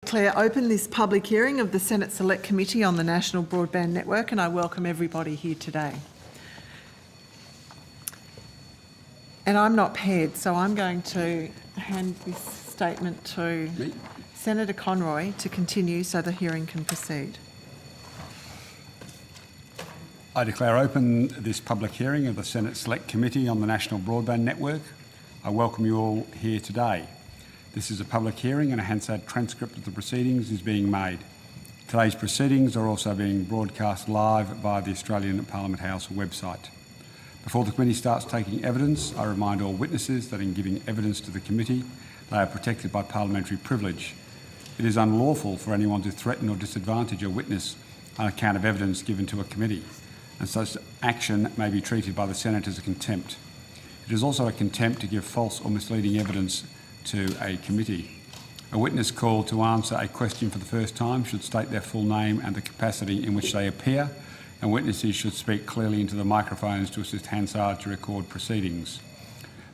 declare open this public hearing of the Senate Select Committee on the National Broadband Network, and I welcome everybody here today. And I'm not paired, so I'm going to hand this statement to Senator Conroy to continue so the hearing can proceed. I declare open this public hearing of the Senate Select Committee on the National Broadband Network. I welcome you all here today. This is a public hearing and a Hansard transcript of the proceedings is being made. Today's proceedings are also being broadcast live via the Australian Parliament House website. Before the committee starts taking evidence, I remind all witnesses that in giving evidence to the committee, they are protected by parliamentary privilege. It is unlawful for anyone to threaten or disadvantage a witness on account of evidence given to a committee, and such action may be treated by the Senate as a contempt. It is also a contempt to give false or misleading evidence to a committee. A witness called to answer a question for the first time should state their full name and the capacity in which they appear, and witnesses should speak clearly into the microphones to assist Hansard to record proceedings.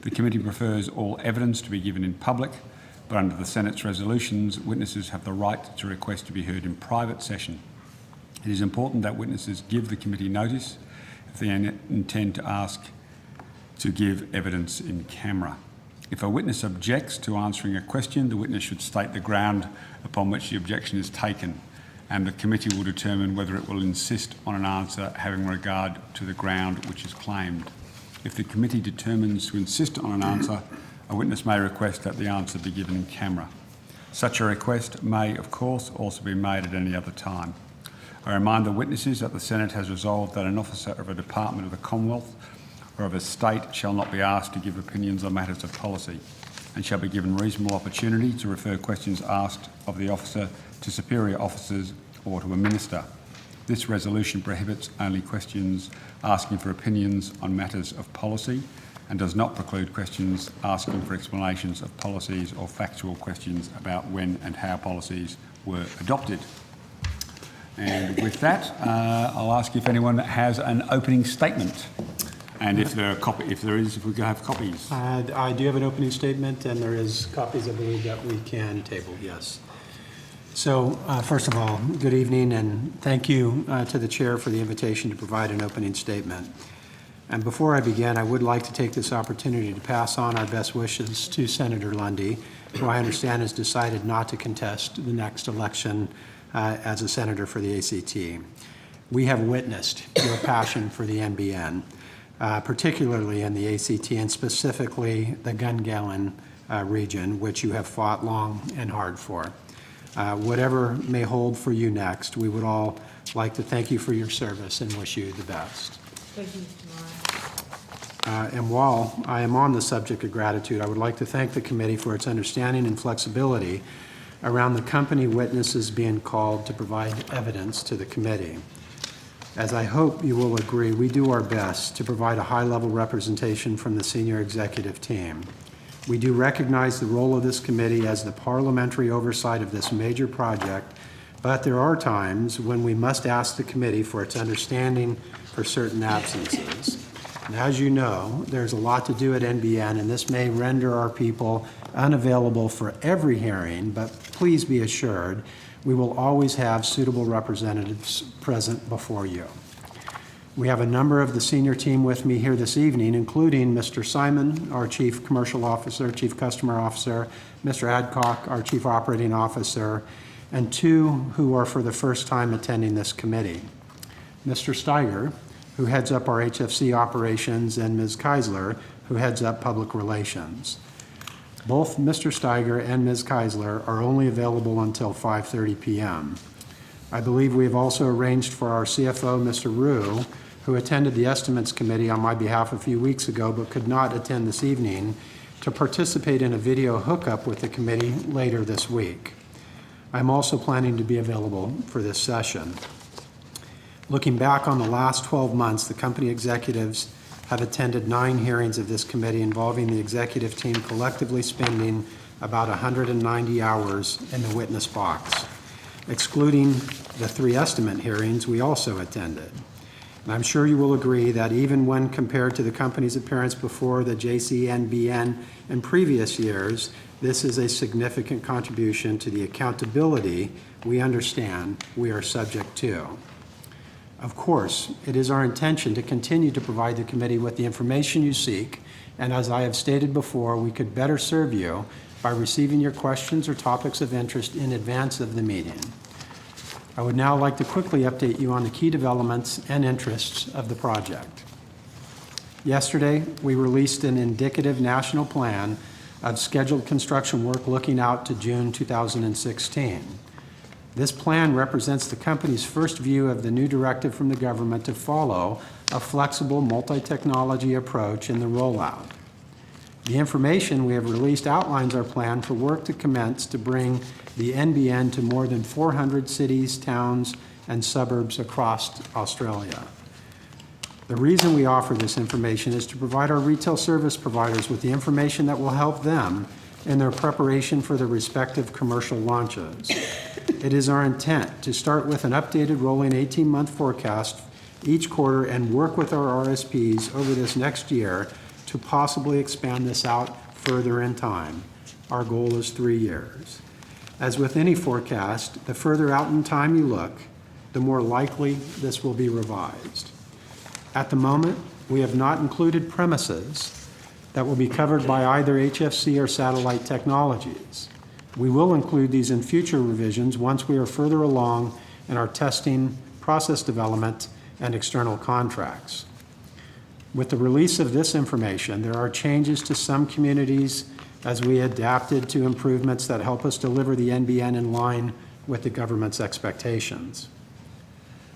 The committee prefers all evidence to be given in public, but under the Senate's resolutions, witnesses have the right to request to be heard in private session. It is important that witnesses give the committee notice if they intend to give evidence in camera. If a witness objects to answering a question, the witness should state the ground upon which the objection is taken, and the committee will determine whether it will insist on an answer having regard to the ground which is claimed. If the committee determines to insist on an answer, a witness may request that the answer be given in camera. Such a request may, of course, also be made at any other time. I remind the witnesses that the Senate has resolved that an officer of a department of the Commonwealth or of a state shall not be asked to give opinions on matters of policy and shall be given reasonable opportunity to refer questions asked of the officer to superior officers or to a minister. This resolution prohibits only questions asking for opinions on matters of policy and does not preclude questions asking for explanations of policies or factual questions about when and how policies were adopted. And with that, I'll ask if anyone has an opening statement. And if there is, if we can have copies. I do have an opening statement, and there is copies, I believe, that we can table, yes. So, first of all, good evening, and thank you to the chair for the invitation to provide an opening statement. And before I begin, I would like to take this opportunity to pass on our best wishes to Senator Lundy, who I understand has decided not to contest the next election as a senator for the ACT. We have witnessed your passion for the NBN. Particularly in the ACT and specifically the Gungahlin region, which you have fought long and hard for. Whatever may hold for you next, we would all like to thank you for your service and wish you the best. Thank you, Mr. Moran. And while I am on the subject of gratitude, I would like to thank the committee for its understanding and flexibility around the company witnesses being called to provide evidence to the committee. As I hope you will agree, we do our best to provide a high-level representation from the senior executive team. We do recognize the role of this committee as the parliamentary oversight of this major project, but there are times when we must ask the committee for its understanding for certain absences. And as you know, there's a lot to do at NBN, and this may render our people unavailable for every hearing, but please be assured we will always have suitable representatives present before you. We have a number of the senior team with me here this evening, including Mr. Simon, our Chief Commercial Officer, Chief Customer Officer, Mr. Adcock, our Chief Operating Officer, and two who are for the first time attending this committee. Mr. Steiger, who heads up our HFC operations, and Ms. Keisler, who heads up public relations. Both Mr. Steiger and Ms. Keisler are only available until 5:30 p.m. I believe we have also arranged for our CFO, Mr. Rue, who attended the Estimates Committee on my behalf a few weeks ago but could not attend this evening, to participate in a video hookup with the committee later this week. I'm also planning to be available for this session. Looking back on the last 12 months, the company executives have attended 9 hearings of this committee involving the executive team collectively spending about 190 hours in the witness box. Excluding the 3 estimate hearings we also attended. And I'm sure you will agree that even when compared to the company's appearance before the JCNBN in previous years, This is a significant contribution to the accountability we understand we are subject to. Of course, it is our intention to continue to provide the committee with the information you seek, and as I have stated before, we could better serve you by receiving your questions or topics of interest in advance of the meeting. I would now like to quickly update you on the key developments and interests of the project. Yesterday, we released an indicative national plan of scheduled construction work looking out to June 2016. This plan represents the company's first view of the new directive from the government to follow a flexible multi-technology approach in the rollout. The information we have released outlines our plan for work to commence to bring the NBN to more than 400 cities, towns, and suburbs across Australia. The reason we offer this information is to provide our retail service providers with the information that will help them in their preparation for their respective commercial launches. It is our intent to start with an updated rolling 18-month forecast each quarter and work with our RSPs over this next year to possibly expand this out further in time. Our goal is 3 years. As with any forecast, the further out in time you look, the more likely this will be revised. At the moment, we have not included premises that will be covered by either HFC or satellite technologies. We will include these in future revisions once we are further along in our testing, process development, and external contracts. With the release of this information, there are changes to some communities as we adapted to improvements that help us deliver the NBN in line with the government's expectations.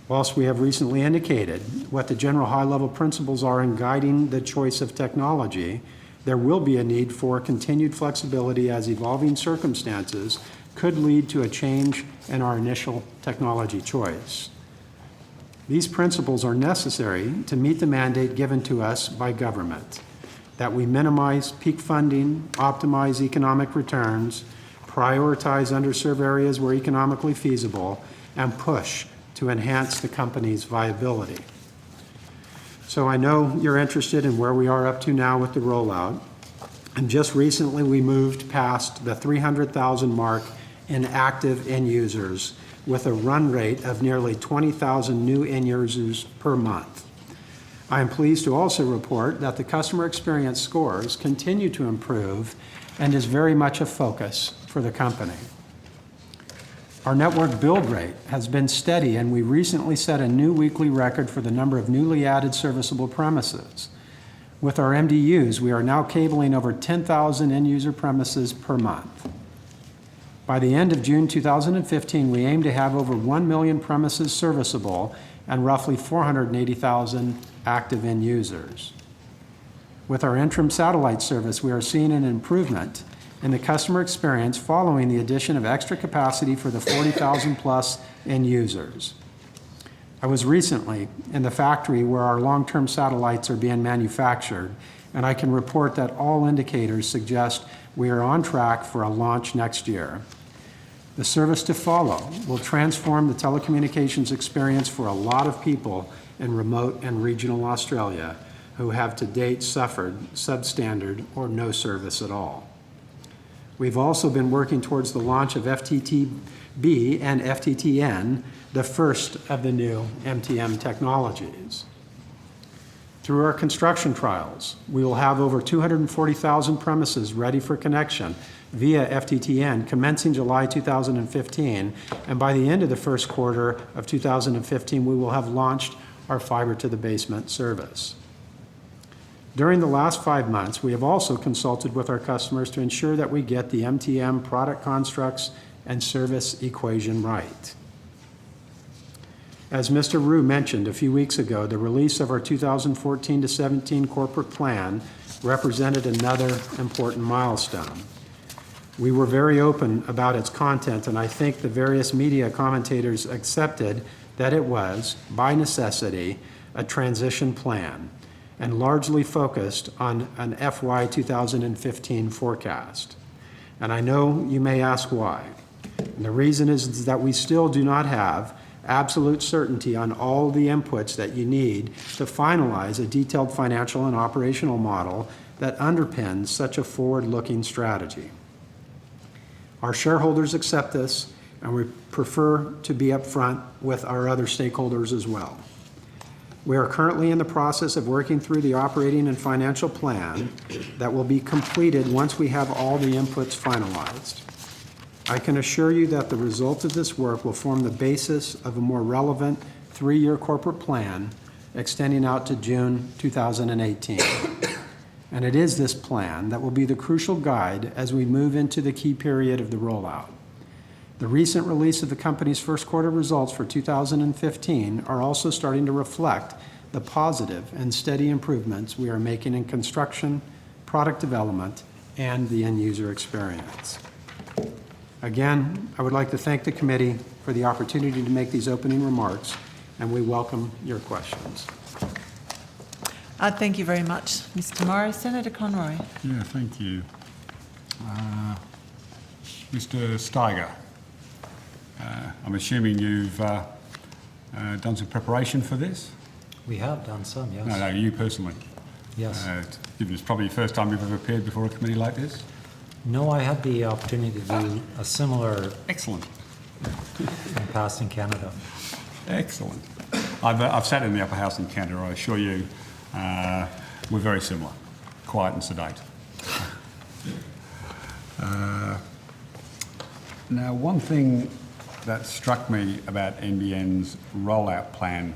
Whilst we have recently indicated what the general high-level principles are in guiding the choice of technology, there will be a need for continued flexibility as evolving circumstances could lead to a change in our initial technology choice. These principles are necessary to meet the mandate given to us by government, that we minimize peak funding, optimize economic returns, prioritize underserved areas where economically feasible, and push to enhance the company's viability. So I know you're interested in where we are up to now with the rollout. And just recently we moved past the 300,000 mark in active end users with a run rate of nearly 20,000 new end users per month. I am pleased to also report that the customer experience scores continue to improve and is very much a focus for the company. Our network build rate has been steady, and we recently set a new weekly record for the number of newly added serviceable premises. With our MDUs, we are now cabling over 10,000 end-user premises per month. By the end of June 2015, we aim to have over 1 million premises serviceable and roughly 480,000 active end users. With our interim satellite service, we are seeing an improvement in the customer experience following the addition of extra capacity for the 40,000 plus end users. I was recently in the factory where our long-term satellites are being manufactured, and I can report that all indicators suggest we are on track for a launch next year. The service to follow will transform the telecommunications experience for a lot of people in remote and regional Australia who have to date suffered substandard or no service at all. We've also been working towards the launch of FTTB and FTTN, the first of the new MTM technologies. Through our construction trials, we will have over 240,000 premises ready for connection via FTTN commencing July 2015, and by the end of the first quarter of 2015, we will have launched our fiber to the basement service. During the last 5 months, we have also consulted with our customers to ensure that we get the MTM product constructs and service equation right. As Mr. Rue mentioned a few weeks ago, the release of our 2014 to 17 corporate plan represented another important milestone. We were very open about its content, and I think the various media commentators accepted that it was, by necessity, a transition plan, and largely focused on an FY 2015 forecast. And I know you may ask why. And the reason is that we still do not have absolute certainty on all the inputs that you need to finalize a detailed financial and operational model that underpins such a forward-looking strategy. Our shareholders accept this, and we prefer to be upfront with our other stakeholders as well. We are currently in the process of working through the operating and financial plan that will be completed once we have all the inputs finalized. I can assure you that the result of this work will form the basis of a more relevant 3-year corporate plan extending out to June 2018. And it is this plan that will be the crucial guide as we move into the key period of the rollout. The recent release of the company's first quarter results for 2015 are also starting to reflect the positive and steady improvements we are making in construction, product development, and the end user experience. Again, I would like to thank the committee for the opportunity to make these opening remarks, and we welcome your questions. Thank you very much, Mr. Morrow. Senator Conroy. Yeah, thank you. Mr. Steiger, I'm assuming you've done some preparation for this? We have done some, yes. No, you personally. Yes. Given it's probably the first time you've ever appeared before a committee like this? No, I had the opportunity to do a similar Excellent. in the past in Canada. Excellent. I've sat in the upper house in Canada, I assure you. We're very similar, quiet and sedate. Now, one thing that struck me about NBN's rollout plan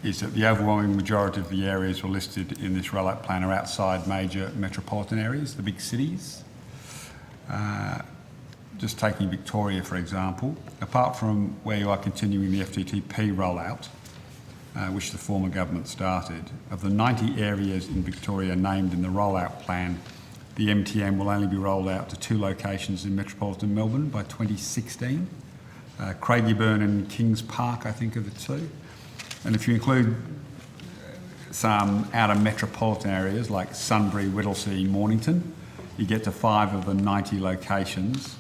is that the overwhelming majority of the areas were listed in this rollout plan are outside major metropolitan areas, the big cities. Just taking Victoria, for example, apart from where you are continuing the FTTP rollout, which the former government started, of the 90 areas in Victoria named in the rollout plan, the MTM will only be rolled out to 2 locations in metropolitan Melbourne by 2016. Craigieburn and Kings Park, I think, are the 2. And if you include some outer metropolitan areas like Sunbury, Whittlesea, Mornington, you get to 5 of the 90 locations,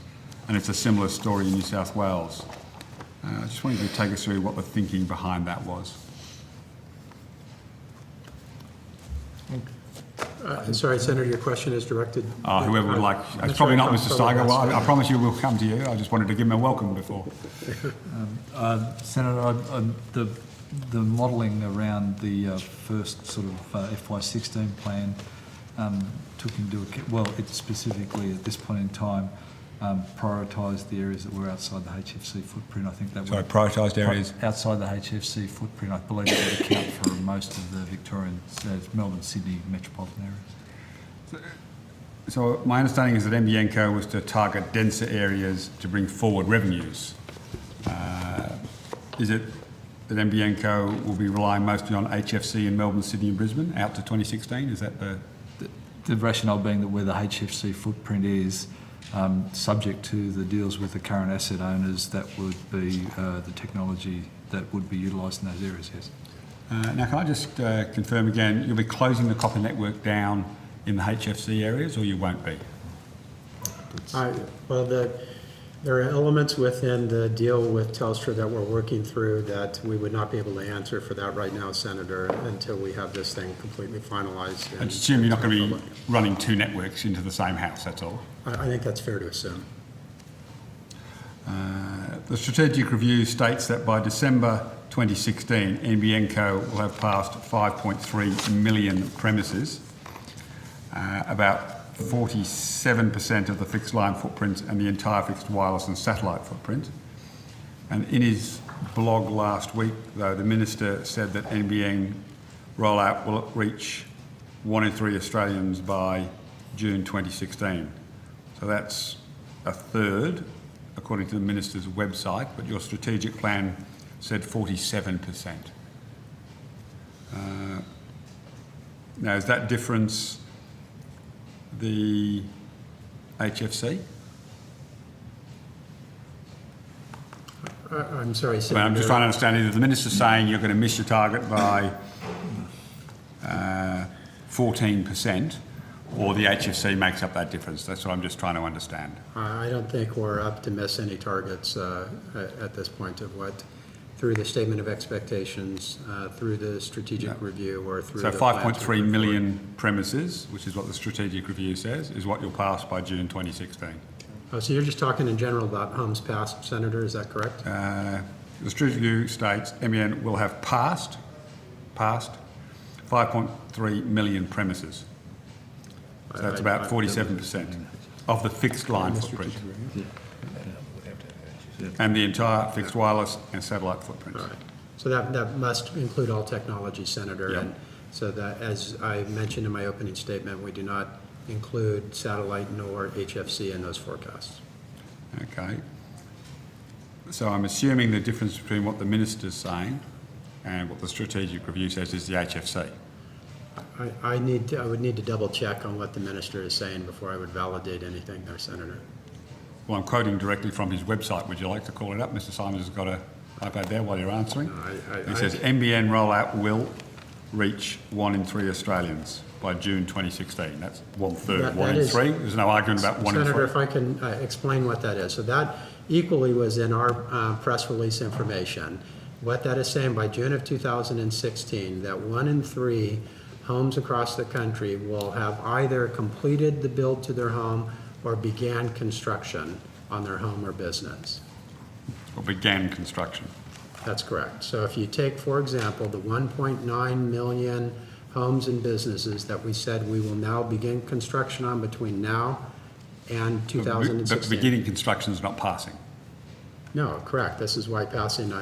and it's a similar story in New South Wales. I just wanted you to take us through what the thinking behind that was. Sorry, Senator, your question is directed... Whoever would like. It's That's probably right, not Mr. Steiger. Well, I promise you we'll come to you. I just wanted to give him a welcome before. Senator, the modelling around the first sort of FY16 plan took into account, well, it specifically at this point in time prioritised the areas that were outside the HFC footprint. I think that Sorry, prioritised areas? Outside the HFC footprint, I believe it would account for most of the Victorian, Melbourne, Sydney metropolitan areas. So my understanding is that NBN Co was to target denser areas to bring forward revenues. Is it that NBN Co will be relying mostly on HFC in Melbourne, Sydney and Brisbane out to 2016? Is that the rationale being that where the HFC footprint is, subject to the deals with the current asset owners, that would be the technology that would be utilised in those areas, yes. Now, can I just confirm again, you'll be closing the copper network down in the HFC areas, or you won't be? There are elements within the deal with Telstra that we're working through that we would not be able to answer for that right now, Senator, until we have this thing completely finalised. I assume you're not going to be running 2 networks into the same house, that's all? I think that's fair to assume. The strategic review states that by December 2016, NBN Co will have passed 5.3 million premises, about 47% of the fixed line footprint and the entire fixed wireless and satellite footprint. And in his blog last week, though, the Minister said that NBN rollout will reach 1 in 3 Australians by June 2016. So that's a third, according to the Minister's website, but your strategic plan said 47%. Now, is that difference the HFC? I'm sorry, Senator. Well, I'm just trying to understand either the Minister's saying you're going to miss your target by 14%, or the HFC makes up that difference. That's what I'm just trying to understand. I don't think we're up to miss any targets at this point of what, through the statement of expectations, through the strategic review, or through so the 5.3 million premises, which is what the strategic review says, is what you'll pass by June 2016. Oh, so you're just talking in general about homes passed, Senator, is that correct? The strategic review states NBN will have passed 5.3 million premises. So that's about 47% of the fixed line footprint. And the entire fixed wireless and satellite footprint. All right. So that must include all technology, Senator. Yeah. And so that, as I mentioned in my opening statement, we do not include satellite nor HFC in those forecasts. Okay. So I'm assuming the difference between what the minister's saying and what the strategic review says is the HFC. I would need to double check on what the minister is saying before I would validate anything there, Senator. Well, I'm quoting directly from his website. Would you like to call it up? Mr. Simons has got a iPad there while you're answering. It says NBN rollout will reach 1 in 3 Australians by June 2016. That's 1/3, 1 in 3. There's no argument about 1 in 3. Senator, if I can explain what that is. So that equally was in our press release information. What that is saying, by June of 2016, that 1 in 3 homes across the country will have either completed the build to their home or began construction on their home or business. Or began construction. That's correct. So if you take, for example, the 1.9 million homes and businesses that we said we will now begin construction on between now and 2016. But beginning construction is not passing. No, correct. This is why passing,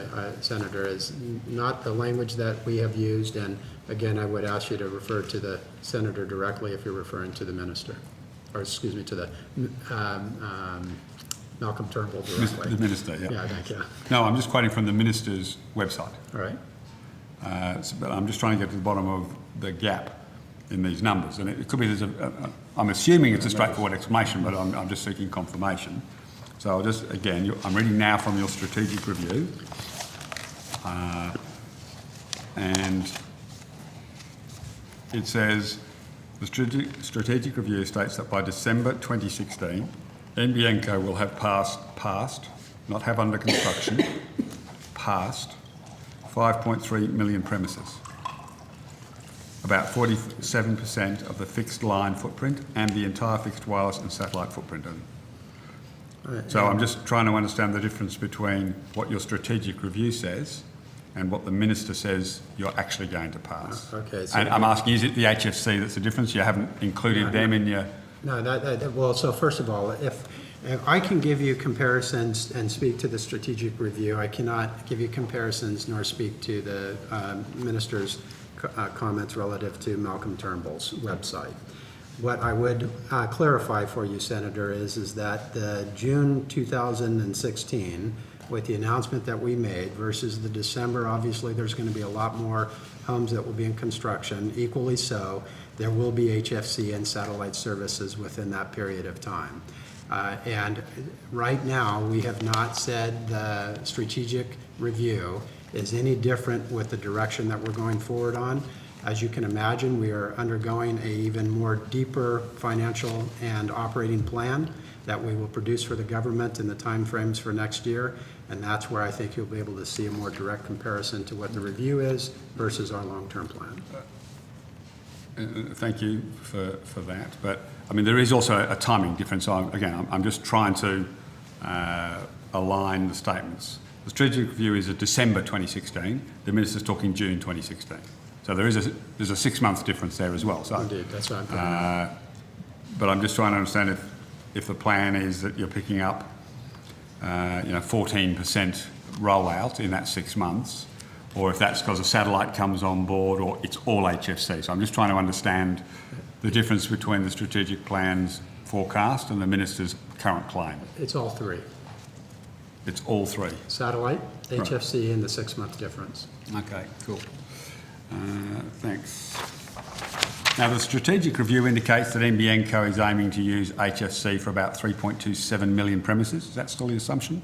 Senator, is not the language that we have used. And again, I would ask you to refer to the senator directly if you're referring to the minister, or excuse me, to the Malcolm Turnbull directly. The minister, yeah. Yeah, thank you. No, I'm just quoting from the minister's website. All right. But I'm just trying to get to the bottom of the gap in these numbers. And it could be, I'm assuming it's a straightforward explanation, but I'm just seeking confirmation. So I'll just, again, I'm reading now from your strategic review. And it says, the strategic review states that by December 2016, NBN Co will have passed, not have under construction, passed 5.3 million premises, about 47% of the fixed line footprint and the entire fixed wireless and satellite footprint. So I'm just trying to understand the difference between what your strategic review says and what the minister says you're actually going to pass. Okay. So And I'm asking, is it the HFC that's the difference? You haven't included them in your... No, well, so first of all, if I can give you comparisons and speak to the strategic review, I cannot give you comparisons nor speak to the minister's comments relative to Malcolm Turnbull's website. What I would clarify for you, Senator, is that the June 2016, with the announcement that we made versus the December, obviously there's going to be a lot more homes that will be in construction. Equally so, there will be HFC and satellite services within that period of time. And right now, we have not said the strategic review is any different with the direction that we're going forward on. As you can imagine, we are undergoing a even more deeper financial and operating plan that we will produce for the government in the timeframes for next year. And that's where I think you'll be able to see a more direct comparison to what the review is versus our long-term plan. Thank you for that. But, I mean, there is also a timing difference. So I'm just trying to align the statements. The strategic review is a December 2016. The minister's talking June 2016. So there's a 6-month difference there as well. So, Indeed, that's what I'm putting out. but I'm just trying to understand if the plan is that you're picking up 14% rollout in that 6 months, or if that's because a satellite comes on board, or it's all HFC. So I'm just trying to understand the difference between the strategic plan's forecast and the minister's current claim. It's all three. It's all three. Satellite, HFC, and the 6-month difference. Okay, cool. Thanks. Now, the strategic review indicates that NBN Co is aiming to use HFC for about 3.27 million premises. Is that still the assumption?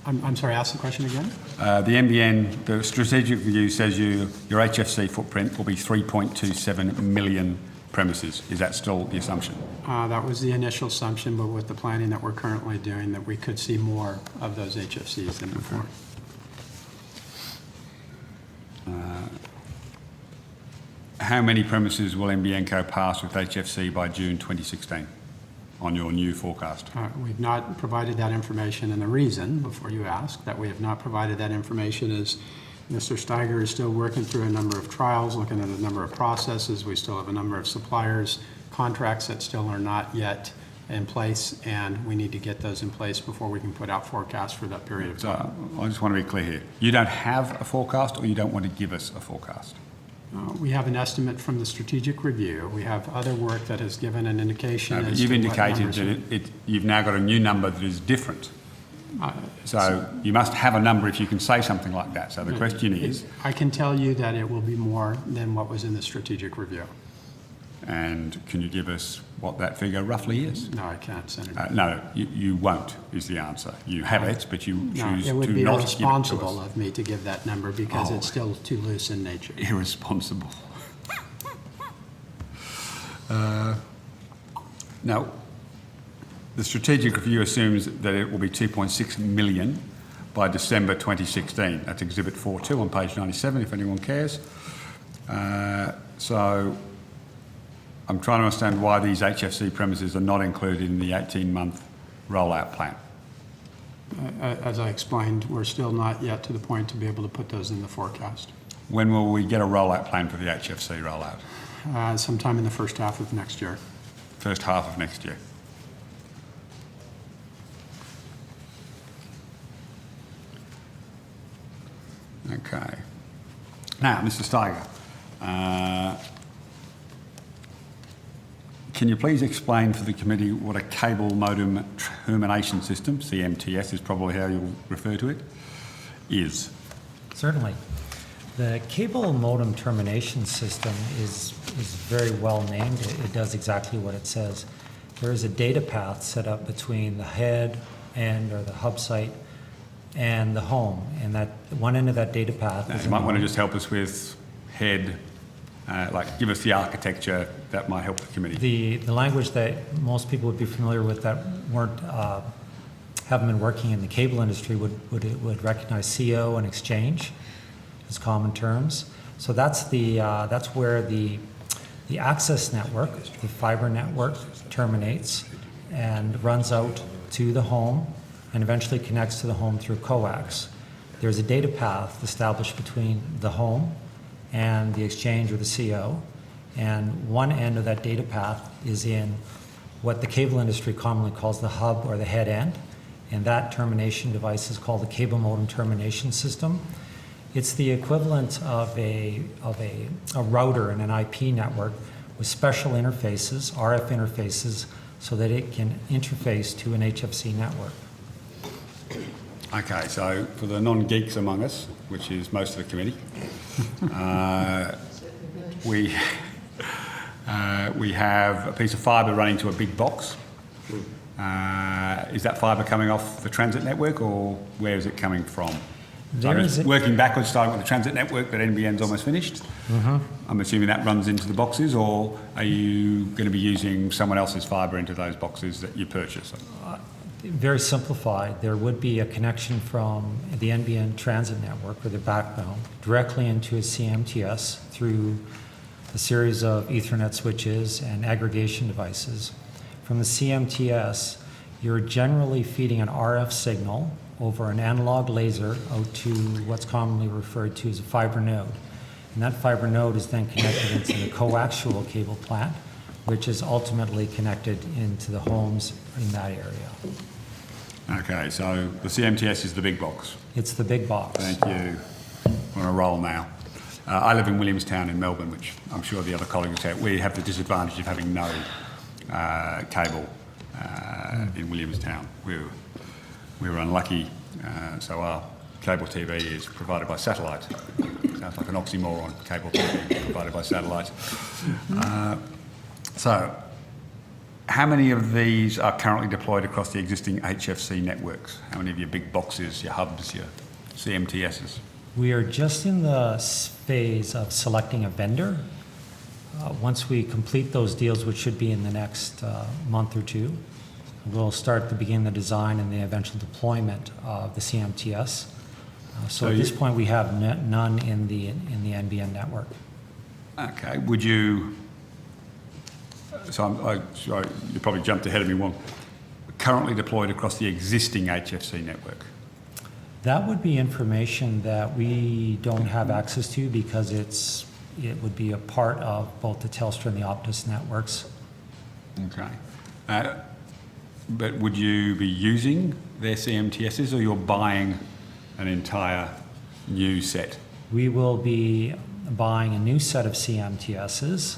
I'm sorry, ask the question again? The strategic review says your HFC footprint will be 3.27 million premises. Is that still the assumption? That was the initial assumption, but with the planning that we're currently doing, that we could see more of those HFCs than before. How many premises will NBN Co pass with HFC by June 2016? on your new forecast? We've not provided that information, and the reason, before you ask, that we have not provided that information is Mr. Steiger is still working through a number of trials, looking at a number of processes. We still have a number of suppliers, contracts that still are not yet in place, and we need to get those in place before we can put out forecasts for that period of time. So I just want to be clear here. You don't have a forecast, or you don't want to give us a forecast? We have an estimate from the strategic review. We have other work that has given an indication No, but as to you've what indicated numbers that you've now got a new number that is different. So you must have a number if you can say something like that. So the question is, I can tell you that it will be more than what was in the strategic review. and can you give us what that figure roughly is? No, I can't, Senator. No, you won't is the answer. You have it, but you No, choose it to would be not give it to irresponsible us. of me to give that number because Oh. it's still too loose in nature. Irresponsible. No. The strategic review assumes that it will be 2.6 million by December 2016. That's Exhibit 4.2 on page 97, if anyone cares. So I'm trying to understand why these HFC premises are not included in the 18-month rollout plan. As I explained, we're still not yet to the point to be able to put those in the forecast. When will we get a rollout plan for the HFC rollout? Sometime in the first half of next year. First half of next year. Okay. Now, Mr. Steiger, can you please explain for the committee what a cable modem termination system, CMTS is probably how you'll refer to it, is? Certainly. The cable modem termination system is very well named. It does exactly what it says. There is a data path set up between the head end or the hub site and the home, and that one end of that data path Now, is you might want to just help us with head, like give us the architecture, that might help the committee. the language that most people would be familiar with that weren't haven't been working in the cable industry would recognize CO and exchange as common terms. So that's where the access network, the fiber network, terminates and runs out to the home and eventually connects to the home through coax. There's a data path established between the home and the exchange or the CO, and one end of that data path is in what the cable industry commonly calls the hub or the head end, and that termination device is called the cable modem termination system. It's the equivalent of a router and an IP network with special interfaces, RF interfaces, so that it can interface to an HFC network. Okay, so for the non-geeks among us, which is most of the committee, we have a piece of fibre running to a big box. Is that fibre coming off the transit network, or where is it coming from? So it's working backwards, starting with the transit network that NBN's almost finished. I'm assuming that runs into the boxes, or are you going to be using someone else's fibre into those boxes that you purchase? Very simplified, there would be a connection from the NBN transit network or the backbone directly into a CMTS through a series of Ethernet switches and aggregation devices. From the CMTS, you're generally feeding an RF signal over an analog laser out to what's commonly referred to as a fiber node. And that fiber node is then connected into the coaxial cable plant, which is ultimately connected into the homes in that area. Okay, so the CMTS is the big box. It's the big box. Thank you. We're on a roll now. I live in Williamstown in Melbourne, which I'm sure the other colleagues have. We have the disadvantage of having no cable in Williamstown. We were unlucky, so our cable TV is provided by satellite. Sounds like an oxymoron, cable TV provided by satellite. So, how many of these are currently deployed across the existing HFC networks? How many of your big boxes, your hubs, your CMTSs? We are just in the phase of selecting a vendor. Once we complete those deals, which should be in the next month or two, we'll start to begin the design and the eventual deployment of the CMTS. So at this point, we have none in the NBN network. Okay, would you Sorry, you probably jumped ahead of me one. Currently deployed across the existing HFC network. That would be information that we don't have access to because it would be a part of both the Telstra and the Optus networks. Okay. But would you be using their CMTSs, or you're buying an entire new set? We will be buying a new set of CMTSs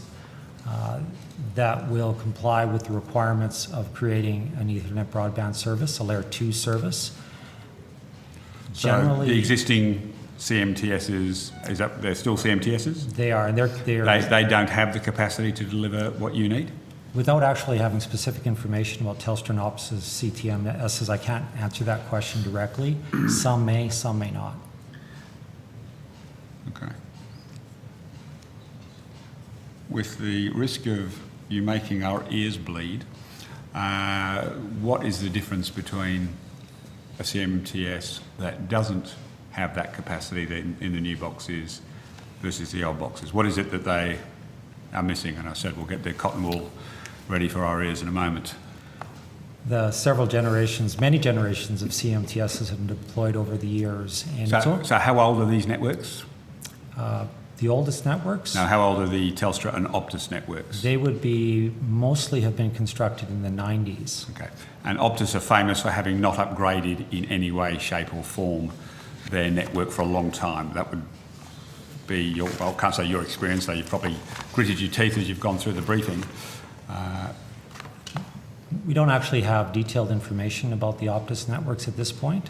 that will comply with the requirements of creating an Ethernet broadband service, a Layer 2 service. So the existing CMTSs, they're still CMTSs? They are, and They don't have the capacity to deliver what you need? without actually having specific information about Telstra and Optus's CTMSs, I can't answer that question directly. Some may not. Okay. With the risk of you making our ears bleed, what is the difference between a CMTS that doesn't have that capacity in the new boxes versus the old boxes? What is it that they are missing? And I said we'll get the cotton wool ready for our ears in a moment. The many generations of CMTSs have been deployed over the years. And So how old are these networks? the oldest networks, Now, how old are the Telstra and Optus networks? they would be mostly have been constructed in the 90s. Okay. And Optus are famous for having not upgraded in any way, shape or form their network for a long time. That would be I can't say your experience, though you've probably gritted your teeth as you've gone through the briefing. We don't actually have detailed information about the Optus networks at this point,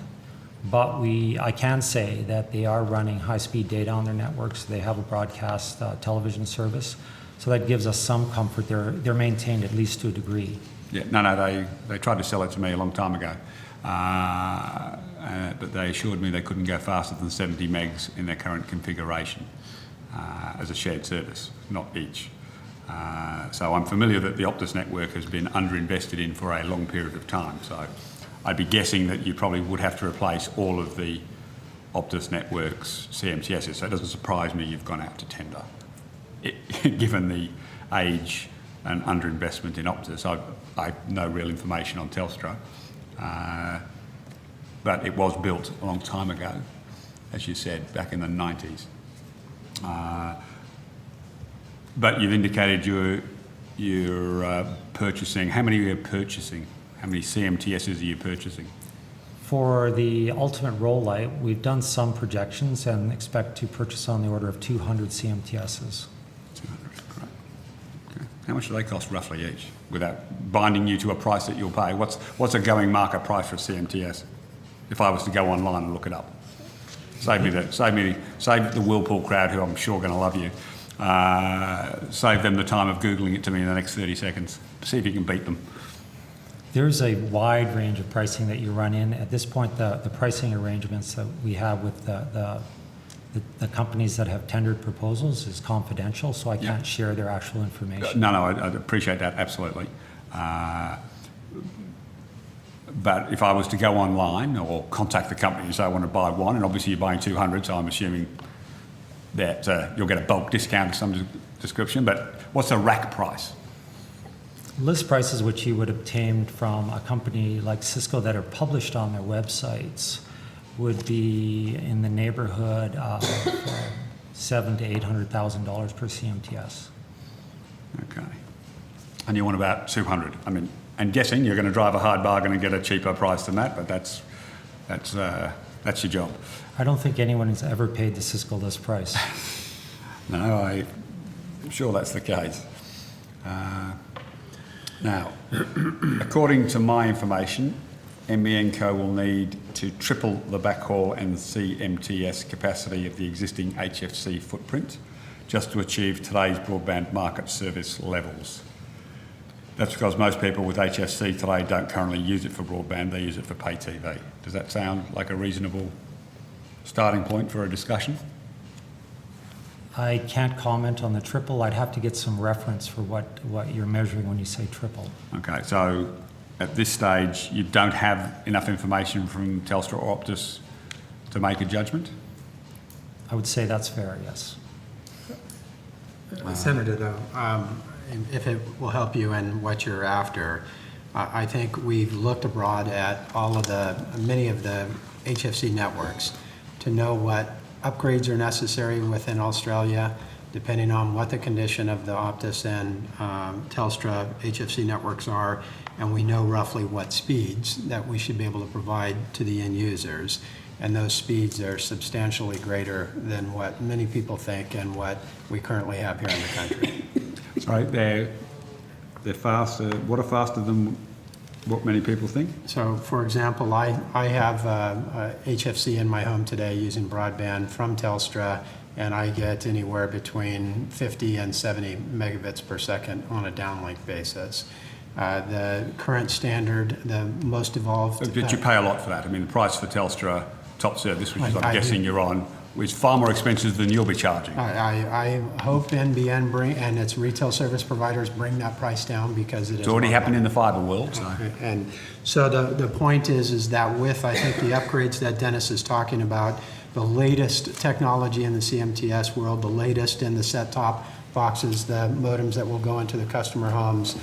but I can say that they are running high-speed data on their networks. They have a broadcast television service, so that gives us some comfort. They're maintained at least to a degree. Yeah, no, they tried to sell it to me a long time ago, but they assured me they couldn't go faster than 70 megs in their current configuration as a shared service, not each. So I'm familiar that the Optus network has been underinvested in for a long period of time. So I'd be guessing that you probably would have to replace all of the Optus network's CMTSs. So it doesn't surprise me you've gone out to tender, given the age and underinvestment in Optus. I have no real information on Telstra, but it was built a long time ago, as you said, back in the 90s. But you've indicated you're purchasing. How many are you purchasing? How many CMTSs are you purchasing? For the ultimate rollout, we've done some projections and expect to purchase on the order of 200 CMTSs. 200, great. Okay. How much do they cost roughly each, without binding you to a price that you'll pay? What's a going market price for a CMTS? If I was to go online and look it up, save the Whirlpool crowd, who I'm sure are going to love you. Save them the time of Googling it to me in the next 30 seconds. See if you can beat them. There's a wide range of pricing that you run in. At this point, the pricing arrangements that we have with the companies that have tendered proposals is confidential, so I can't share their actual information. No, I appreciate that, absolutely. But if I was to go online or contact the company and say I want to buy one, and obviously you're buying 200, so I'm assuming that you'll get a bulk discount of some description, but what's a rack price? List prices which you would obtain from a company like Cisco that are published on their websites would be in the neighborhood of $700,000 to $800,000 per CMTS. Okay. And you want about 200. I mean, I'm guessing you're going to drive a hard bargain and get a cheaper price than that, but that's your job. I don't think anyone has ever paid the Cisco list price. No, I'm sure that's the case. Now, according to my information, NBN Co will need to triple the backhaul and CMTS capacity of the existing HFC footprint just to achieve today's broadband market service levels. That's because most people with HFC today don't currently use it for broadband, they use it for pay TV. Does that sound like a reasonable starting point for a discussion? I can't comment on the triple. I'd have to get some reference for what you're measuring when you say triple. Okay, so at this stage, you don't have enough information from Telstra or Optus to make a judgment? I would say that's fair, yes. Senator, though, if it will help you in what you're after, I think we've looked abroad at many of the HFC networks to know what upgrades are necessary within Australia, depending on what the condition of the Optus and Telstra HFC networks are, and we know roughly what speeds that we should be able to provide to the end users. And those speeds are substantially greater than what many people think and what we currently have here in the country. Sorry, they're faster. What are faster than what many people think? So, for example, I have HFC in my home today using broadband from Telstra, and I get anywhere between 50 and 70 megabits per second on a downlink basis. The current standard, the most evolved... But you pay a lot for that. I mean, the price for Telstra top service, which is I'm I guessing do. you're on, is far more expensive than you'll be charging. I hope NBN and its retail service providers bring that price down because it is... It's already happened in the fibre world. So. And so the point is that with, I think, the upgrades that Dennis is talking about, the latest technology in the CMTS world, the latest in the set-top boxes, the modems that will go into the customer homes,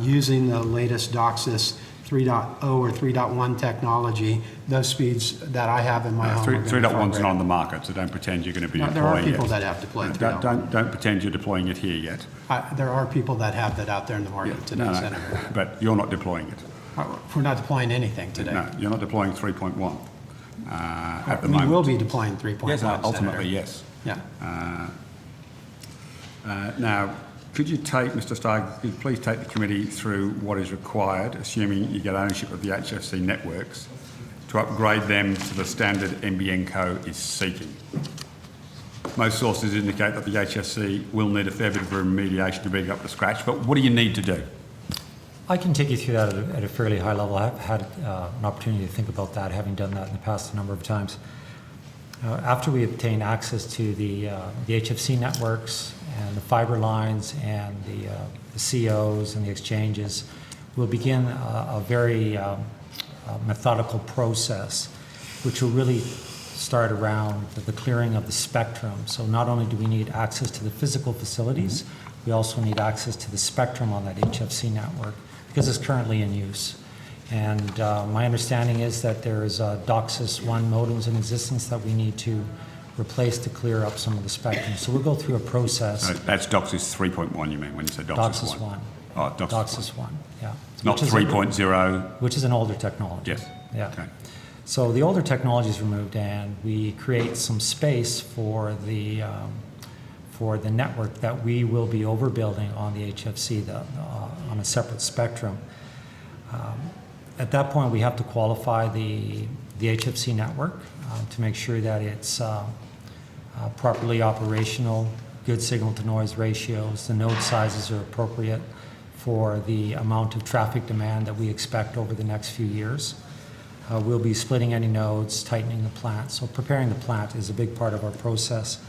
using the latest DOCSIS 3.0 or 3.1 technology, those speeds that I have in my home are going to be far 3.1's greater. not on the market, so don't pretend you're going to be deploying it. There are people that have deployed 3.1. Don't pretend you're deploying it here yet. There are people that have that out there in the market today, No, Senator. but you're not deploying it. We're not deploying anything today. No, you're not deploying 3.1 at the We moment. will be deploying 3.1, Yes, ultimately, Senator. yes. Yeah. Now, could you take, Mr. Starr, could you please take the committee through what is required, assuming you get ownership of the HFC networks, to upgrade them to the standard NBN Co is seeking? Most sources indicate that the HFC will need a fair bit of remediation to bring it up to scratch, but what do you need to do? I can take you through that at a fairly high level. I've had an opportunity to think about that, having done that in the past a number of times. After we obtain access to the HFC networks and the fiber lines and the COs and the exchanges, we'll begin a very methodical process, which will really start around the clearing of the spectrum. So not only do we need access to the physical facilities, we also need access to the spectrum on that HFC network because it's currently in use. And my understanding is that there is DOCSIS 1 modems in existence that we need to replace to clear up some of the spectrum. So we'll go through a process. No, that's DOCSIS 3.1, you mean, when you say DOCSIS 1? Oh, DOCSIS 1, yeah. Not 3.0? Which is an older technology. Yes. Yeah. Okay. So the older technology is removed, and we create some space for the network that we will be overbuilding on the HFC on a separate spectrum. At that point, we have to qualify the HFC network to make sure that it's properly operational, good signal-to-noise ratios, the node sizes are appropriate for the amount of traffic demand that we expect over the next few years. We'll be splitting any nodes, tightening the plant. So preparing the plant is a big part of our process.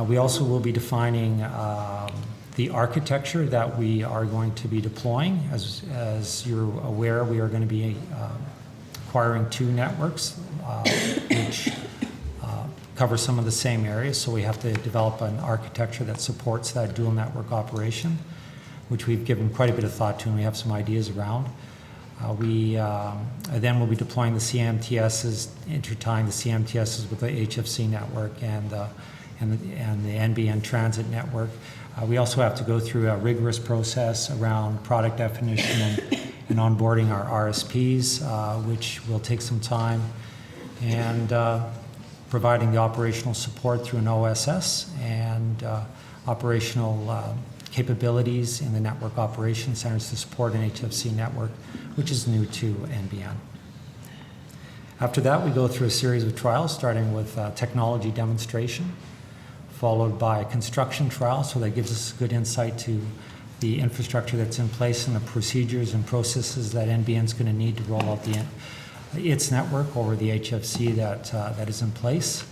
We also will be defining the architecture that we are going to be deploying. As you're aware, we are going to be acquiring two networks, which cover some of the same areas. So we have to develop an architecture that supports that dual network operation, which we've given quite a bit of thought to and we have some ideas around. We then will be deploying the CMTSs, intertying the CMTSs with the HFC network and the NBN transit network. We also have to go through a rigorous process around product definition and onboarding our RSPs, which will take some time, and providing the operational support through an OSS and operational capabilities in the network operations centers to support an HFC network, which is new to NBN. After that, we go through a series of trials, starting with technology demonstration, followed by a construction trial, so that gives us good insight to the infrastructure that's in place and the procedures and processes that NBN is going to need to roll out its network over the HFC that is in place.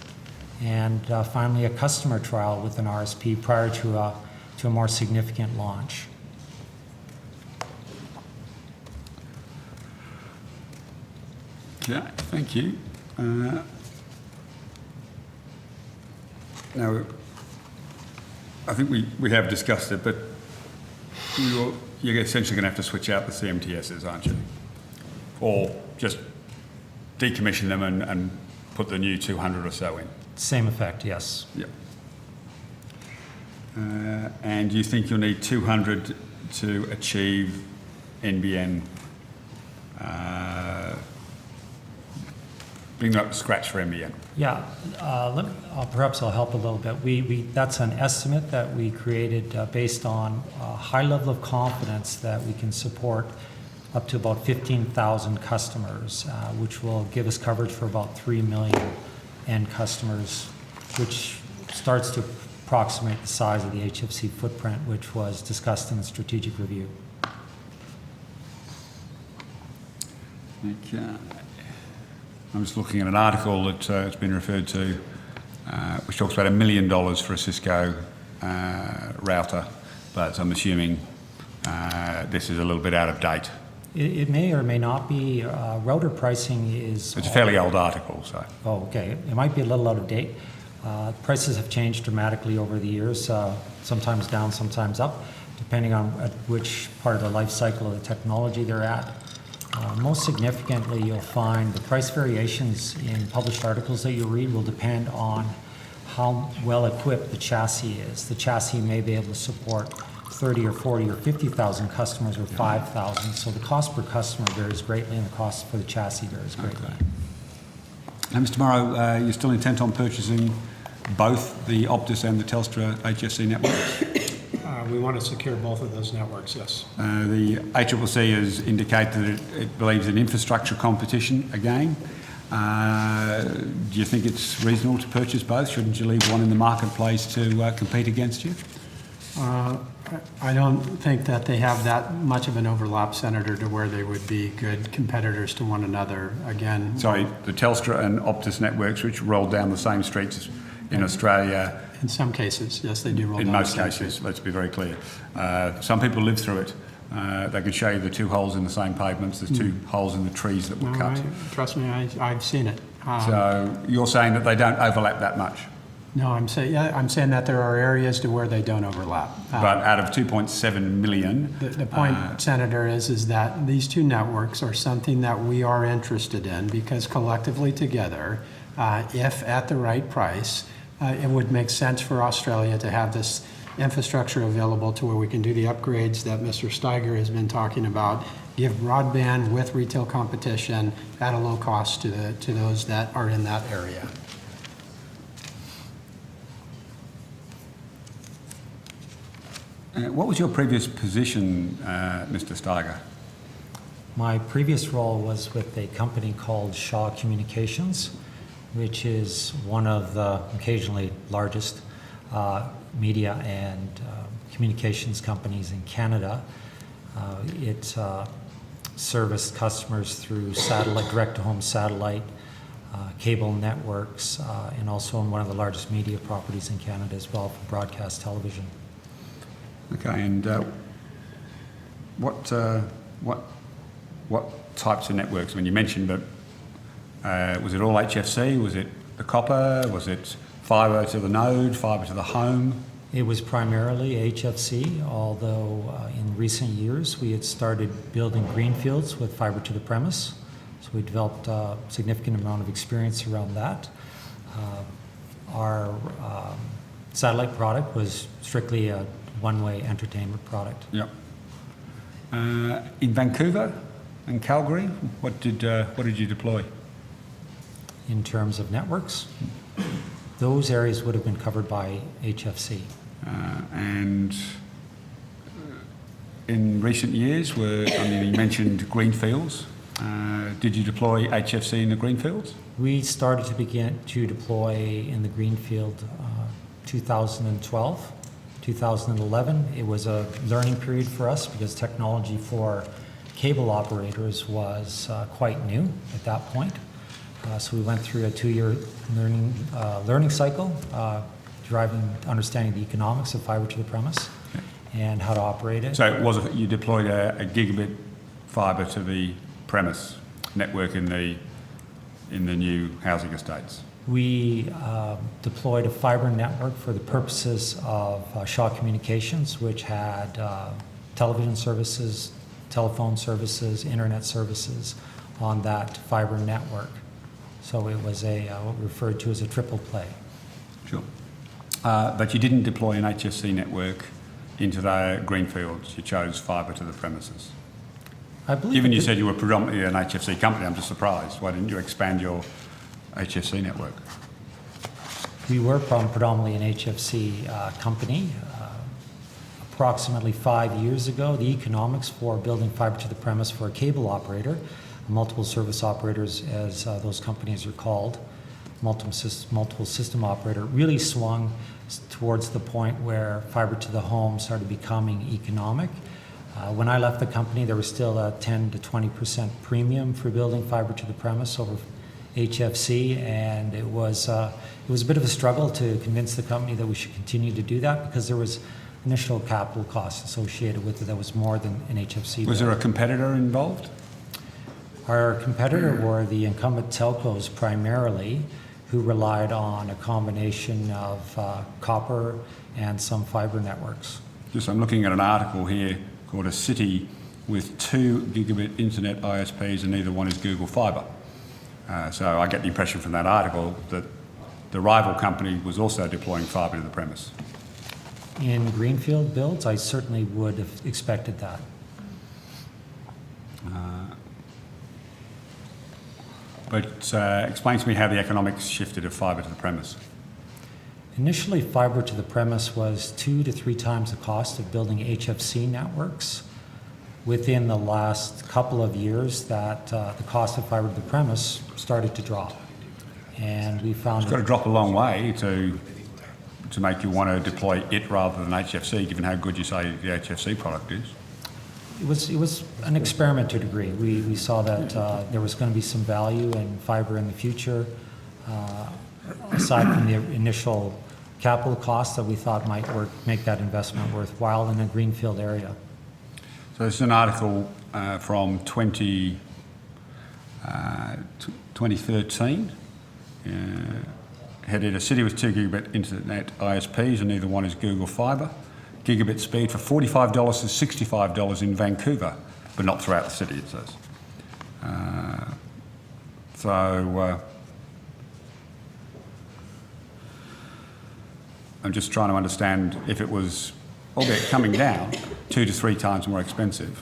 And finally, a customer trial with an RSP prior to a more significant launch. Okay, thank you. Now, I think we have discussed it, but you're essentially going to have to switch out the CMTSs, aren't you? Or just decommission them and put the new 200 or so in? Same effect, yes. Yep. And you think you'll need 200 to achieve NBN, bring them up to scratch for NBN? Yeah, perhaps I'll help a little bit. That's an estimate that we created based on a high level of confidence that we can support up to about 15,000 customers, which will give us coverage for about 3 million end customers, which starts to approximate the size of the HFC footprint, which was discussed in the strategic review. Okay. I'm just looking at an article that has been referred to, which talks about $1 million for a Cisco router, but I'm assuming this is a little bit out of date. It may or may not be. Router pricing is... It's a fairly old article, so... Oh, okay. It might be a little out of date. Prices have changed dramatically over the years, sometimes down, sometimes up, depending on at which part of the life cycle of the technology they're at. Most significantly, you'll find the price variations in published articles that you read will depend on how well equipped the chassis is. The chassis may be able to support 30 or 40 or 50,000 customers or 5,000, so the cost per customer varies greatly and the cost for the chassis varies greatly. Okay. Now, Mr. Morrow, you're still intent on purchasing both the Optus and the Telstra HFC networks? We want to secure both of those networks, yes. The ACCC has indicated that it believes in infrastructure competition again. Do you think it's reasonable to purchase both? Shouldn't you leave one in the marketplace to compete against you? I don't think that they have that much of an overlap, Senator, to where they would be good competitors to one another. Again, Sorry, the Telstra and Optus networks, which roll down the same streets in Australia. in some cases, yes, they do roll In down most the same cases, street. let's be very clear. Some people live through it. They can show you the 2 holes in the same pavements. There's 2 holes in the trees that were No, cut. trust me, I've seen it. So you're saying that they don't overlap that much? No, I'm saying that there are areas to where they don't overlap. But out of 2.7 million... The point, Senator, is that these 2 networks are something that we are interested in because collectively together, if at the right price, it would make sense for Australia to have this infrastructure available to where we can do the upgrades that Mr. Steiger has been talking about, give broadband with retail competition at a low cost to those that are in that area. What was your previous position, Mr. Steiger? My previous role was with a company called Shaw Communications, which is one of the occasionally largest media and communications companies in Canada. It serviced customers through satellite, direct-to-home satellite, cable networks, and also in one of the largest media properties in Canada as well for broadcast television. Okay, and what types of networks? I mean, you mentioned that was it all HFC? Was it the copper? Was it fibre to the node? Fibre to the home? It was primarily HFC, although in recent years we had started building greenfields with fibre to the premise. So we developed a significant amount of experience around that. Our satellite product was strictly a one-way entertainment product. Yep. In Vancouver and Calgary, what did you deploy? In terms of networks, those areas would have been covered by HFC. And in recent years, you mentioned greenfields. Did you deploy HFC in the greenfields? We started to begin to deploy in the greenfield 2012. 2011, it was a learning period for us because technology for cable operators was quite new at that point. So we went through a 2-year learning cycle, understanding the economics of fibre to the premise and how to operate it. So you deployed a gigabit fibre to the premise network in the new housing estates? We deployed a fiber network for the purposes of Shaw Communications, which had television services, telephone services, internet services on that fiber network. So it was what we referred to as a triple play. Sure. But you didn't deploy an HFC network into the greenfields. You chose fibre to the premises. I believe. Given you said you were predominantly an HFC company, I'm just surprised. Why didn't you expand your HFC network? We were predominantly an HFC company. Approximately 5 years ago, the economics for building fiber to the premise for a cable operator, multiple service operators as those companies are called, multiple system operator, really swung towards the point where fiber to the home started becoming economic. When I left the company, there was still a 10 to 20% premium for building fiber to the premise over HFC, and it was a bit of a struggle to convince the company that we should continue to do that because there was initial capital costs associated with it that was more than an HFC. Was there a competitor involved? Our competitor were the incumbent telcos primarily, who relied on a combination of copper and some fiber networks. Just I'm looking at an article here called A City with 2 gigabit internet ISPs and neither one is Google Fibre. So I get the impression from that article that the rival company was also deploying fibre to the premise. In greenfield builds, I certainly would have expected that. But explain to me how the economics shifted of fibre to the premise. Initially, fiber to the premise was 2 to 3 times the cost of building HFC networks. Within the last couple of years, that the cost of fiber to the premise started to drop. And we found It's got to drop a long way to make you want to deploy it rather than HFC, given how good you say the HFC product is. It was an experiment to a degree. We saw that there was going to be some value in fiber in the future, aside from the initial capital costs that we thought might make that investment worthwhile in a greenfield area. So this is an article from 2013, headed A City with 2 gigabit internet ISPs and neither one is Google Fibre. Gigabit speed for $45 to $65 in Vancouver, but not throughout the city, it says. I'm just trying to understand if it was, albeit coming down, 2 to 3 times more expensive,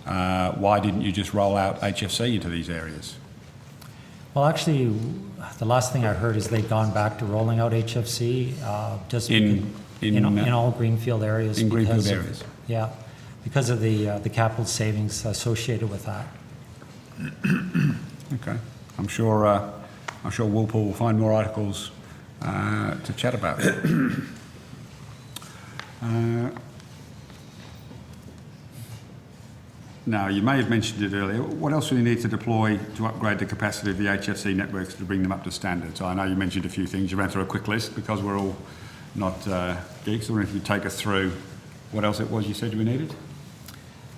why didn't you just roll out HFC into these areas? Well, actually, the last thing I heard is they'd gone back to rolling out HFC just In all greenfield areas. In greenfield areas? Yeah, because of the capital savings associated with that. Okay. I'm sure Walpole will find more articles to chat about. Now, you may have mentioned it earlier. What else do you need to deploy to upgrade the capacity of the HFC networks to bring them up to standard? So I know you mentioned a few things. You ran through a quick list because we're all not geeks. I wonder if you could take us through what else it was you said we needed?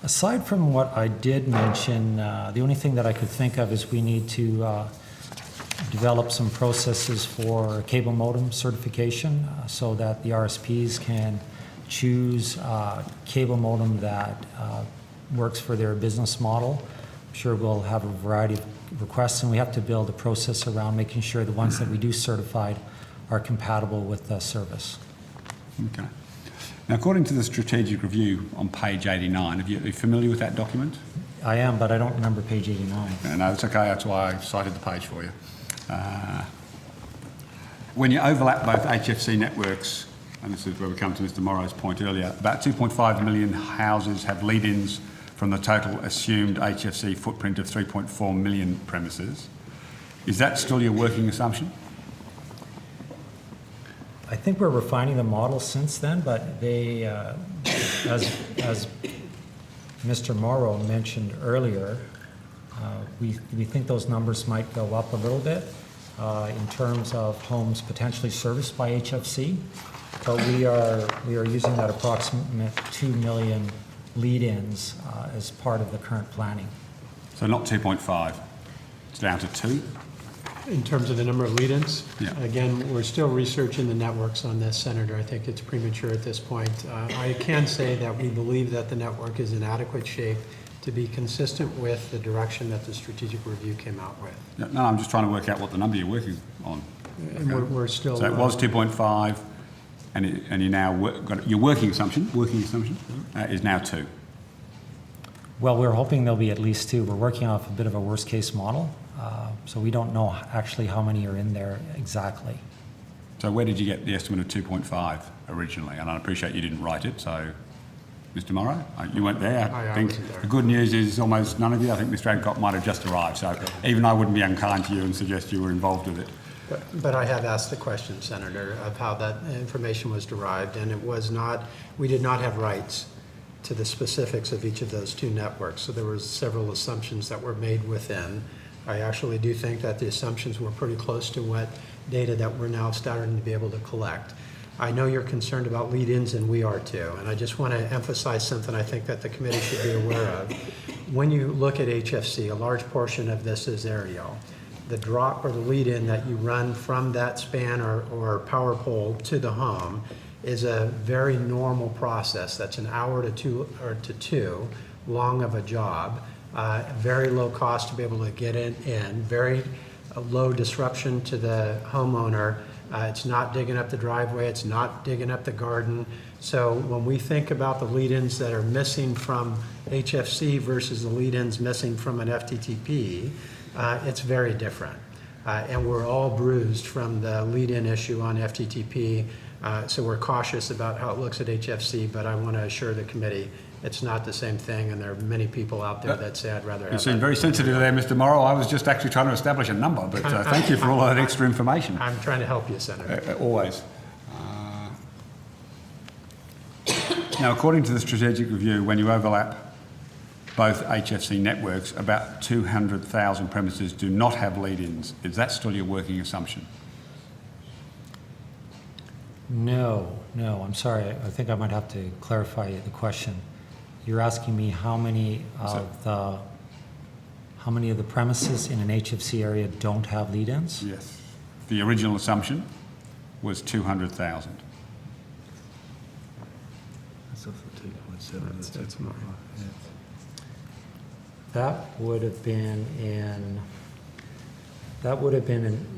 Aside from what I did mention, the only thing that I could think of is we need to develop some processes for cable modem certification so that the RSPs can choose cable modem that works for their business model. I'm sure we'll have a variety of requests, and we have to build a process around making sure the ones that we do certified are compatible with the service. Okay. Now, according to the strategic review on page 89, are you familiar with that document? I am, but I don't remember page 89. No, it's okay. That's why I cited the page for you. When you overlap both HFC networks, and this is where we come to Mr. Morrow's point earlier, about 2.5 million houses have lead-ins from the total assumed HFC footprint of 3.4 million premises. Is that still your working assumption? I think we're refining the model since then, but they, as Mr. Morrow mentioned earlier, we think those numbers might go up a little bit in terms of homes potentially serviced by HFC, but we are using that approximate 2 million lead-ins as part of the current planning. So not 2.5, it's down to 2? In terms of the number of lead-ins? Yeah. Again, we're still researching the networks on this, Senator. I think it's premature at this point. I can say that we believe that the network is in adequate shape to be consistent with the direction that the strategic review came out with. Yeah, no, I'm just trying to work out what the number you're working on. And we're still... So it was 2.5, and you now got your working assumption is now 2. Well, we're hoping there'll be at least 2. We're working off a bit of a worst-case model, so we don't know actually how many are in there exactly. So where did you get the estimate of 2.5 originally? And I appreciate you didn't write it, so Mr. Morrow, you weren't there. I think wasn't there. the good news is almost none of you. I think Mr. Adcock might have just arrived, so even I wouldn't be unkind to you and suggest you were involved with it. But I have asked the question, Senator, of how that information was derived, and it was not, we did not have rights to the specifics of each of those 2 networks. So there were several assumptions that were made within. I actually do think that the assumptions were pretty close to what data that we're now starting to be able to collect. I know you're concerned about lead-ins, and we are too. And I just want to emphasize something I think that the committee should be aware of. When you look at HFC, a large portion of this is aerial. The drop or the lead-in that you run from that span or power pole to the home is a very normal process. That's an hour to two long of a job. Very low cost to be able to get in, very low disruption to the homeowner. It's not digging up the driveway, it's not digging up the garden. So when we think about the lead-ins that are missing from HFC versus the lead-ins missing from an FTTP, it's very different. And we're all bruised from the lead-in issue on FTTP. So we're cautious about how it looks at HFC, but I want to assure the committee it's not the same thing, and there are many people out there that say I'd rather have You seem that. very sensitive there, Mr. Morrow. I was just actually trying to establish a number, but thank you for all that extra information. I'm trying to help you, Senator. Always. Now, according to the strategic review, when you overlap both HFC networks, about 200,000 premises do not have lead-ins. Is that still your working assumption? No, I'm sorry. I think I might have to clarify the question. You're asking me how many of the premises in an HFC area don't have lead-ins? Yes. The original assumption was 200,000. That's off the 2.7. That's not right. Yeah. That would have been in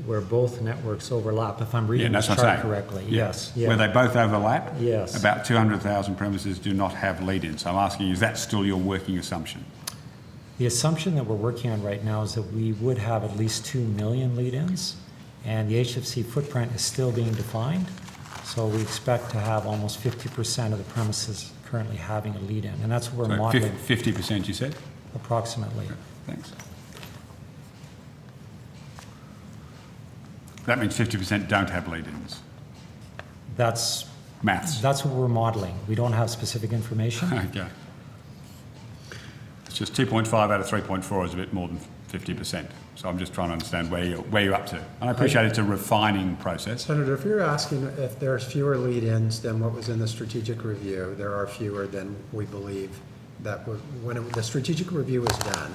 where both networks overlap, if I'm reading the that's what I'm chart saying. correctly. Yeah. Yes. Yeah. Where they both overlap, Yes. about 200,000 premises do not have lead-ins. So I'm asking you, is that still your working assumption? The assumption that we're working on right now is that we would have at least 2 million lead-ins, and the HFC footprint is still being defined. So we expect to have almost 50% of the premises currently having a lead-in, and that's what we're So modeling 50%, you said? approximately. Okay, thanks. That means 50% don't have lead-ins. That's Maths. what we're modeling. We don't have specific information. Okay. It's just 2.5 out of 3.4 is a bit more than 50%. So I'm just trying to understand where you're up to. And I appreciate it's a refining process. Senator, if you're asking if there's fewer lead-ins than what was in the strategic review, there are fewer than we believe that when the strategic review was done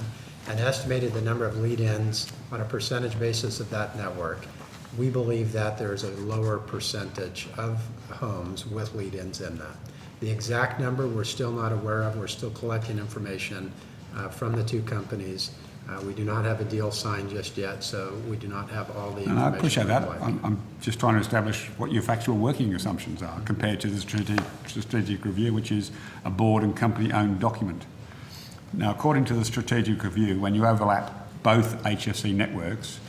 and estimated the number of lead-ins on a percentage basis of that network, we believe that there's a lower percentage of homes with lead-ins in that. The exact number we're still not aware of. We're still collecting information from the 2 companies. We do not have a deal signed just yet, so we do not have all the information. And I appreciate we'd that. like. I'm just trying to establish what your factual working assumptions are compared to the strategic review, which is a board and company-owned document. Now, according to the strategic review, when you overlap both HFC networks,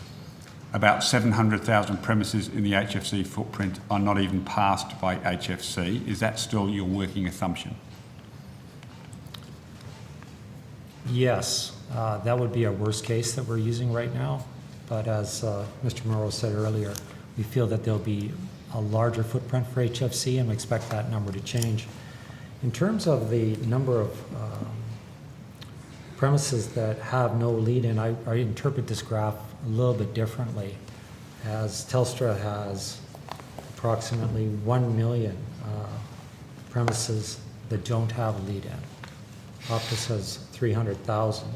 about 700,000 premises in the HFC footprint are not even passed by HFC. Is that still your working assumption? Yes, that would be our worst case that we're using right now. But as Mr. Morrow said earlier, we feel that there'll be a larger footprint for HFC, and we expect that number to change. In terms of the number of premises that have no lead-in, I interpret this graph a little bit differently, as Telstra has approximately 1 million premises that don't have a lead-in. Optus has 300,000.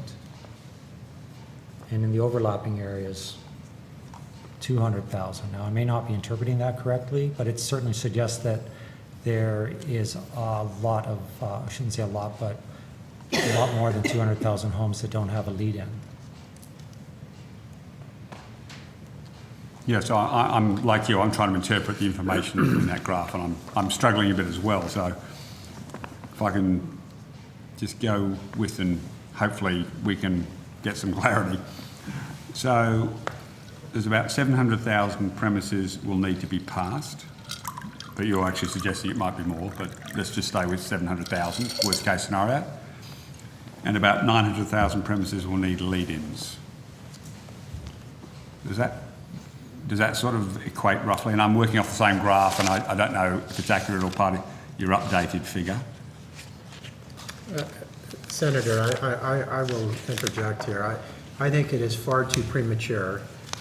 And in the overlapping areas, 200,000. Now, I may not be interpreting that correctly, but it certainly suggests that there is a lot of, I shouldn't say a lot, but a lot more than 200,000 homes that don't have a lead-in. Yeah, so I'm like you, I'm trying to interpret the information in that graph, and I'm struggling a bit as well. So if I can just go with, and hopefully we can get some clarity. So there's about 700,000 premises will need to be passed, but you're actually suggesting it might be more, but let's just stay with 700,000, worst case scenario. And about 900,000 premises will need lead-ins. Does that sort of equate roughly? And I'm working off the same graph, and I don't know if it's accurate or part of your updated figure. Senator, I will interject here. I think it is far too premature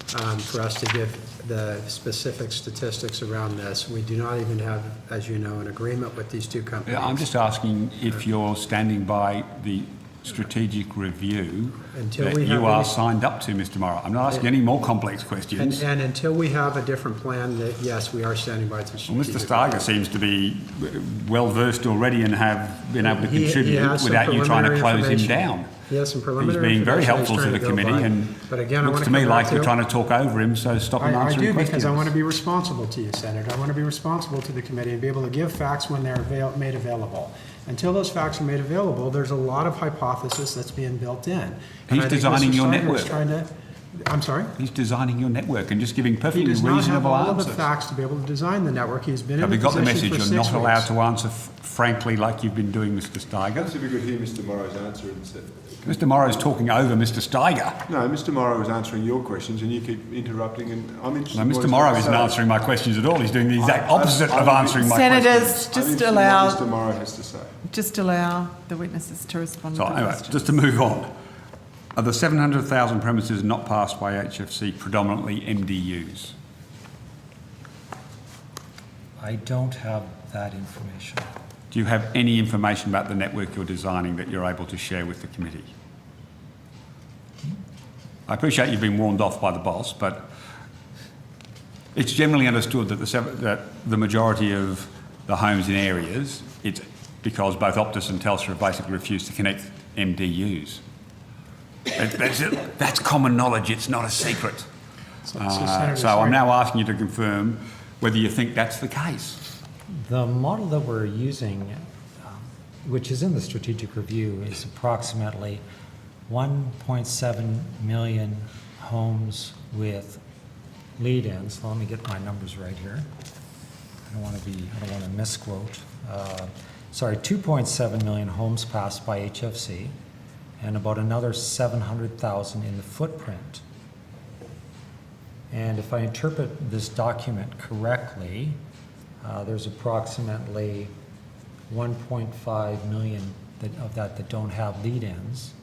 for us to give the specific statistics around this. We do not even have, as you know, an agreement with these two companies. I'm just asking if you're standing by the strategic review Until that we have you are any- signed up to, Mr. Morrow. I'm not asking any more complex questions. And until we have a different plan, that yes, we are standing by the Well, strategic. Mr. Starger seems to be well versed already and have been able to He contribute has some without you trying to preliminary close him information. down. He has some He's preliminary being very information helpful he's to the trying go committee, by. and But again, I looks want to me come like back you're trying to talk over him, so stop him I answering do, questions. because I want to be responsible to you, Senator. I want to be responsible to the committee and be able to give facts when they're made available. Until those facts are made available, there's a lot of hypothesis that's being built in. And He's I think designing Mr. your Steiger's network. trying to, I'm sorry? He's designing your network and just giving He perfectly does not have reasonable all of the answers. facts to be able to design the network. He's been in Have the you got the position message? for You're 6 not allowed weeks. to answer frankly like you've been doing, Mr. Steiger. Perhaps if we could hear Mr. Morrow's answer instead. Mr. Morrow's talking over Mr. Steiger. No, Mr. Morrow was answering your questions and you keep interrupting, and I'm interested. No, in Mr. what he's Morrow got to isn't say. answering my questions at all. He's doing the exact opposite I of would be- answering my Senators, questions. I'm just interested in allow, what Mr. Morrow has to say. just allow the witnesses to respond to So the anyway, questions. just to move on. Are the 700,000 premises not passed by HFC predominantly MDUs? I don't have that information. Do you have any information about the network you're designing that you're able to share with the committee? I appreciate you've been warned off by the boss, but it's generally understood that the majority of the homes in areas, it's because both Optus and Telstra have basically refused to connect MDUs. That's common knowledge, it's not a secret. Senator, So I'm now asking you to confirm whether you think that's the case. The model that we're using, which is in the strategic review, is approximately 1.7 million homes with lead-ins. Let me get my numbers right here. I don't want to misquote. 2.7 million homes passed by HFC, and about another 700,000 in the footprint. And if I interpret this document correctly, there's approximately 1.5 million of that don't have lead-ins.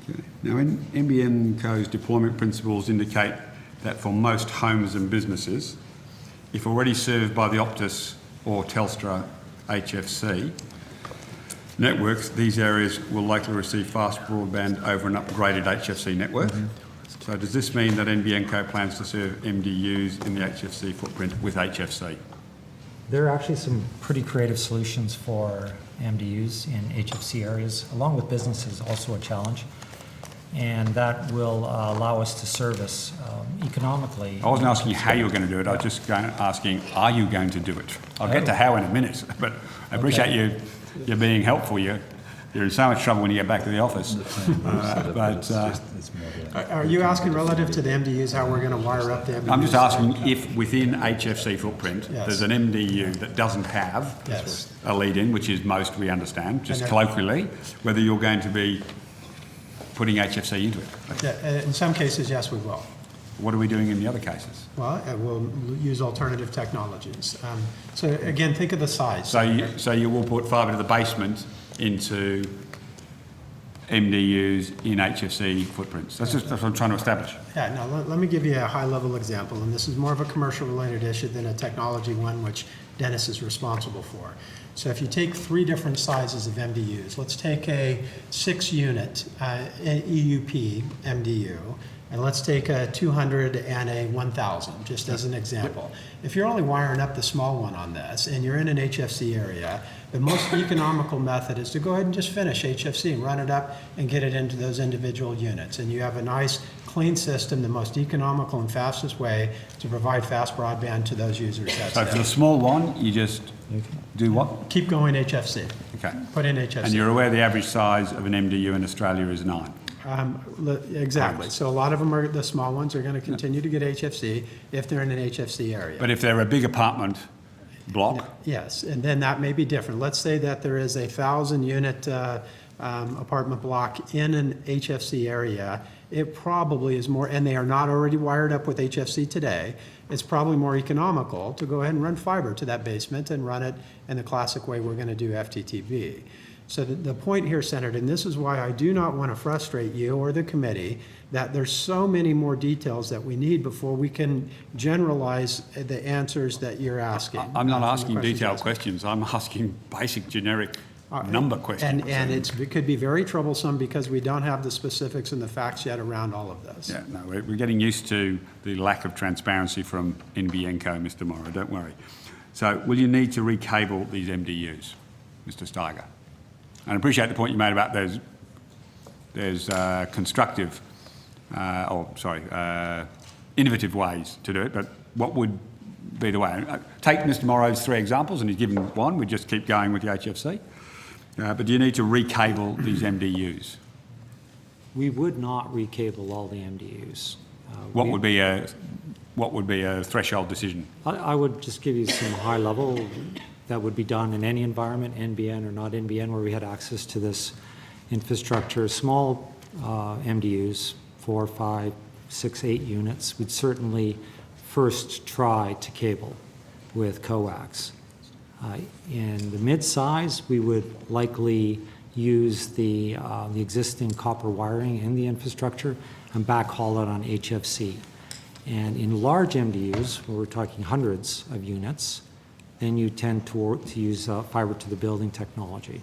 Okay. Now, NBN Co's deployment principles indicate that for most homes and businesses, if already served by the Optus or Telstra HFC networks, these areas will likely receive fast broadband over an upgraded HFC network. So does this mean that NBN Co plans to serve MDUs in the HFC footprint with HFC? There are actually some pretty creative solutions for MDUs in HFC areas, along with businesses, also a challenge. And that will allow us to service economically. I wasn't asking you how you were going to do it, I was just asking, are you going to do it? I'll get to how in a minute, but I appreciate you being helpful. You're in so much trouble when you get back to the office. Are you asking relative to the MDUs, how we're going to wire up the MDUs? I'm just asking if within HFC footprint, Yes. there's an MDU that doesn't have Yes. a lead-in, which is most we understand, just And colloquially, whether you're going to be putting HFC into it. Yeah, in some cases, yes, we will. What are we doing in the other cases? Well, we'll use alternative technologies. So again, think of the size. So you will put fibre to the basement into MDUs in HFC footprints. That's what I'm trying to establish. Yeah, now let me give you a high-level example, and this is more of a commercial-related issue than a technology one, which Dennis is responsible for. So if you take 3 different sizes of MDUs, let's take a 6-unit EUP MDU, and let's take a 200 and a 1,000, just as an example. If you're only wiring up the small one on this, and you're in an HFC area, the most economical method is to go ahead and just finish HFC and run it up and get it into those individual units. And you have a nice, clean system, the most economical and fastest way to provide fast broadband to those users. So for the small one, you just do what? Keep going HFC. Okay. Put in HFC. And you're aware the average size of an MDU in Australia is 9? Exactly. So a lot of them are, the small ones are going to continue to get HFC if they're in an HFC area. But if they're a big apartment block, Yes, and then that may be different. Let's say that there is a 1,000-unit apartment block in an HFC area. It probably is more, and they are not already wired up with HFC today, it's probably more economical to go ahead and run fiber to that basement and run it in the classic way we're going to do FTTB. So the point here, Senator, and this is why I do not want to frustrate you or the committee, that there's so many more details that we need before we can generalize the answers that you're asking. I'm not from the asking questions detailed asked. questions. I'm asking basic, generic number questions. And it could be very troublesome because we don't have the specifics and the facts yet around all of this. Yeah, no, we're getting used to the lack of transparency from NBN, Mr. Morrow, don't worry. So will you need to recable these MDUs, Mr. Steiger? And I appreciate the point you made about there's constructive, innovative ways to do it, but what would be the way? Take Mr. Morrow's 3 examples, and he's given one, we just keep going with the HFC. But do you need to recable these MDUs? We would not recable all the MDUs. What would be a threshold decision? I would just give you some high level that would be done in any environment, NBN or not NBN, where we had access to this infrastructure. Small MDUs, 4, 5, 6, 8 units, would certainly first try to cable with coax. In the mid-size, we would likely use the existing copper wiring in the infrastructure and backhaul it on HFC. And in large MDUs, where we're talking hundreds of units, then you tend to use fiber to the building technology.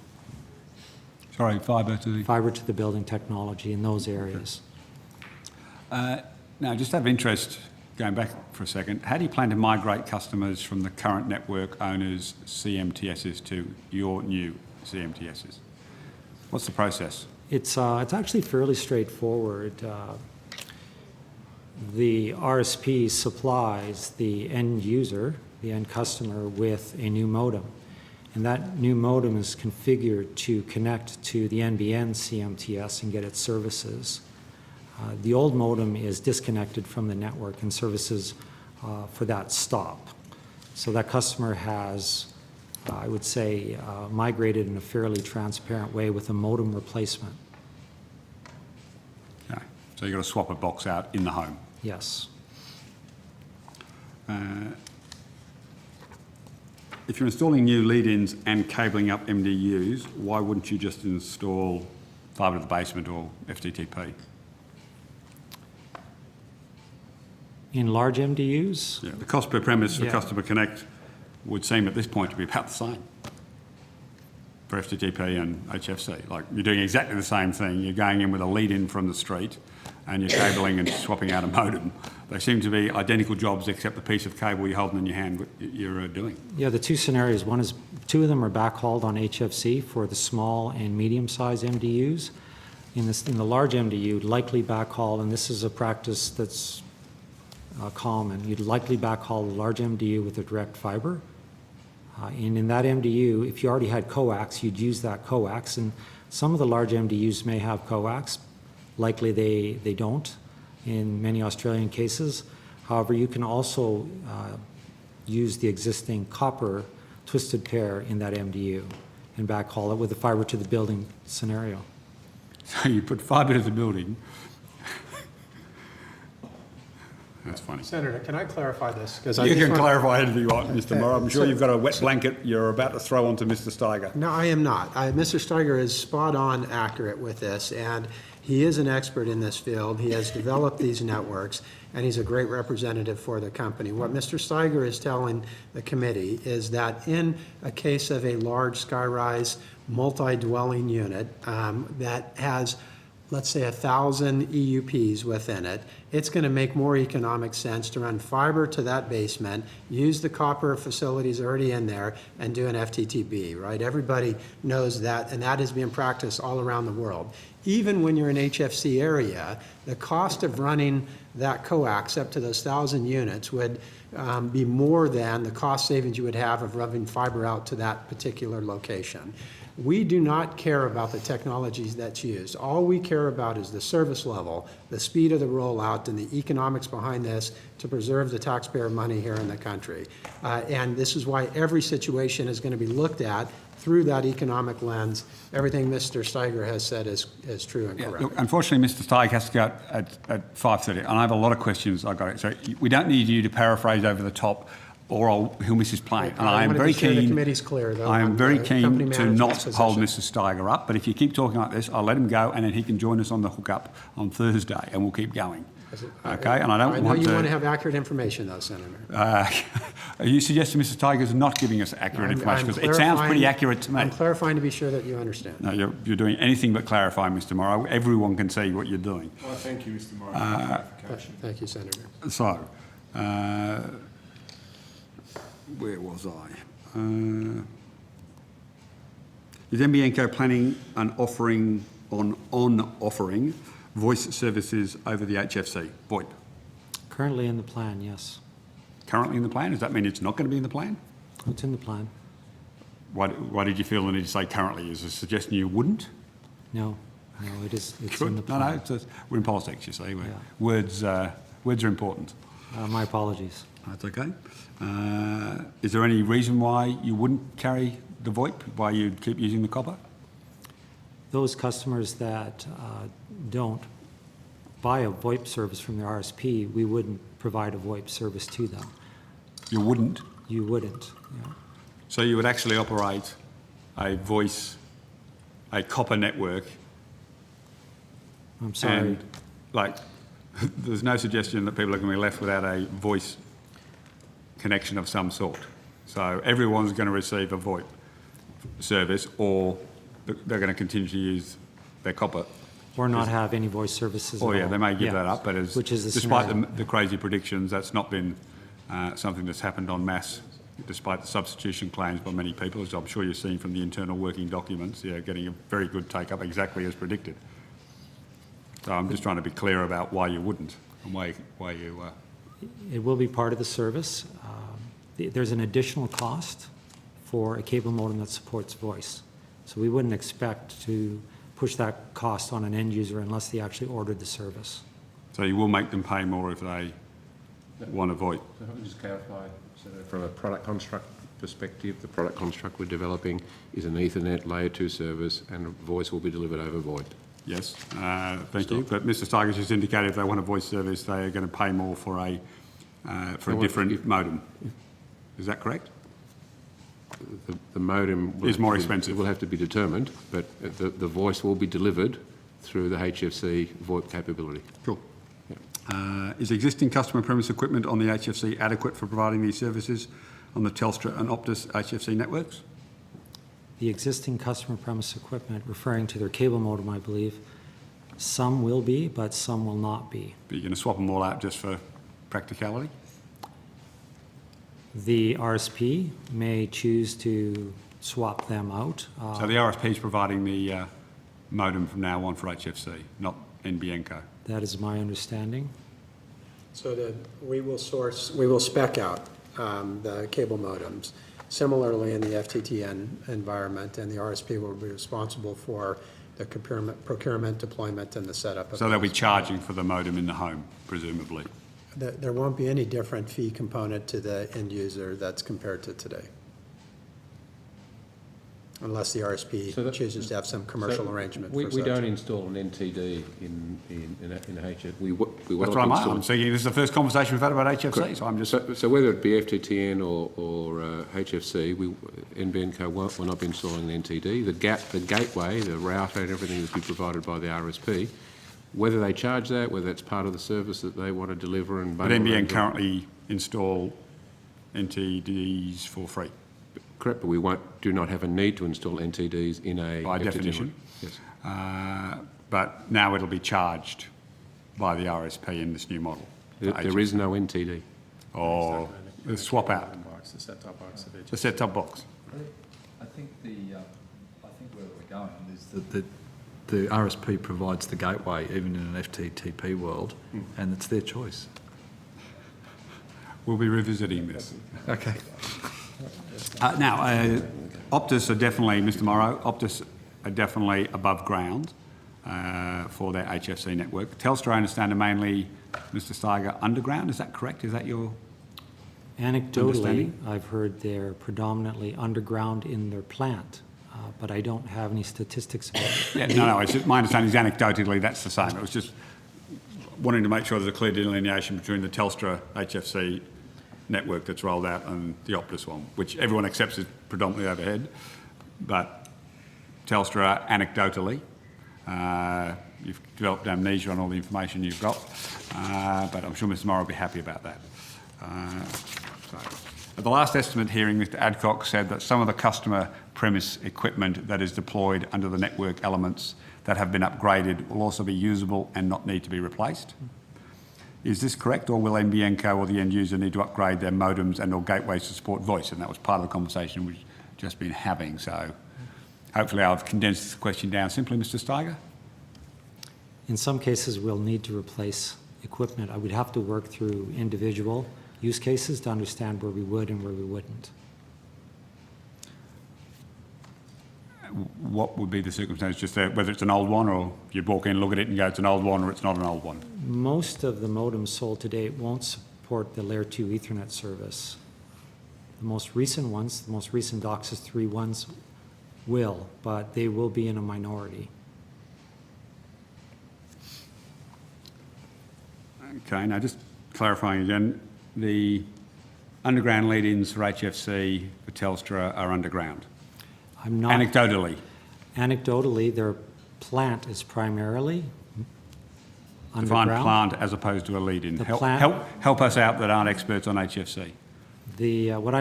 Sorry, fibre to the... Fiber to the building technology in those areas. Now, just out of interest, going back for a second, how do you plan to migrate customers from the current network owners' CMTSs to your new CMTSs? What's the process? It's actually fairly straightforward. The RSP supplies the end user, the end customer, with a new modem. And that new modem is configured to connect to the NBN CMTS and get its services. The old modem is disconnected from the network and services for that stop. So that customer has, I would say, migrated in a fairly transparent way with a modem replacement. Okay. So you've got to swap a box out in the home. Yes. If you're installing new lead-ins and cabling up MDUs, why wouldn't you just install fibre to the basement or FTTP? In large MDUs, Yeah, the cost per premise for Yeah. Customer Connect would seem at this point to be about the same for FTTP and HFC. Like, you're doing exactly the same thing. You're going in with a lead-in from the street and you're cabling and swapping out a modem. They seem to be identical jobs except the piece of cable you're holding in your hand you're doing. yeah, the two scenarios. One is 2 of them are backhauled on HFC for the small and medium-sized MDUs. In the large MDU, likely backhaul, and this is a practice that's common. You'd likely backhaul a large MDU with a direct fiber. And in that MDU, if you already had coax, you'd use that coax. And some of the large MDUs may have coax. Likely they don't in many Australian cases. However, you can also use the existing copper twisted pair in that MDU and backhaul it with a fiber to the building scenario. So you put fibre to the building. That's funny. Senator, can I clarify this? 'Cause You can clarify anything you want, Mr. Morrow. I'm sure you've got a wet blanket you're about to throw onto Mr. Steiger. No, I am not. Mr. Steiger is spot on accurate with this, and he is an expert in this field. He has developed these networks, and he's a great representative for the company. What Mr. Steiger is telling the committee is that in a case of a large skyrise multi-dwelling unit that has, let's say, 1,000 EUPs within it, it's going to make more economic sense to run fiber to that basement, use the copper facilities already in there, and do an FTTB, right? Everybody knows that, and that is being practiced all around the world. Even when you're in HFC area, the cost of running that coax up to those 1,000 units would be more than the cost savings you would have of running fiber out to that particular location. We do not care about the technologies that's used. All we care about is the service level, the speed of the rollout, and the economics behind this to preserve the taxpayer money here in the country. And this is why every situation is going to be looked at through that economic lens. Everything Mr. Steiger has said is true and correct. Look, unfortunately, Mr. Steiger has to go at 5:30, and I have a lot of questions I've got. So we don't need you to paraphrase over the top, or he'll miss his plane. And I am very The keen. committee's clear, though, I am on very the keen company to management's not hold position. Mr. Steiger up. But if you keep talking like this, I'll let him go, and then he can join us on the hookup on Thursday, and we'll keep going. Okay? And I don't I know want you to. want to have accurate information, though, Senator. Are you suggesting Mr. Steiger's not giving us accurate information? Because it sounds pretty accurate to me. I'm clarifying to be sure that you understand. No, you're doing anything but clarifying, Mr. Morrow. Everyone can see what you're doing. Well, thank you, Mr. Morrow, for clarification. Thank you, Senator. So, where was I? Is NBN planning on offering voice services over the HFC, VoIP? Currently in the plan, yes. Currently in the plan? Does that mean it's not going to be in the plan? It's in the plan. Why did you feel the need to say currently? Is a suggestion you wouldn't? No, it's in the No, plan. we're in politics, you see. Yeah. Words are important. My apologies. That's okay. Is there any reason why you wouldn't carry the VoIP, why you'd keep using the copper? Those customers that don't buy a VoIP service from the RSP, we wouldn't provide a VoIP service to them. You wouldn't? You wouldn't, yeah. So you would actually operate a copper network, I'm sorry. and there's no suggestion that people are going to be left without a voice connection of some sort. So everyone's going to receive a VoIP service, or they're going to continue to use their copper. Or not have any voice services at all. Oh yeah, they may give Yeah. that up, but Which is the despite scenario. the crazy predictions, that's not been something that's happened en masse, despite the substitution claims by many people, as I'm sure you've seen from the internal working documents, getting a very good take-up exactly as predicted. So I'm just trying to be clear about why you wouldn't and why you... It will be part of the service. There's an additional cost for a cable modem that supports voice. So we wouldn't expect to push that cost on an end user unless they actually ordered the service. So you will make them pay more if they want to VoIP. So let me just clarify, so that from a product construct perspective, the product construct we're developing is an Ethernet layer 2 service, and voice will be delivered over VoIP. Yes, thank you. But Mr. Steiger just indicated if they want a voice service, they are going to pay more for a different modem. Is that correct? The modem Is more expensive. It will have to be determined, but the voice will be delivered through the HFC VoIP capability. Cool. Is existing customer premise equipment on the HFC adequate for providing these services on the Telstra and Optus HFC networks? The existing customer premise equipment, referring to their cable modem, I believe, some will be, but some will not be. But you're going to swap them all out just for practicality? The RSP may choose to swap them out. So the RSP is providing the modem from now on for HFC, not NBN. That is my understanding. So we will spec out the cable modems. Similarly, in the FTTN environment, and the RSP will be responsible for the procurement, deployment, and the setup of So they'll be those. charging for the modem in the home, presumably. There won't be any different fee component to the end user that's compared to today. unless the RSP So that- chooses to have some commercial So arrangement we for we such. don't install an NTD in HF. We will That's not what I'm install. thinking. This is the first conversation we've had about HFC, so I'm just... So whether it be FTTN or HFC, NBN Co will not be installing an NTD. The gateway, the router and everything will be provided by the RSP. Whether they charge that, whether it's part of the service that they want to deliver and But bundle NBN and- currently install NTDs for free, Correct, but we do not have a need to install NTDs in a... by FTTN. definition. Yes. But now it'll be charged by the RSP in this new model. There is no NTD. Or the swap out, The set-top box of the set-top box. I think where we're going is that the RSP provides the gateway even in an FTTP world, and it's their choice. We'll be revisiting this. Okay. Now, Optus are definitely, Mr Morrow, Optus are definitely above ground for their HFC network. Telstra, I understand, are mainly, Mr Steiger, underground. Is that correct? Is that your... Anecdotally, Understanding? I've heard they're predominantly underground in their plant, but I don't have any statistics about it. Yeah, no, it's just, my understanding is anecdotally that's the same. It was just wanting to make sure there's a clear delineation between the Telstra HFC network that's rolled out and the Optus one, which everyone accepts is predominantly overhead. But Telstra, anecdotally, you've developed amnesia on all the information you've got, but I'm sure Mr Morrow will be happy about that. So, at the last estimate hearing, Mr Adcock said that some of the customer premise equipment that is deployed under the network elements that have been upgraded will also be usable and not need to be replaced. Is this correct, or will NBN Co or the end user need to upgrade their modems and or gateways to support voice? And that was part of the conversation we've just been having. So hopefully I've condensed the question down simply, Mr Steiger. In some cases, we'll need to replace equipment. I would have to work through individual use cases to understand where we would and where we wouldn't. What would be the circumstance, just whether it's an old one, or you'd walk in, look at it and go, it's an old one, or it's not an old one? Most of the modems sold today won't support the Layer 2 Ethernet service. The most recent ones, the most recent DOCSIS 3 ones will, but they will be in a minority. Okay, now just clarifying again, the underground lead-ins for HFC for Telstra are underground. I'm not... Anecdotally. Anecdotally, their plant is primarily Define underground. plant as opposed to a lead-in. The Help, plant- help us out that aren't experts on HFC. What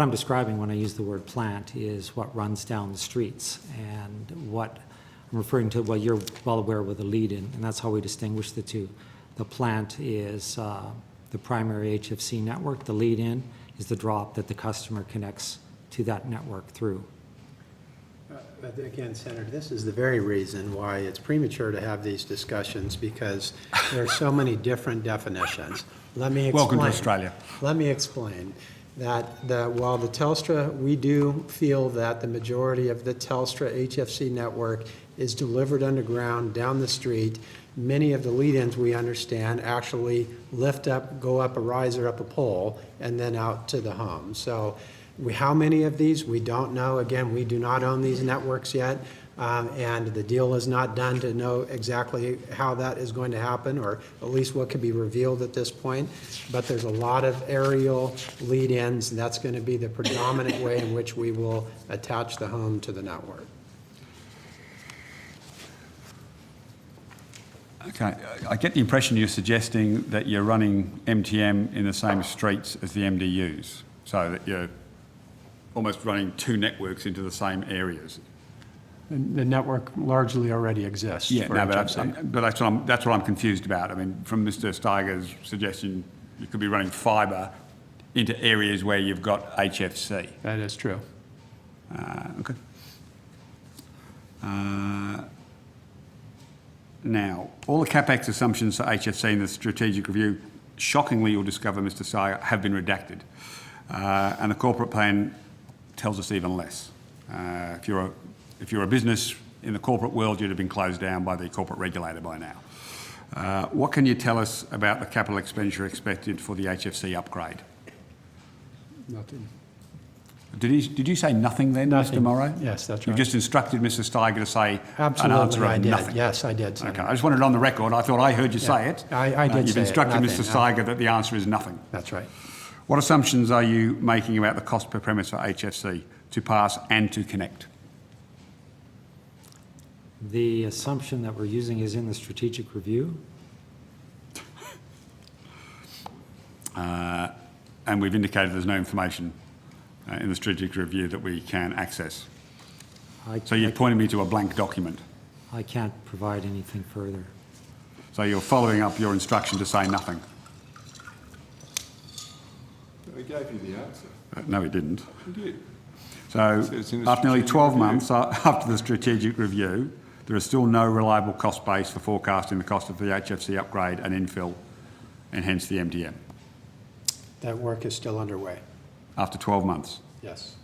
I'm describing when I use the word plant is what runs down the streets, and what I'm referring to, well, you're well aware with the lead-in, and that's how we distinguish the two. The plant is the primary HFC network. The lead-in is the drop that the customer connects to that network through. But again, Senator, this is the very reason why it's premature to have these discussions, because there are so many different definitions. Let me explain. Welcome to Australia. Let me explain that while the Telstra, we do feel that the majority of the Telstra HFC network is delivered underground down the street. Many of the lead-ins, we understand, actually lift up, go up a riser, up a pole, and then out to the home. So how many of these, we don't know. Again, we do not own these networks yet, and the deal is not done to know exactly how that is going to happen, or at least what could be revealed at this point. But there's a lot of aerial lead-ins, and that's going to be the predominant way in which we will attach the home to the network. Okay, I get the impression you're suggesting that you're running MTM in the same streets as the MDUs, so that you're almost running two networks into the same areas. The network largely already exists. Yeah, for no, HFC. but that's what I'm confused about. I mean, from Mr Steiger's suggestion, you could be running fibre into areas where you've got HFC. That is true. Okay. Now, all the CapEx assumptions for HFC in the strategic review, shockingly you'll discover, Mr Steiger, have been redacted. And the corporate plan tells us even less. If you're a business in the corporate world, you'd have been closed down by the corporate regulator by now. What can you tell us about the capital expenditure expected for the HFC upgrade? Nothing. Did you say nothing then, Nothing. Mr Morrow? Yes, that's You've right. just instructed Mr Steiger to say an answer Absolutely, I of did. nothing? Yes, I did. Okay, Senator. I just wanted it on the record. I thought I heard you say it. I did You've say it, instructed Mr nothing. Steiger that the answer is nothing. That's right. What assumptions are you making about the cost per premise for HFC to pass and to connect? The assumption that we're using is in the strategic review. And we've indicated there's no information in the strategic review that we can access. So you've pointed me to a blank document. I can't provide anything further. So you're following up your instruction to say nothing. He gave you the answer. No, he didn't. He did. So It's in the after nearly strategic 12 review. months after the strategic review, there is still no reliable cost base for forecasting the cost of the HFC upgrade and infill, and hence the MDM, That work is still underway. after 12 months. Yes.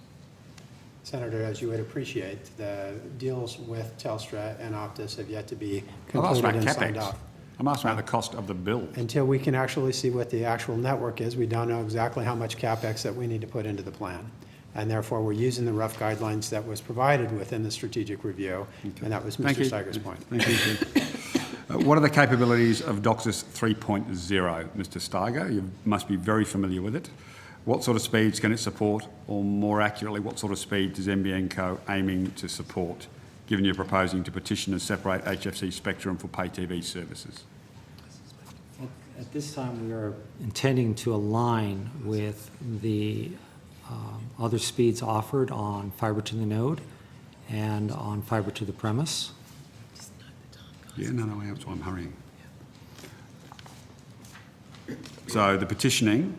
Senator, as you would appreciate, the deals with Telstra and Optus have yet to be I've asked concluded about and signed CapEx. off. I'm asking about the cost of the bill. Until we can actually see what the actual network is, we don't know exactly how much CapEx that we need to put into the plan. And therefore, we're using the rough guidelines that was provided within the strategic review, and that was Thank Mr. you. Steiger's point. Thank you, Chief. What are the capabilities of DOCSIS 3.0, Mr Steiger? You must be very familiar with it. What sort of speeds can it support, or more accurately, what sort of speed is NBN Co aiming to support, given you're proposing to petition and separate HFC spectrum for pay TV services? At this time, we are intending to align with the other speeds offered on fibre to the node and on fibre to the premise. Yeah, no, that's why I'm hurrying. So the petitioning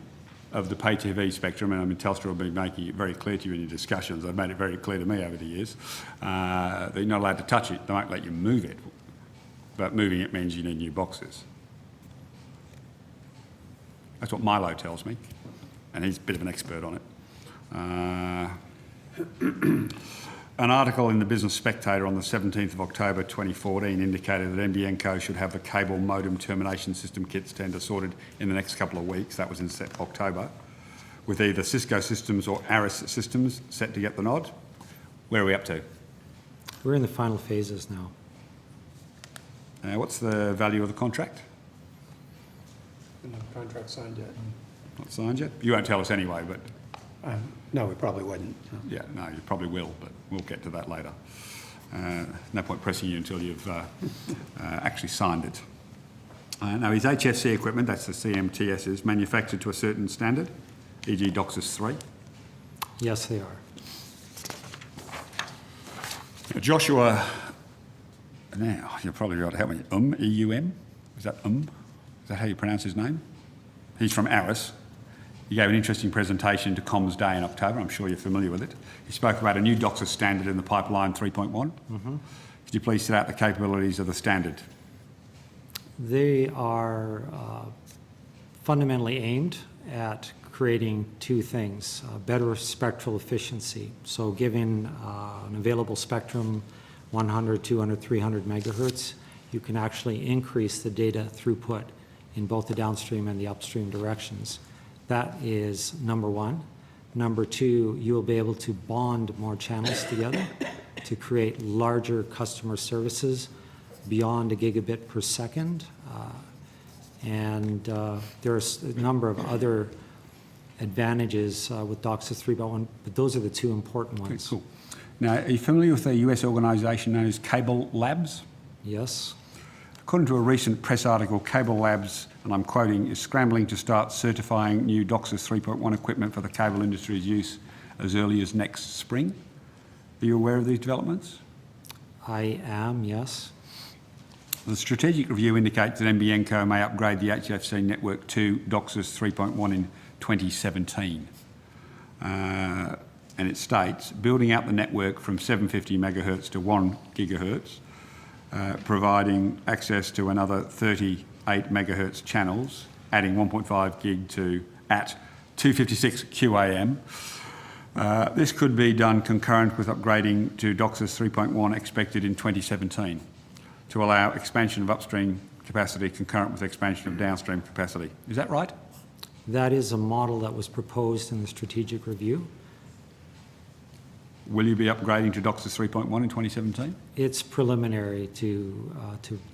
of the pay TV spectrum, and I mean Telstra will be making it very clear to you in your discussions, they've made it very clear to me over the years, that you're not allowed to touch it, they won't let you move it, but moving it means you need new boxes. That's what Milo tells me, and he's a bit of an expert on it. An article in the Business Spectator on the 17th of October 2014 indicated that NBN Co should have the cable modem termination system kits tender sorted in the next couple of weeks. That was in October, with either Cisco Systems or Aris Systems set to get the nod. Where are we up to? We're in the final phases now. What's the value of the contract? No contract signed yet. Not signed yet? You won't tell us anyway, but No, we probably wouldn't. yeah, no, you probably will, but we'll get to that later. No point pressing you until you've actually signed it. Now, is HFC equipment, that's the CMTSs, manufactured to a certain standard, e.g. DOCSIS 3? Yes, they are. Joshua, now, you're probably able to help me, E-U-M? Is that Is that how you pronounce his name? He's from Aris. He gave an interesting presentation to Comms Day in October. I'm sure you're familiar with it. He spoke about a new DOCSIS standard in the pipeline 3.1. Could you please set out the capabilities of the standard? They are fundamentally aimed at creating two things: better spectral efficiency, so giving an available spectrum 100, 200, 300 megahertz, you can actually increase the data throughput in both the downstream and the upstream directions. That is number one. Number two, you will be able to bond more channels together to create larger customer services beyond a gigabit per second. There's a number of other advantages with DOCSIS 3.1, but those are the two important Okay, ones. cool. Now, are you familiar with a US organisation known as Cable Labs? Yes. According to a recent press article, Cable Labs, and I'm quoting, is scrambling to start certifying new DOCSIS 3.1 equipment for the cable industry's use as early as next spring. Are you aware of these developments? I am, yes. The strategic review indicates that NBN Co may upgrade the HFC network to DOCSIS 3.1 in 2017. And it states, building out the network from 750 megahertz to 1 gigahertz, providing access to another 38 megahertz channels, adding 1.5 gig to at 256 QAM. This could be done concurrent with upgrading to DOCSIS 3.1 expected in 2017 to allow expansion of upstream capacity concurrent with expansion of downstream capacity. Is that right? That is a model that was proposed in the strategic review. Will you be upgrading to DOCSIS 3.1 in 2017? It's preliminary to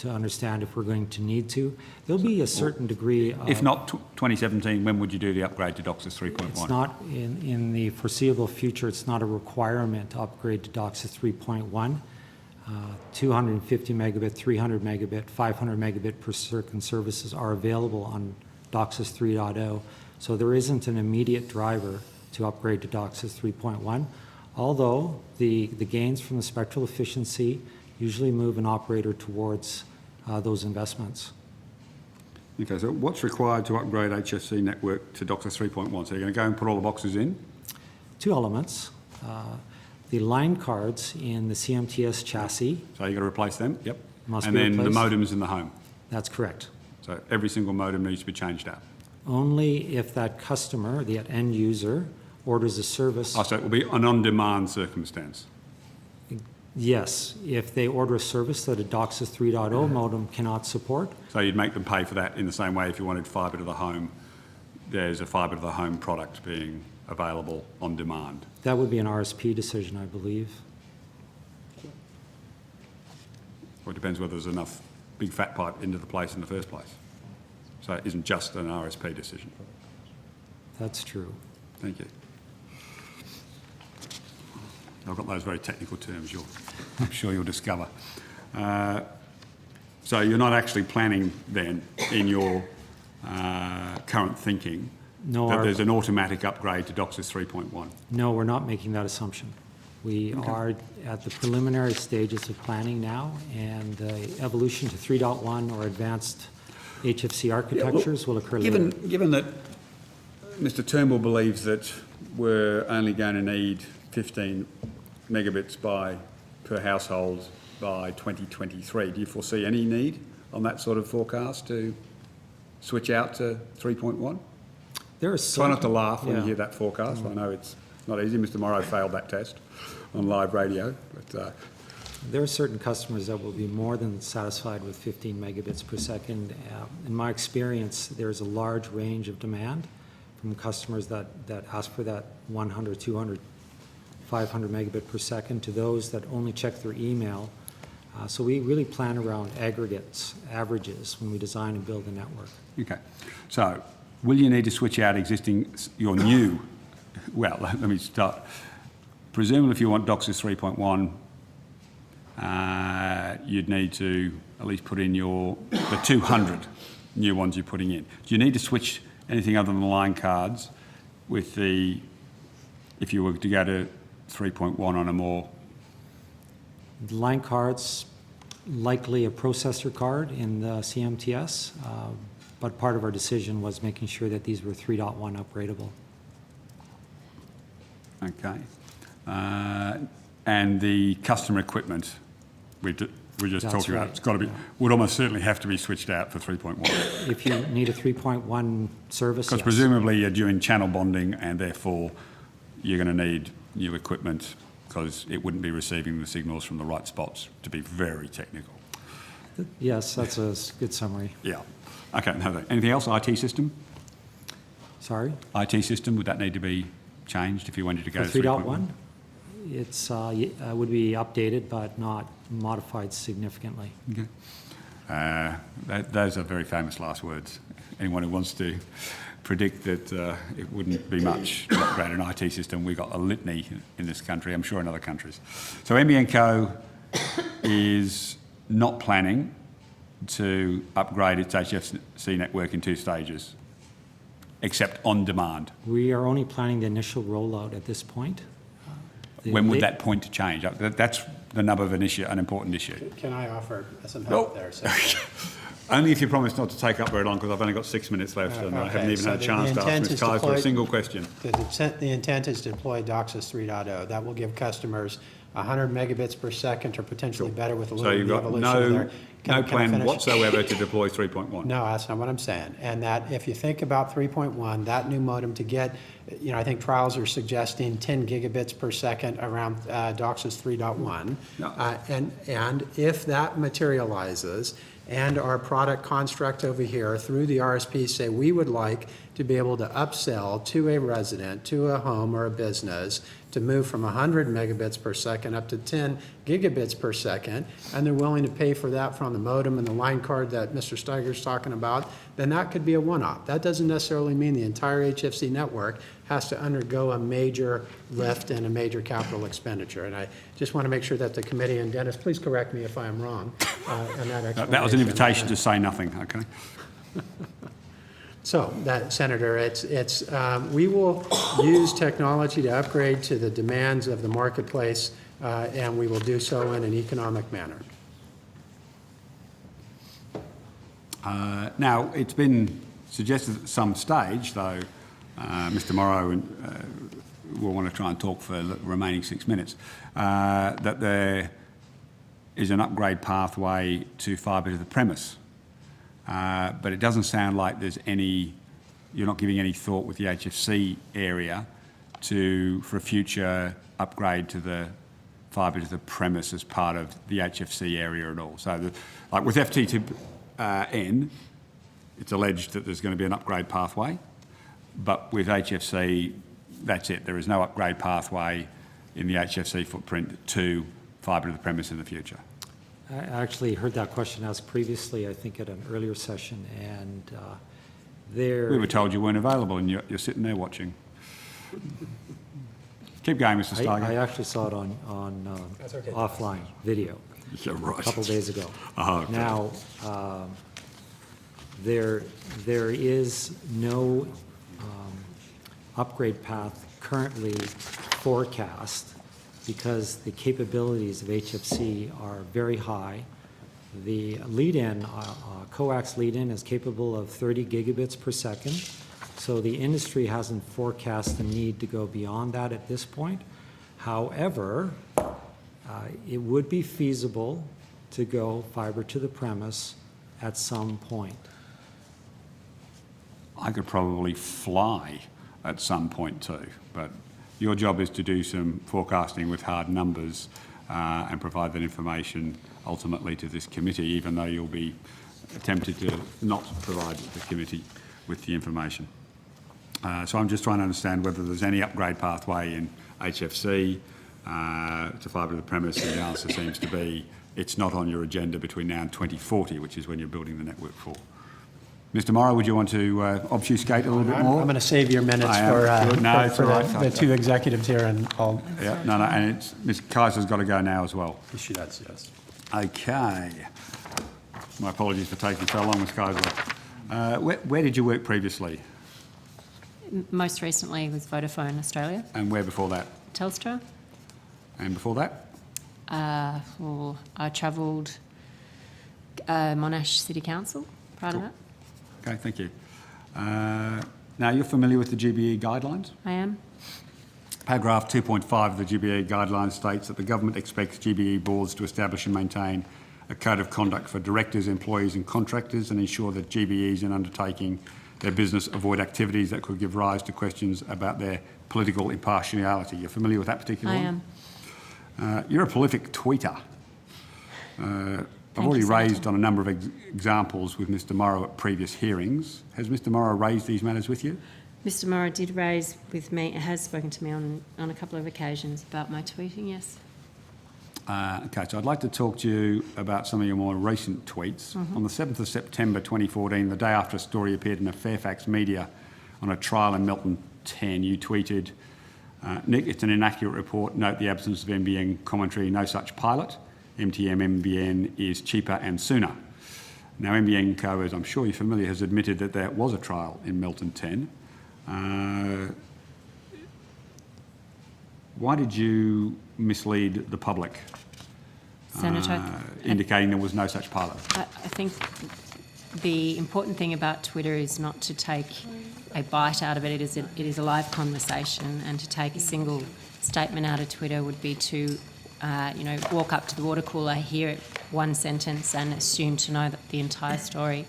understand if we're going to need to. There'll be a certain degree of... If not 2017, when would you do the upgrade to DOCSIS 3.1? It's not, in the foreseeable future, it's not a requirement to upgrade to DOCSIS 3.1. 250 megabit, 300 megabit, 500 megabit per second services are available on DOCSIS 3.0, so there isn't an immediate driver to upgrade to DOCSIS 3.1, although the gains from the spectral efficiency usually move an operator towards those investments. Okay, so what's required to upgrade HFC network to DOCSIS 3.1? So you're going to go and put all the boxes in? Two elements. The line cards in the CMTS chassis. So you've got to replace them? Yep. Must and be then replaced. the modems in the home? That's correct. So every single modem needs to be changed out? Only if that customer, the end user, orders a service. Oh, so it will be an on-demand circumstance? Yes, if they order a service that a DOCSIS 3.0 modem cannot support. So you'd make them pay for that in the same way if you wanted fibre to the home. There's a fibre to the home product being available on demand. That would be an RSP decision, I believe. Or it depends whether there's enough big fat pipe into the place in the first place. So it isn't just an RSP decision. That's true. Thank you. I've got those very technical terms I'm sure you'll discover. So you're not actually planning then in your current thinking that there's an automatic upgrade to DOCSIS 3.1? No, we're not making that assumption. We are at the preliminary stages of planning now, and the evolution to 3.1 or advanced HFC architectures will occur later. Given that Mr Turnbull believes that we're only going to need 15 megabits per household by 2023, do you foresee any need on that sort of forecast to switch out to 3.1? There are Try not to laugh when you yeah. hear that forecast. I know it's not easy. Mr Morrow failed that test on live radio. But, There are certain customers that will be more than satisfied with 15 megabits per second. In my experience, there's a large range of demand from customers that ask for that 100, 200, 500 megabit per second to those that only check their email. So we really plan around aggregates, averages, when we design and build a network. okay. So will you need to switch out your new, well, let me start. Presumably if you want DOCSIS 3.1, you'd need to at least put in the 200 new ones you're putting in. Do you need to switch anything other than the line cards if you were to go to 3.1 on a more... The line cards, likely a processor card in the CMTS, but part of our decision was making sure that these were 3.1 upgradable. Okay. And the customer equipment we're just That's talking about, right. it's got to be, would almost certainly have to be switched out for 3.1. If you need a 3.1 service, Because yes. presumably you're doing channel bonding and therefore you're going to need new equipment because it wouldn't be receiving the signals from the right spots, to be very technical. Yes, that's a good summary. Yeah. Okay, no, anything else? IT system? Sorry? IT system, would that need to be changed if you wanted to go For to 3.1? It's would be updated, but not modified significantly. Okay. Those are very famous last words. Anyone who wants to predict that it wouldn't be much to upgrade an IT system, we've got a litany in this country, I'm sure in other countries. So NBN Co is not planning to upgrade its HFC network in 2 stages, except on demand. We are only planning the initial rollout at this point. When would that point change? That's the nub of an important issue. Can I offer some help there? So, Only if you promise not to take up very long, because I've only got 6 minutes left and I okay, haven't even so had a the chance to intent ask is Ms. Kaiser a deploy- single question. the intent is to deploy DOCSIS 3.0. That will give customers 100 megabits per second or potentially better with a So little you've bit of got evolution in there. no Can I plan finish? whatsoever to deploy 3.1? No, that's not what I'm saying. And that if you think about 3.1, that new modem to get, I think trials are suggesting 10 gigabits per second around DOCSIS 3.1. No. And if that materializes and our product construct over here through the RSP say we would like to be able to upsell to a resident, to a home or a business, to move from 100 megabits per second up to 10 gigabits per second, and they're willing to pay for that from the modem and the line card that Mr. Steiger's talking about, then that could be a one-off. That doesn't necessarily mean the entire HFC network has to undergo a major lift and a major capital expenditure. And I just want to make sure that the committee, and Dennis, please correct me if I'm wrong on that explanation. That was an invitation to say nothing, okay? So, Senator, we will use technology to upgrade to the demands of the marketplace, and we will do so in an economic manner. Now, it's been suggested at some stage, though Mr Morrow will want to try and talk for the remaining 6 minutes, that there is an upgrade pathway to fibre to the premise. But it doesn't sound like you're not giving any thought with the HFC area for a future upgrade to the fibre to the premise as part of the HFC area at all. So, like with FTTN, it's alleged that there's going to be an upgrade pathway, but with HFC, that's it. There is no upgrade pathway in the HFC footprint to fibre to the premise in the future. I actually heard that question asked previously, I think at an earlier session, and We were told you weren't available, and you're sitting there watching. Keep going, Mr. Steiger. I actually saw it on offline video Yeah, right. a couple days ago. Oh, okay. Now, there is no upgrade path currently forecast because the capabilities of HFC are very high. The lead-in, coax lead-in is capable of 30 gigabits per second. So the industry hasn't forecast the need to go beyond that at this point. However, it would be feasible to go fiber to the premise at some point. I could probably fly at some point too, but your job is to do some forecasting with hard numbers and provide that information ultimately to this committee, even though you'll be tempted to not provide the committee with the information. So I'm just trying to understand whether there's any upgrade pathway in HFC to fibre to the premise, and the answer seems to be it's not on your agenda between now and 2040, which is when you're building the network for. Mr Morrow, would you want to obfuscate a little bit more? I'm going to save your minutes for the two executives here, and I'll... Yeah, no, and Ms Kaiser's got to go now as well. She does, yes. Okay. My apologies for taking so long, Ms Kaiser. Where did you work previously? Most recently with Vodafone Australia. And where before that? Telstra. And before that? I travelled Monash City Council prior to that. Okay, thank you. Now, you're familiar with the GBE guidelines? I am. Paragraph 2.5 of the GBE guidelines states that the government expects GBE boards to establish and maintain a code of conduct for directors, employees and contractors, and ensure that GBEs in undertaking their business avoid activities that could give rise to questions about their political impartiality. You're familiar with that particular one? I am. You're a prolific tweeter. I've already raised on a number of examples with Mr Morrow at previous hearings. Has Mr Morrow raised these matters with you? Mr Morrow did raise with me, has spoken to me on a couple of occasions about my tweeting, yes. Okay, so I'd like to talk to you about some of your more recent tweets. On the 7th of September 2014, the day after a story appeared in the Fairfax media on a trial in Milton 10, you tweeted, Nick, it's an inaccurate report. Note the absence of NBN commentary, no such pilot. NBN is cheaper and sooner. Now, NBN Co, as I'm sure you're familiar, has admitted that there was a trial in Milton 10. Why did you mislead the public, Senator, indicating there was no such pilot? I think the important thing about Twitter is not to take a bite out of it. It is a live conversation, and to take a single statement out of Twitter would be to walk up to the water cooler, hear one sentence and assume to know the entire story.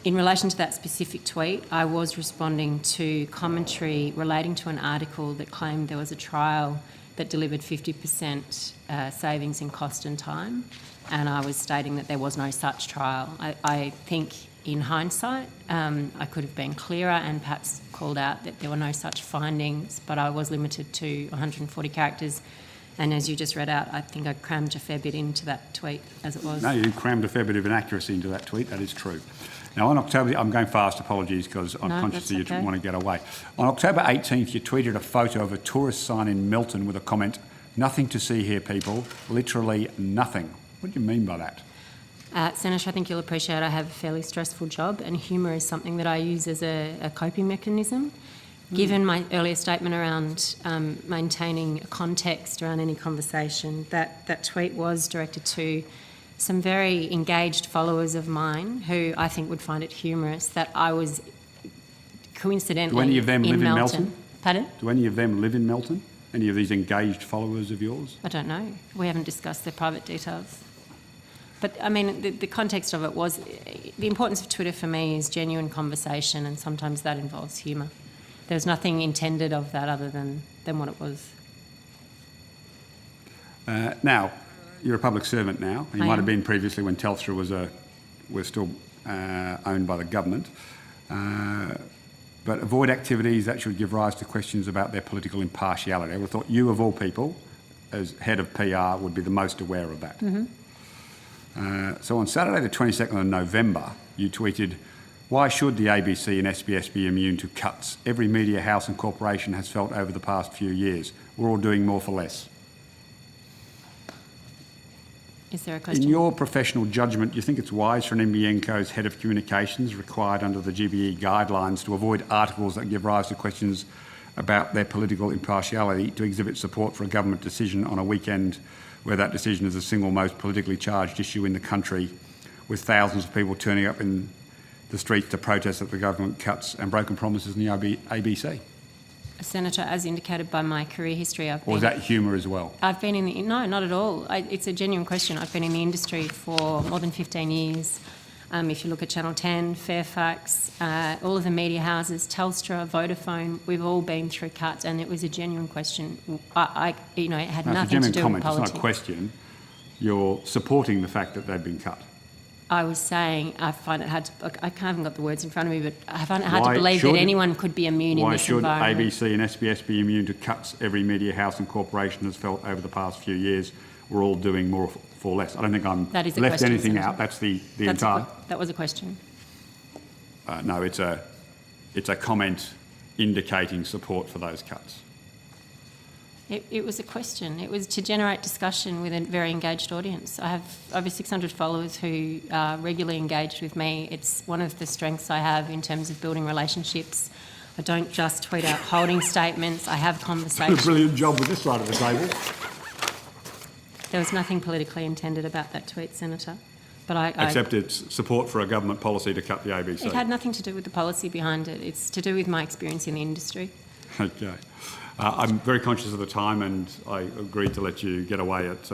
In relation to that specific tweet, I was responding to commentary relating to an article that claimed there was a trial that delivered 50% savings in cost and time, and I was stating that there was no such trial. I think in hindsight, I could have been clearer and perhaps called out that there were no such findings, but I was limited to 140 characters. And as you just read out, I think I crammed a fair bit into that tweet as it was. No, you crammed a fair bit of inaccuracy into that tweet, that is true. Now, on October, I'm going fast, apologies, because I'm conscious that you okay. want to get away. On October 18th, you tweeted a photo of a tourist sign in Melton with a comment, "Nothing to see here, people, literally nothing." What do you mean by that? Senator, I think you'll appreciate I have a fairly stressful job, and humour is something that I use as a coping mechanism. Given my earlier statement around maintaining a context around any conversation, that tweet was directed to some very engaged followers of mine who I think would find it humorous that I was coincidentally Do any of them live in Melton? Pardon? Do any of them live in Melton? Any of these engaged followers of yours? I don't know. We haven't discussed their private details. But, I mean, the context of it was, the importance of Twitter for me is genuine conversation, and sometimes that involves humour. There's nothing intended of that other than what it was. Now, you're a public servant now. You I might am. have been previously when Telstra was still owned by the government. But avoid activities that should give rise to questions about their political impartiality. I would have thought you, of all people, as head of PR, would be the most aware of that. So on Saturday the 22nd of November, you tweeted, "Why should the ABC and SBS be immune to cuts every media house and corporation has felt over the past few years? We're all doing more for less." Is there a question? In your professional judgment, do you think it's wise for an NBN Co's head of communications, required under the GBE guidelines, to avoid articles that give rise to questions about their political impartiality, to exhibit support for a government decision on a weekend where that decision is the single most politically charged issue in the country, with thousands of people turning up in the streets to protest at the government cuts and broken promises in the ABC? Senator, as indicated by my career history, Or is that humour as well? I've been in the... No, not at all. It's a genuine question. I've been in the industry for more than 15 years. If you look at Channel 10, Fairfax, all of the media houses, Telstra, Vodafone, we've all been through cuts, and it was a genuine question. It had No, nothing it's a to genuine do with comment, politics. it's not a question. You're supporting the fact that they've been cut. I was saying I find it hard to... I haven't got the words in front of me, but I find it hard to Why believe that should- anyone could be immune in this environment. Why should ABC and SBS be immune to cuts every media house and corporation has felt over the past few years? We're all doing more for less. I don't think I'm That is a left question, anything Senator. out. That's the That's entire... that was a question. No, it's a comment indicating support for those cuts. It was a question. It was to generate discussion with a very engaged audience. I have over 600 followers who are regularly engaged with me. It's one of the strengths I have in terms of building relationships. I don't just tweet out holding statements. I have Done a conversations. brilliant job with this side of the table. There was nothing politically intended about that tweet, Senator. But Except it's support for a government policy to cut the ABC. it had nothing to do with the policy behind it. It's to do with my experience in the industry. Okay. I'm very conscious of the time, and I agreed to let you get away at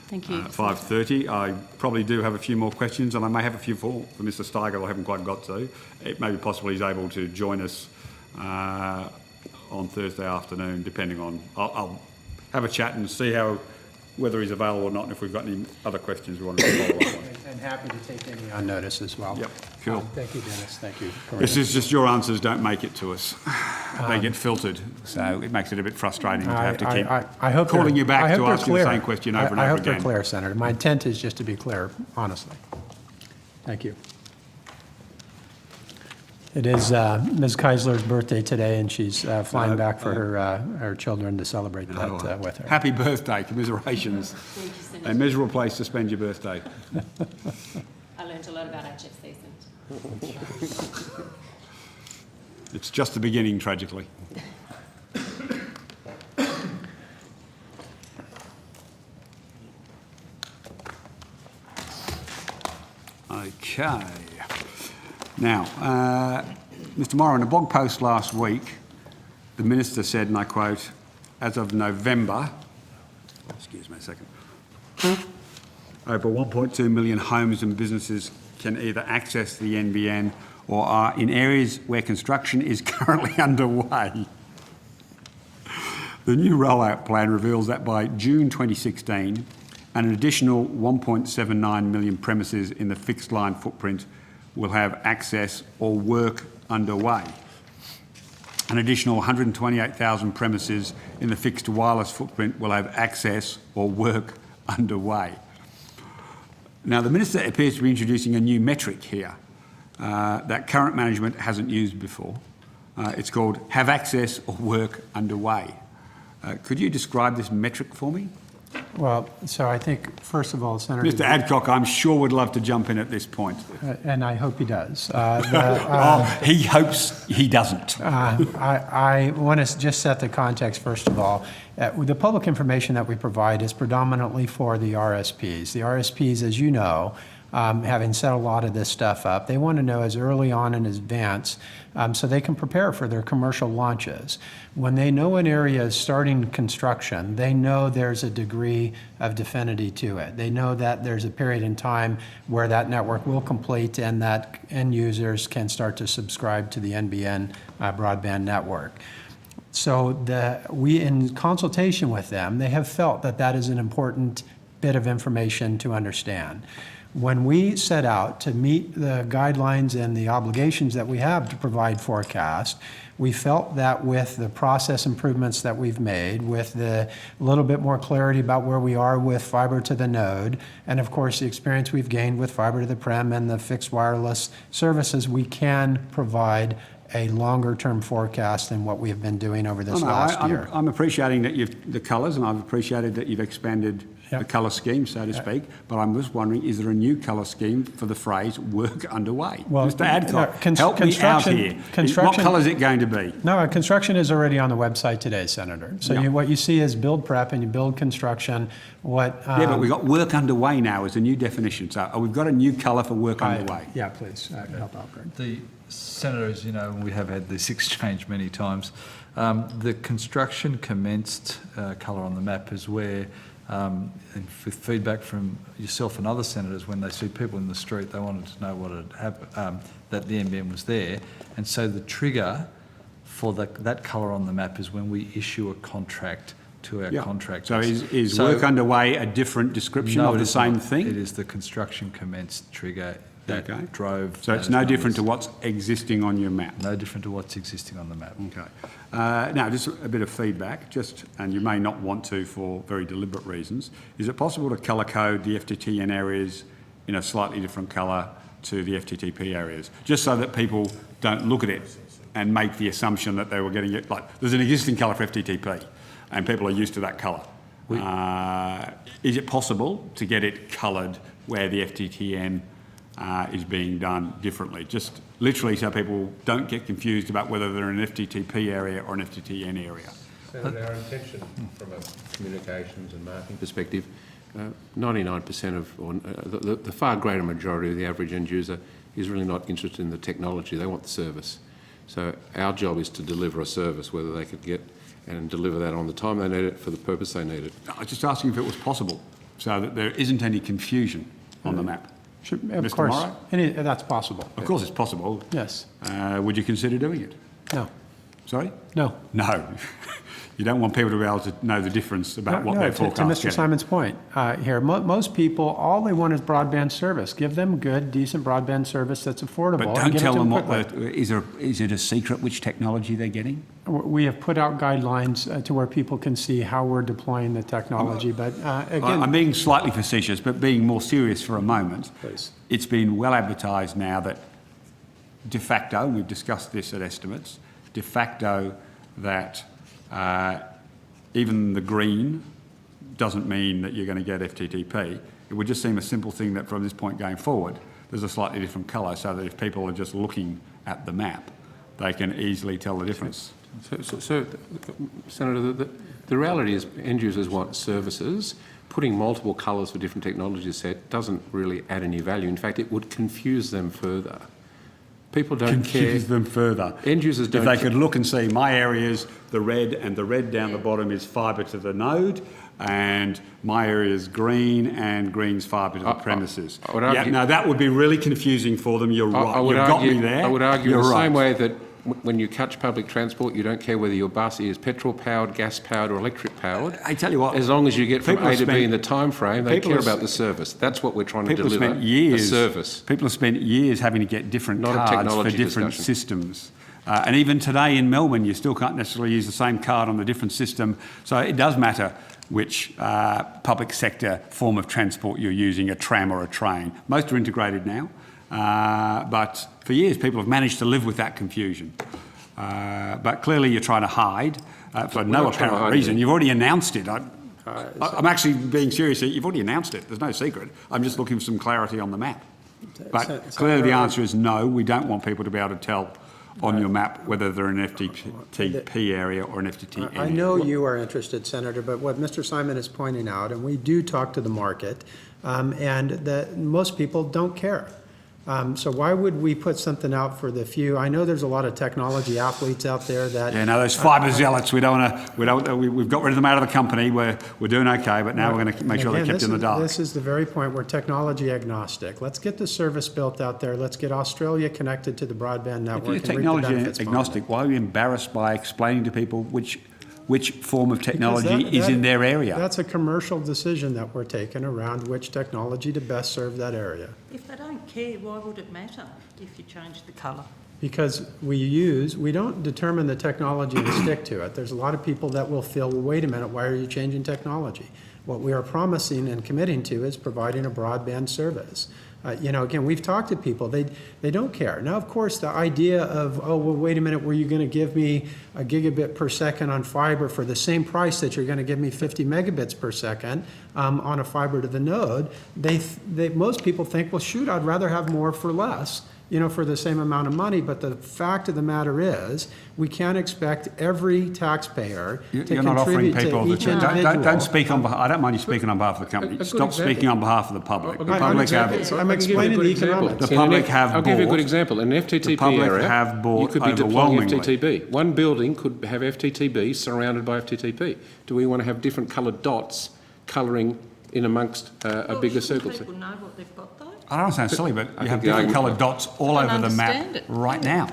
Thank you, 5:30. I probably do have a few more questions, and I may have a few for Mr. Steiger I haven't quite got to. It may be possible he's able to join us on Thursday afternoon, depending on... I'll have a chat and see whether he's available or not, and if we've got any other questions we want to follow up on. And happy to take any on notice as well. Yep, cool. Thank you, Dennis. Thank you. This is just your answers don't make it to us. They get filtered, so it makes it a bit frustrating to have to keep I hope calling they're- you back I hope to they're ask you the clear. same question over and I over hope they're again. clear, Senator. My intent is just to be clear, honestly. Thank you. It is Ms. Keisler's birthday today, and she's flying back for her children to celebrate that with her. Happy birthday, commiserations. A miserable place to spend your birthday. I learned a lot about HFC. It's just the beginning, tragically. Okay. Now, Mr. Morrow, in a blog post last week, the Minister said, and I quote, as of November, excuse me a second, over 1.2 million homes and businesses can either access the NBN or are in areas where construction is currently underway. The new rollout plan reveals that by June 2016, an additional 1.79 million premises in the fixed line footprint will have access or work underway. An additional 128,000 premises in the fixed wireless footprint will have access or work underway. Now, the Minister appears to be introducing a new metric here that current management hasn't used before. It's called have access or work underway. Could you describe this metric for me? Well, so I think, first of all, Senator... Mr Adcock, I'm sure would love to jump in at this point. and I hope he does. He hopes he doesn't. I want to just set the context, first of all. The public information that we provide is predominantly for the RSPs. The RSPs, as you know, having set a lot of this stuff up, they want to know as early on in advance so they can prepare for their commercial launches. When they know an area is starting construction, they know there's a degree of definity to it. They know that there's a period in time where that network will complete and that end users can start to subscribe to the NBN broadband network. So we, in consultation with them, they have felt that that is an important bit of information to understand. When we set out to meet the guidelines and the obligations that we have to provide forecast, we felt that with the process improvements that we've made, with the little bit more clarity about where we are with fiber to the node, and of course the experience we've gained with fiber to the prem and the fixed wireless services, we can provide a longer-term forecast than what we have been doing over this last year. I'm appreciating that the colours, and I've appreciated that you've expanded the colour scheme, so to speak, but I'm just wondering, is there a new colour scheme for the phrase work underway? Well, Mr Adcock, no, help me out here. What colour is it going to be? No, construction is already on the website today, Senator. So what you see is build prep and you build construction. Yeah, but we've got work underway now as a new definition, so we've got a new colour for work underway. Yeah, please, help out, Greg. The Senators, you know, we have had this exchange many times. The construction commenced colour on the map is where, and with feedback from yourself and other senators, when they see people in the street, they wanted to know what had happened, that the NBN was there. And so the trigger for that colour on the map is when we issue a contract to our contractors. So is work underway a different description of the same thing? It is the construction commenced trigger that drove... So it's no different to what's existing on your map? No different to what's existing on the map. Okay. Now, just a bit of feedback, and you may not want to for very deliberate reasons. Is it possible to colour code the FTTN areas in a slightly different colour to the FTTP areas, just so that people don't look at it and make the assumption that they were getting it, like there's an existing colour for FTTP and people are used to that colour. Is it possible to get it coloured where the FTTN is being done differently, just literally so people don't get confused about whether they're in an FTTP area or an FTTN area? Senator, our intention from a communications and marketing perspective, 99% of, or the far greater majority of the average end user is really not interested in the technology, they want the service. So our job is to deliver a service, whether they could get and deliver that on the time they need it for the purpose they need it. I was just asking if it was possible, so that there isn't any confusion on the map. Of Mr. course, Morrow? that's possible. Of course it's possible. Yes. Would you consider doing it? No. Sorry? No. No. You don't want people to be able to know the difference about what they're forecasting. To Mr. Simon's point here, most people, all they want is broadband service. Give them good, decent broadband service that's affordable. But don't tell them is it a secret which technology they're getting? We have put out guidelines to where people can see how we're deploying the technology, but again... I'm being slightly facetious, but being more serious for a moment. Please. It's been well advertised now that de facto, we've discussed this at estimates, de facto that even the green doesn't mean that you're going to get FTTP. It would just seem a simple thing that from this point going forward, there's a slightly different colour so that if people are just looking at the map, they can easily tell the difference. So Senator, the reality is end users want services. Putting multiple colours for different technology set doesn't really add any value. In fact, it would confuse them further. People don't confuse them further. End users don't. If they could look and see my area's the red, and the red down the bottom is fibre to the node, and my area's green, and green's fibre to the premises. I would argue, no, that would be really confusing for them. You're right. You've got me there. I would argue You're in the right. same way that when you catch public transport, you don't care whether your bus is petrol-powered, gas-powered or electric-powered. I tell you what, As long as you get from people A have to B spent- in the time frame, they people care have- about the service. That's what we're trying to people have deliver, spent years, a service. People have spent years having to get different Not a cards for technology different discussion. systems. And even today in Melbourne, you still can't necessarily use the same card on the different system. So it does matter which public sector form of transport you're using, a tram or a train. Most are integrated now, but for years people have managed to live with that confusion. But clearly you're trying to hide for no not trying to apparent hide reason. anything. You've already announced it. I'm actually being serious. You've already announced it. There's no secret. I'm just looking for some clarity on the map. But clearly the answer is no. We don't want people to be able to tell on your map whether they're an FTTP area or an FTTN area. I know you are interested, Senator, but what Mr. Simon is pointing out, and we do talk to the market, and that most people don't care. So why would we put something out for the few? I know there's a lot of technology athletes out there that. Yeah, no, those fibre zealots, we've got rid of them out of the company. We're doing okay, but now we're going to make sure they're kept in the dark. This is the very point. We're technology agnostic. Let's get the service built out there. Let's get Australia connected to the broadband If network. you're and reap the technology benefits from it. agnostic, why are you embarrassed by explaining to people which form of technology Because is in their area? That's a commercial decision that we're taking around which technology to best serve that area. If they don't care, why would it matter if you change the colour? Because we don't determine the technology and stick to it. There's a lot of people that will feel, well, wait a minute, why are you changing technology? What we are promising and committing to is providing a broadband service. Again, we've talked to people, they don't care. Now, of course, the idea of, oh, well, wait a minute, were you going to give me a gigabit per second on fiber for the same price that you're going to give me 50 megabits per second on a fiber to the node? Most people think, well, shoot, I'd rather have more for less, for the same amount of money. But the fact of the matter is, we can't expect every taxpayer to You're not offering contribute people to each the choice. individual. Don't speak on behalf. I don't mind you speaking on behalf of the company. A good Stop example. speaking on behalf of the public. The I'll public have. I'm explaining the economics. The public have I'll give you a bought- good example. In an FTTP public area, have bought you could be deploying overwhelmingly. FTTB. One building could have FTTB surrounded by FTTP. Do we want to have different coloured dots colouring in amongst a bigger circle? People know what they've got though. I don't sound silly, but I you think have the different argument- coloured dots all I don't over the map understand it. right now.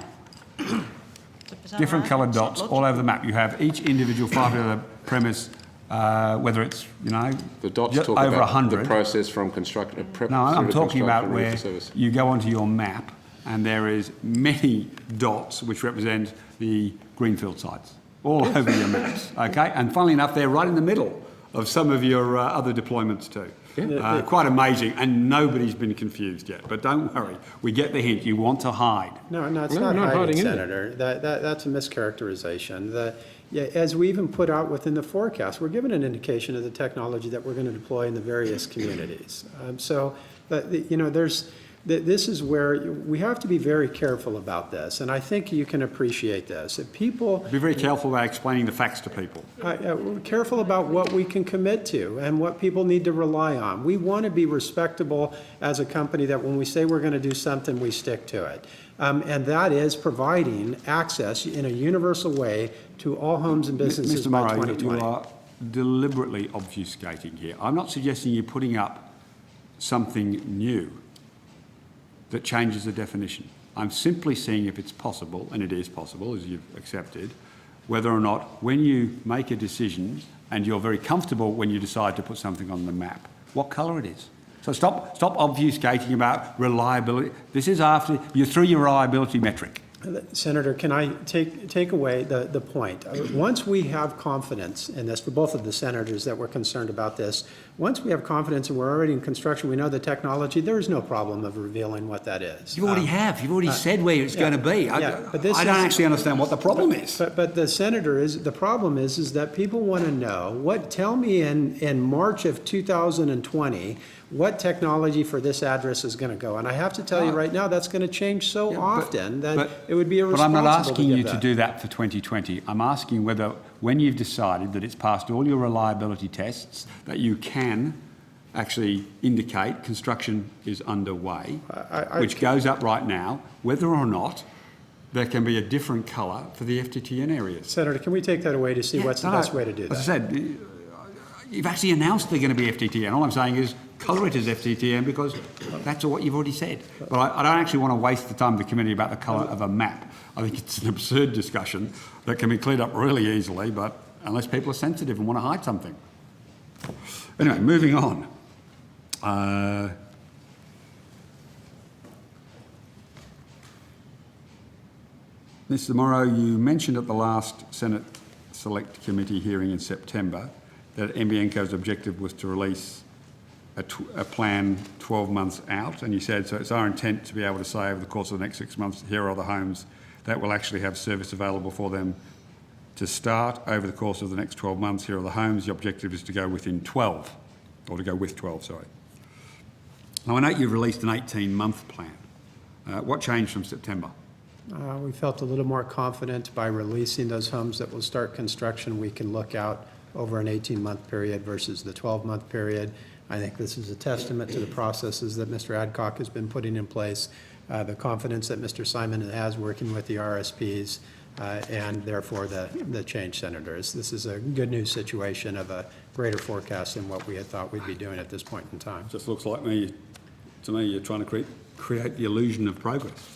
It's a bizarre Different argument. coloured It's not dots logical. all over the map. You have each individual fibre to the premise, whether it's, The dots just talk over about 100. the process from construction. No, I'm talking about ready where for service. you go onto your map and there is many dots which represent the greenfield sites all over your maps, okay? And funnily enough, they're right in the middle of some of your other deployments too. Quite amazing, and nobody's been confused yet. But don't worry, we get the hint. You want to hide. No, it's No, not not hiding, hiding, is it? Senator. That's a mischaracterization. As we even put out within the forecast, we're given an indication of the technology that we're going to deploy in the various communities. This is where we have to be very careful about this, and I think you can appreciate this. If people Be very careful about explaining the facts to people. we're careful about what we can commit to and what people need to rely on. We want to be respectable as a company that when we say we're going to do something, we stick to it. And that is providing access in a universal way to all homes and businesses Mr. by Murray, 2020. you are deliberately obfuscating here. I'm not suggesting you're putting up something new that changes the definition. I'm simply seeing if it's possible, and it is possible, as you've accepted, whether or not when you make a decision and you're very comfortable when you decide to put something on the map, what colour it is. So stop obfuscating about reliability. This is after you're through your reliability metric. Senator, can I take away the point? Once we have confidence in this, for both of the senators that were concerned about this, once we have confidence and we're already in construction, we know the technology, there is no problem of revealing what that is. You already have. You've already said where it's going to be. I but this don't is- actually understand what the problem is. But the problem is that people want to know, tell me in March of 2020, what technology for this address is going to go. And I have to tell you right now, that's going to change so often that it would be irresponsible But I'm not asking give you to that. do that for 2020. I'm asking whether, when you've decided that it's passed all your reliability tests, that you can actually indicate construction is underway, which goes up right now, whether or not there can be a different colour for the FTTN areas. Senator, can we take that away to see what's the best way to do As I that? said, you've actually announced they're going to be FTTN. All I'm saying is, colour it as FTTM because that's what you've already said. But I don't actually want to waste the time of the committee about the colour of a map. I think it's an absurd discussion that can be cleared up really easily, but unless people are sensitive and want to hide something. Anyway, moving on. Mr. Morrow, you mentioned at the last Senate Select Committee hearing in September that NBNCo's objective was to release a plan 12 months out, and you said, so it's our intent to be able to say over the course of the next 6 months, here are the homes that will actually have service available for them to start over the course of the next 12 months. Here are the homes. The objective is to go within 12, or to go with 12, sorry. Now, I know you've released an 18-month plan. What changed from September? We felt a little more confident by releasing those homes that will start construction. We can look out over an 18-month period versus the 12-month period. I think this is a testament to the processes that Mr. Adcock has been putting in place, the confidence that Mr. Simon has working with the RSPs, and therefore the change senators. This is a good news situation of a greater forecast than what we had thought we'd be doing at this point in time. Just looks like to me you're trying to create the illusion of progress.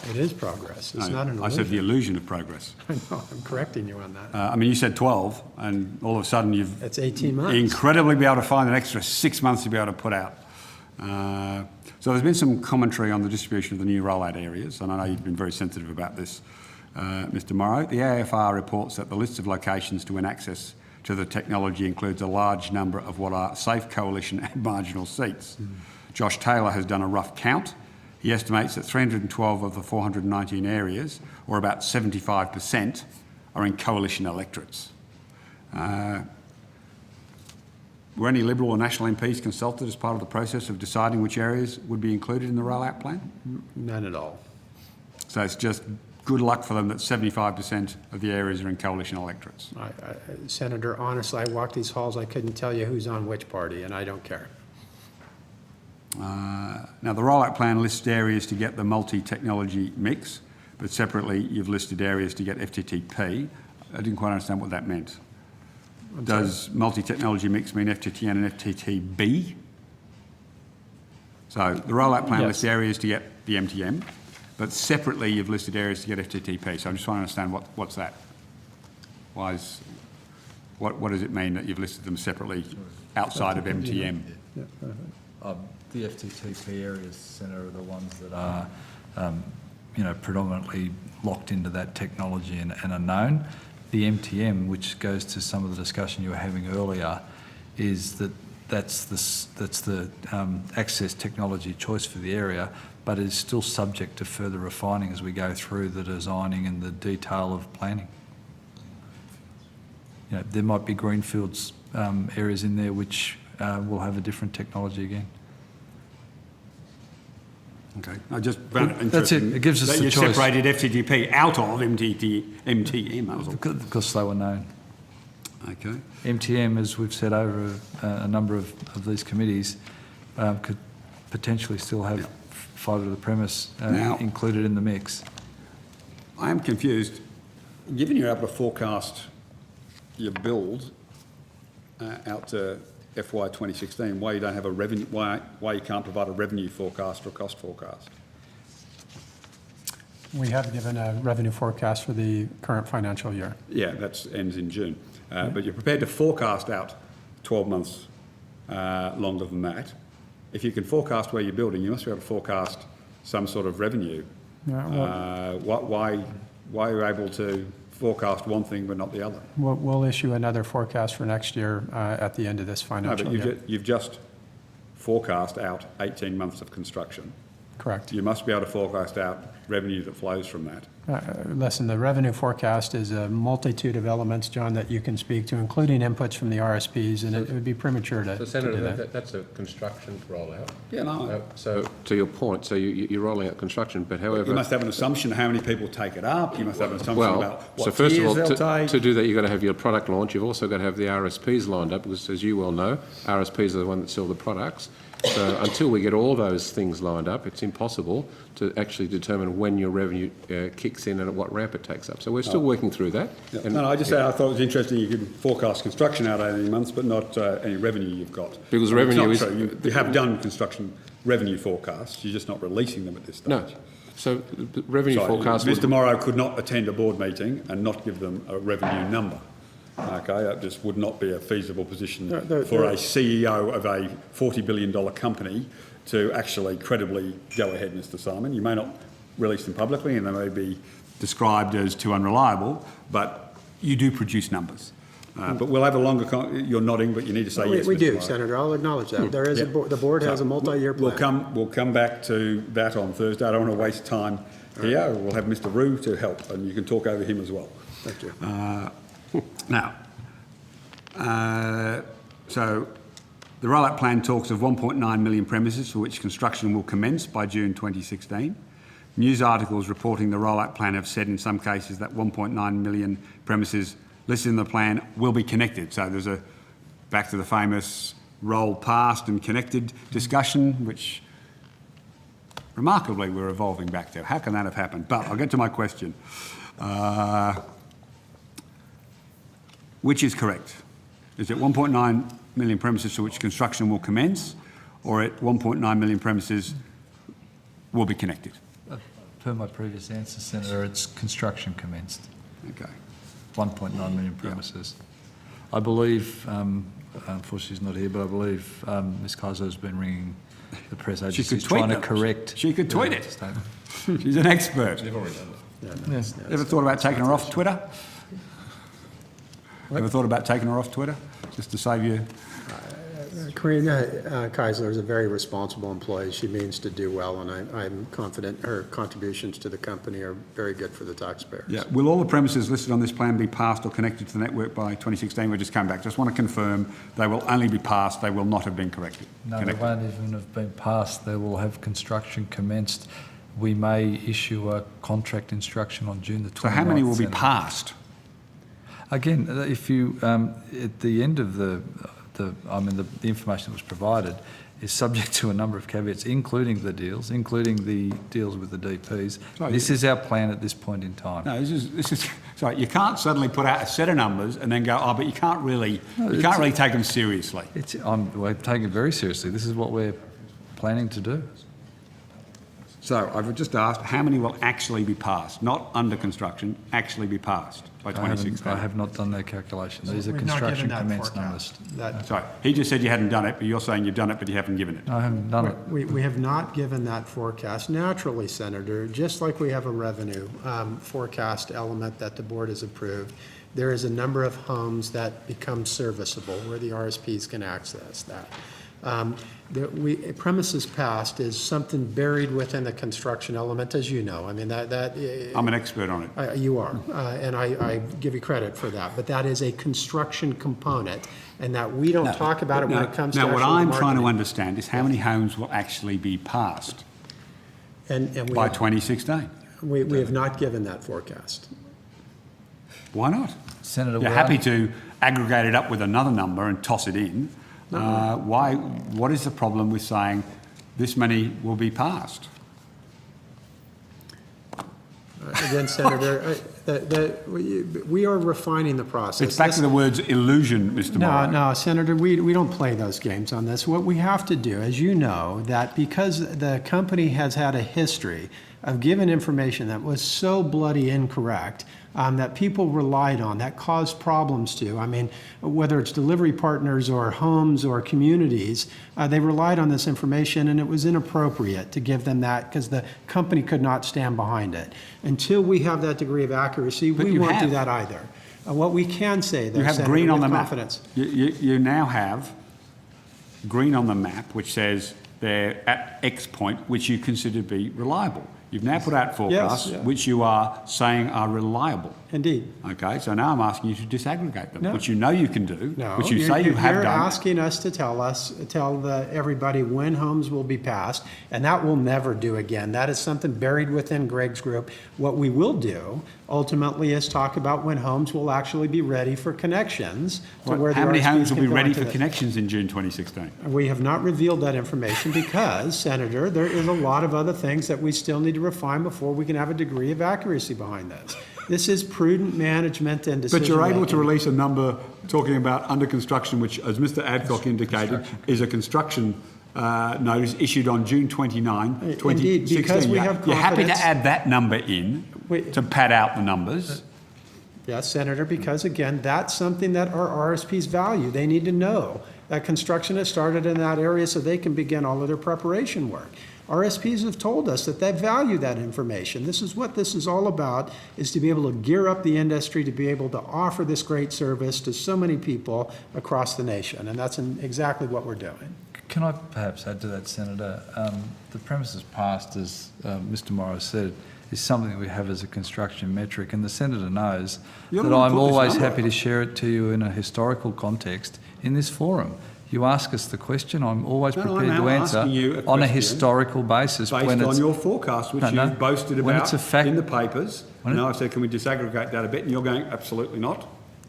It is progress. It's No, not an illusion. I said the illusion of progress. I know, I'm correcting you on that. I mean, you said 12, and all of a sudden you've It's 18 months. incredibly be able to find an extra 6 months to be able to put out. So there's been some commentary on the distribution of the new rollout areas, and I know you've been very sensitive about this, Mr. Morrow. The AFR reports that the list of locations to win access to the technology includes a large number of what are safe coalition and marginal seats. Josh Taylor has done a rough count. He estimates that 312 of the 419 areas, or about 75%, are in coalition electorates. Were any Liberal or National MPs consulted as part of the process of deciding which areas would be included in the rollout plan? None at all. So it's just good luck for them that 75% of the areas are in coalition electorates. Senator, honestly, I walk these halls, I couldn't tell you who's on which party, and I don't care. Now, the rollout plan lists areas to get the multi-technology mix, but separately you've listed areas to get FTTP. I didn't quite understand what that meant. Does multi-technology mix mean FTTN and FTTB? So the rollout plan lists areas to get the MTM, but separately you've listed areas to get FTTP. So I'm just trying to understand what's that. What does it mean that you've listed them separately outside of MTM? The FTTP areas, Senator, are the ones that are, predominantly locked into that technology and are known. The MTM, which goes to some of the discussion you were having earlier, is that's the access technology choice for the area, but it is still subject to further refining as we go through the designing and the detail of planning. There might be greenfields areas in there which will have a different technology again. Okay, I just found it That's interesting it. It gives us that the you choice. separated FTTP out of MTM. That was all. Because they were known. Okay. MTM, as we've said over a number of these committees, could potentially still have fibre to the premise Now- included in the mix. I am confused. Given you're able to forecast your build out to FY 2016, why you don't have a revenue? Why you can't provide a revenue forecast or cost forecast? We have given a revenue forecast for the current financial year. Yeah, that ends in June. But you're prepared to forecast out 12 months longer than that. If you can forecast where you're building, you must be able to forecast some sort of revenue. Yeah, Why are you able to forecast one thing but not the other? We'll issue another forecast for next year at the end of this No, financial but year. you've just forecast out 18 months of construction. Correct. You must be able to forecast out revenue that flows from that. Listen, the revenue forecast is a multitude of elements, John, that you can speak to, including inputs from the RSPs, and it would be premature to So, do Senator, that. that's a construction rollout. Yeah, no. So, to your point, so you're rolling out construction, but however... You must have an assumption of how many people take it up. You must have an assumption about so what first of all, years they'll take. to do that, you've got to have your product launch. You've also got to have the RSPs lined up, because as you well know, RSPs are the ones that sell the products. So until we get all those things lined up, it's impossible to actually determine when your revenue kicks in and at what ramp it takes up. So we're still working through that. Yeah. And- No, I just I thought it was interesting you could forecast construction out 18 months, but not any revenue you've got. Because It's revenue not is- true. You have done construction revenue forecasts, you're just not releasing them at this stage. No. So the revenue Sorry, forecast Mr. would... Morrow could not attend a board meeting and not give them a revenue number. Okay, that just would not be a feasible position for a CEO of a $40 billion company to actually credibly go ahead, Mr. Simon. You may not release them publicly and they may be described as too unreliable, but you do produce numbers. But we'll have a longer... You're nodding, but you need to say yes, We Mr. do, Morrow. Senator. I'll acknowledge that. There is Yeah. the board has a multi-year plan. We'll come back to that on Thursday. I don't want to waste time here. We'll have Mr. Rue to help, and you can talk over him as well. Thank you. Now, so the rollout plan talks of 1.9 million premises for which construction will commence by June 2016. News articles reporting the rollout plan have said in some cases that 1.9 million premises listed in the plan will be connected. So there's a back to the famous roll past and connected discussion, which remarkably we're evolving back to. How can that have happened? But I'll get to my question. Which is correct? Is it 1.9 million premises for which construction will commence, or at 1.9 million premises will be connected? Per my previous answer, Senator, it's construction commenced. Okay. 1.9 million premises. I believe, unfortunately she's not here, but I believe Ms Kaiser has been ringing the press agencies trying to correct... She could tweet it. Statement. She's an expert. Yes. Ever thought about taking her off Twitter? Ever thought about taking her off Twitter, just to save you? Karina Keisler is a very responsible employee. She means to do well, and I'm confident her contributions to the company are very good for the taxpayers. Yeah. Will all the premises listed on this plan be passed or connected to the network by 2016? We'll just come back. Just want to confirm they will only be passed. They will not have been corrected. No, they connected. won't even have been passed. They will have construction commenced. We may issue a contract instruction on June the 29th. So how many will be Senator. passed? Again, if you, at the end of the information that was provided is subject to a number of caveats, including the deals with the DPs. Sorry, this is our plan at this point in time. No, this is sorry. You can't suddenly put out a set of numbers and then go, oh, but you can't really take them seriously. We're taking it very seriously. This is what we're planning to do. So I've just asked how many will actually be passed, not under construction, actually be passed by 2016. I have not done that calculation. These are We've not construction given that commenced numbers. forecast. Sorry, he just said you hadn't done it, but you're saying you've done it, but you haven't given it. I haven't done it. We have not given that forecast. Naturally, Senator, just like we have a revenue forecast element that the board has approved, there is a number of homes that become serviceable where the RSPs can access that. Premises passed is something buried within the construction element, as you know. I mean, I'm an expert on it. you are, and I give you credit for that. But that is a construction component, and that we don't talk about it when it comes to Now, what actual I'm trying to marketing. understand is how many homes will actually be passed And we by have, 2016? we have not given that forecast. Why not? Senator, You're happy to aggregate it up with another number and toss it in. Why? What is the problem with saying this many will be passed? Again, Senator, we are refining the process. It's back to the words illusion, Mr. Morrow. No, Senator, we don't play those games on this. What we have to do, as you know, that because the company has had a history of giving information that was so bloody incorrect, that people relied on, that caused problems to. I mean, whether it's delivery partners or homes or communities, they relied on this information, and it was inappropriate to give them that because the company could not stand behind it. Until we have that degree of accuracy, we won't do that either. What we can say, though, You have Senator, green on with the confidence. map. You now have green on the map, which says they're at X point, which you consider to be reliable. You've now put out forecasts, yeah. which you are saying are reliable. Indeed. Okay, so now I'm asking you to disaggregate them, No. which you know you can do, No, which you say you have You're done. asking us to tell everybody when homes will be passed, and that we'll never do again. That is something buried within Greg's group. What we will do ultimately is talk about when homes will actually be ready for connections to where the How many RSPs homes will can be go ready into for the- connections in June 2016? We have not revealed that information because, Senator, there is a lot of other things that we still need to refine before we can have a degree of accuracy behind this. This is prudent management and decision But you're able to making. release a number talking about under construction, which, as Mr Adcock indicated, is a construction notice issued on June 29, 2016. Indeed, because we have You're happy to confidence- add that number in to pad out the numbers? Yes, Senator, because again, that's something that our RSPs value. They need to know that construction has started in that area so they can begin all of their preparation work. RSPs have told us that they value that information. This is what this is all about, is to be able to gear up the industry to be able to offer this great service to so many people across the nation, and that's exactly what we're doing. Can I perhaps add to that, Senator? The premises passed, as Mr Morrow said, is something that we have as a construction metric, and the Senator knows You're that not I'm put this always number happy to share it to you in a historical context in this forum. You ask us the question, I'm always No, prepared I'm to answer asking you a on a question historical basis. Based when on it's, your forecast, which No, you've boasted when about it's a fact- in the papers. When And it- I've said, can we disaggregate that a bit? And you're going, absolutely not.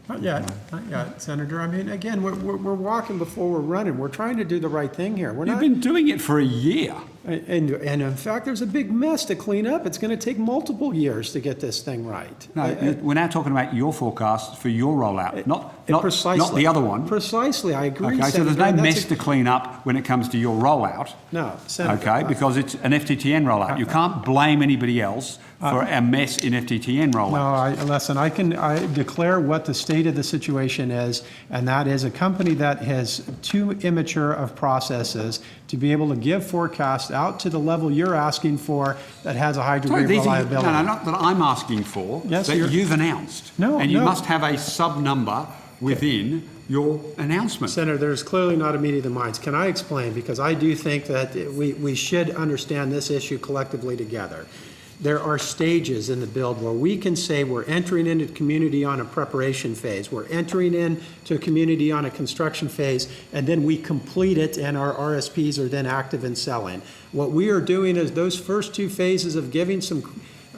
Not yet, Senator. I mean, again, we're walking before we're running. We're trying to do the right thing here. We're You've not. been doing it for a year. And in fact, there's a big mess to clean up. It's going to take multiple years to get this thing right. No, we're now talking about your forecast for your rollout, not Precisely. the other one. Precisely, I agree, Okay, so Senator, there's no and that's mess to clean up when it comes to your rollout. No, Senator. Okay, because it's an FTTN rollout. You can't blame anybody else for a mess in FTTN rollout. No, listen, I declare what the state of the situation is, and that is a company that has too immature of processes to be able to give forecasts out to the level you're asking for that has a high degree of These are, reliability. no, not that I'm asking for, Yes, that you're- you've announced. No, and you no. must have a sub-number within your announcement. Senator, there's clearly not a meeting of the minds. Can I explain? Because I do think that we should understand this issue collectively together. There are stages in the build where we can say we're entering into the community on a preparation phase, we're entering into a community on a construction phase, and then we complete it and our RSPs are then active in selling. What we are doing is those first two phases of giving some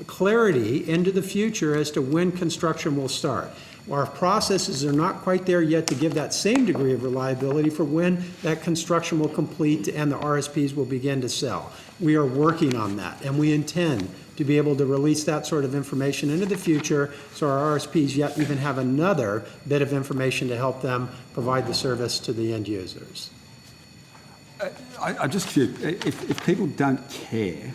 clarity into the future as to when construction will start. Our processes are not quite there yet to give that same degree of reliability for when that construction will complete and the RSPs will begin to sell. We are working on that, and we intend to be able to release that sort of information into the future so our RSPs yet even have another bit of information to help them provide the service to the end users. I'm just curious, if people don't care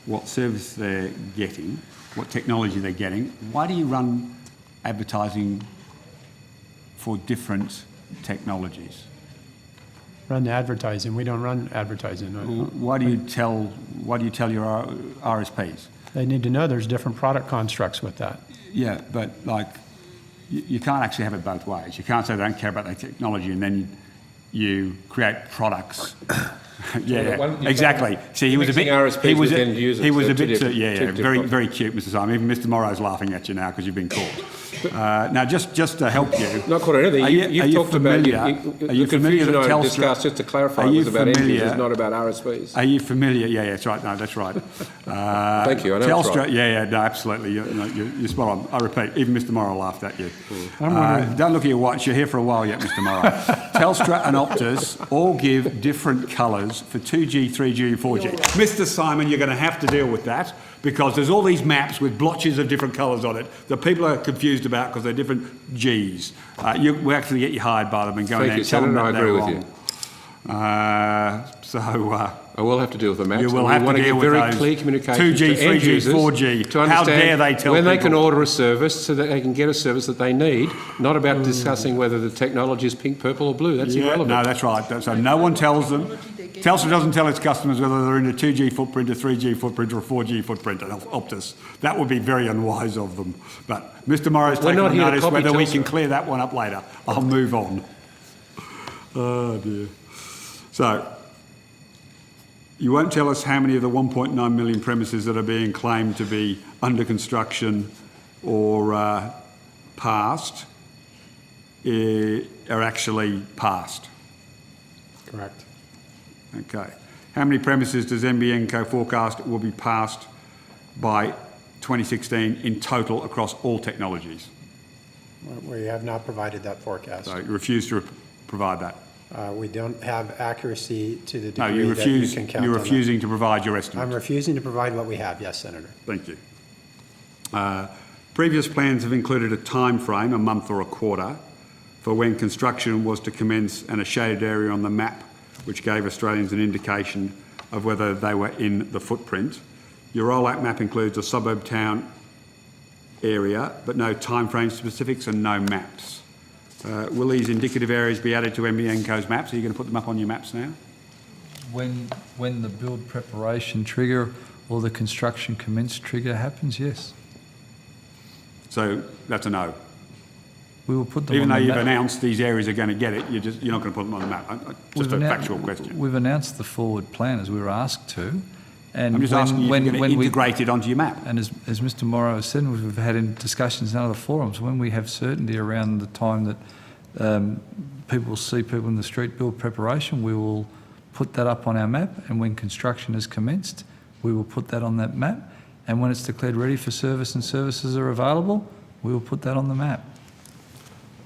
what service they're getting, what technology they're getting, why do you run advertising for different technologies? Run advertising. We don't run advertising. Why do you tell your RSPs? They need to know there's different product constructs with that. Yeah, but like, you can't actually have it both ways. You can't say they don't care about the technology and then you create products. Exactly. See, he was a bit. RSPs He was with a, end users, he was they're a two bit. different- Yeah, two yeah. different Very cute, Mr. Simon. Even Mr. Morrow's laughing at you now because you've been caught. Now, just to help you. Not quite anything. Are You've talked about familiar- the are you familiar confusion that I Telstra- discussed, just to clarify, are you was about end familiar- users, not about RSPs. Are you familiar? Yeah, that's right. No, that's right. Thank you. I know it's Telstra. right. Yeah, no, absolutely. You're spot on. I repeat, even Mr. Morrow laughed at you. I'm Don't look at your watch. You're here for a while yet, Mr. Morrow. Telstra and Optus all give different colours for 2G, 3G, and 4G. Mr. Simon, you're going to have to deal with that because there's all these maps with blotches of different colours on it that people are confused about because they're different Gs. We actually get you hired by them and go in there and tell them that Senator, I they're agree with wrong. I will have to deal with the maps. You will and have we to want to deal give with very those clear communication 2G, to end 3G, users 4G. to How understand dare they tell when they people? can order a service so that they can get a service that they need, not about discussing whether the technology is pink, purple or blue. That's irrelevant. No, that's right. So no one tells them. Telstra doesn't tell its customers whether they're in a 2G footprint, a 3G footprint or a 4G footprint at Optus. That would be very unwise of them. But Mr. Morrow's We're taking not here to notice copy whether we Telstra. can clear that one up later. I'll move on. Oh dear. So, You won't tell us how many of the 1.9 million premises that are being claimed to be under construction or passed are actually passed. Correct. Okay. How many premises does NBN Co forecast will be passed by 2016 in total across all technologies? We have not provided that forecast. So you refuse to provide that? We don't have accuracy to the No, degree that you can count on you're that. refusing to provide your estimate. I'm refusing to provide what we have, yes, Senator. Thank you. Previous plans have included a time frame, a month or a quarter, for when construction was to commence and a shaded area on the map which gave Australians an indication of whether they were in the footprint. Your rollout map includes a suburb town area, but no timeframe specifics and no maps. Will these indicative areas be added to NBN Co's maps? Are you going to put them up on your maps now? When the build preparation trigger or the construction commence trigger happens, yes. So that's a no. We will put them Even on though the you've map. announced these areas are going to get it, you're not going to put them on the map. Just a factual question. We've announced the forward plan as we were asked to. And I'm just asking you if you're going to we integrate it onto your map. And as Mr Morrow has said, we've had in discussions in other forums, when we have certainty around the time that people will see people in the street build preparation, we will put that up on our map, and when construction is commenced, we will put that on that map, and when it's declared ready for service and services are available, we will put that on the map.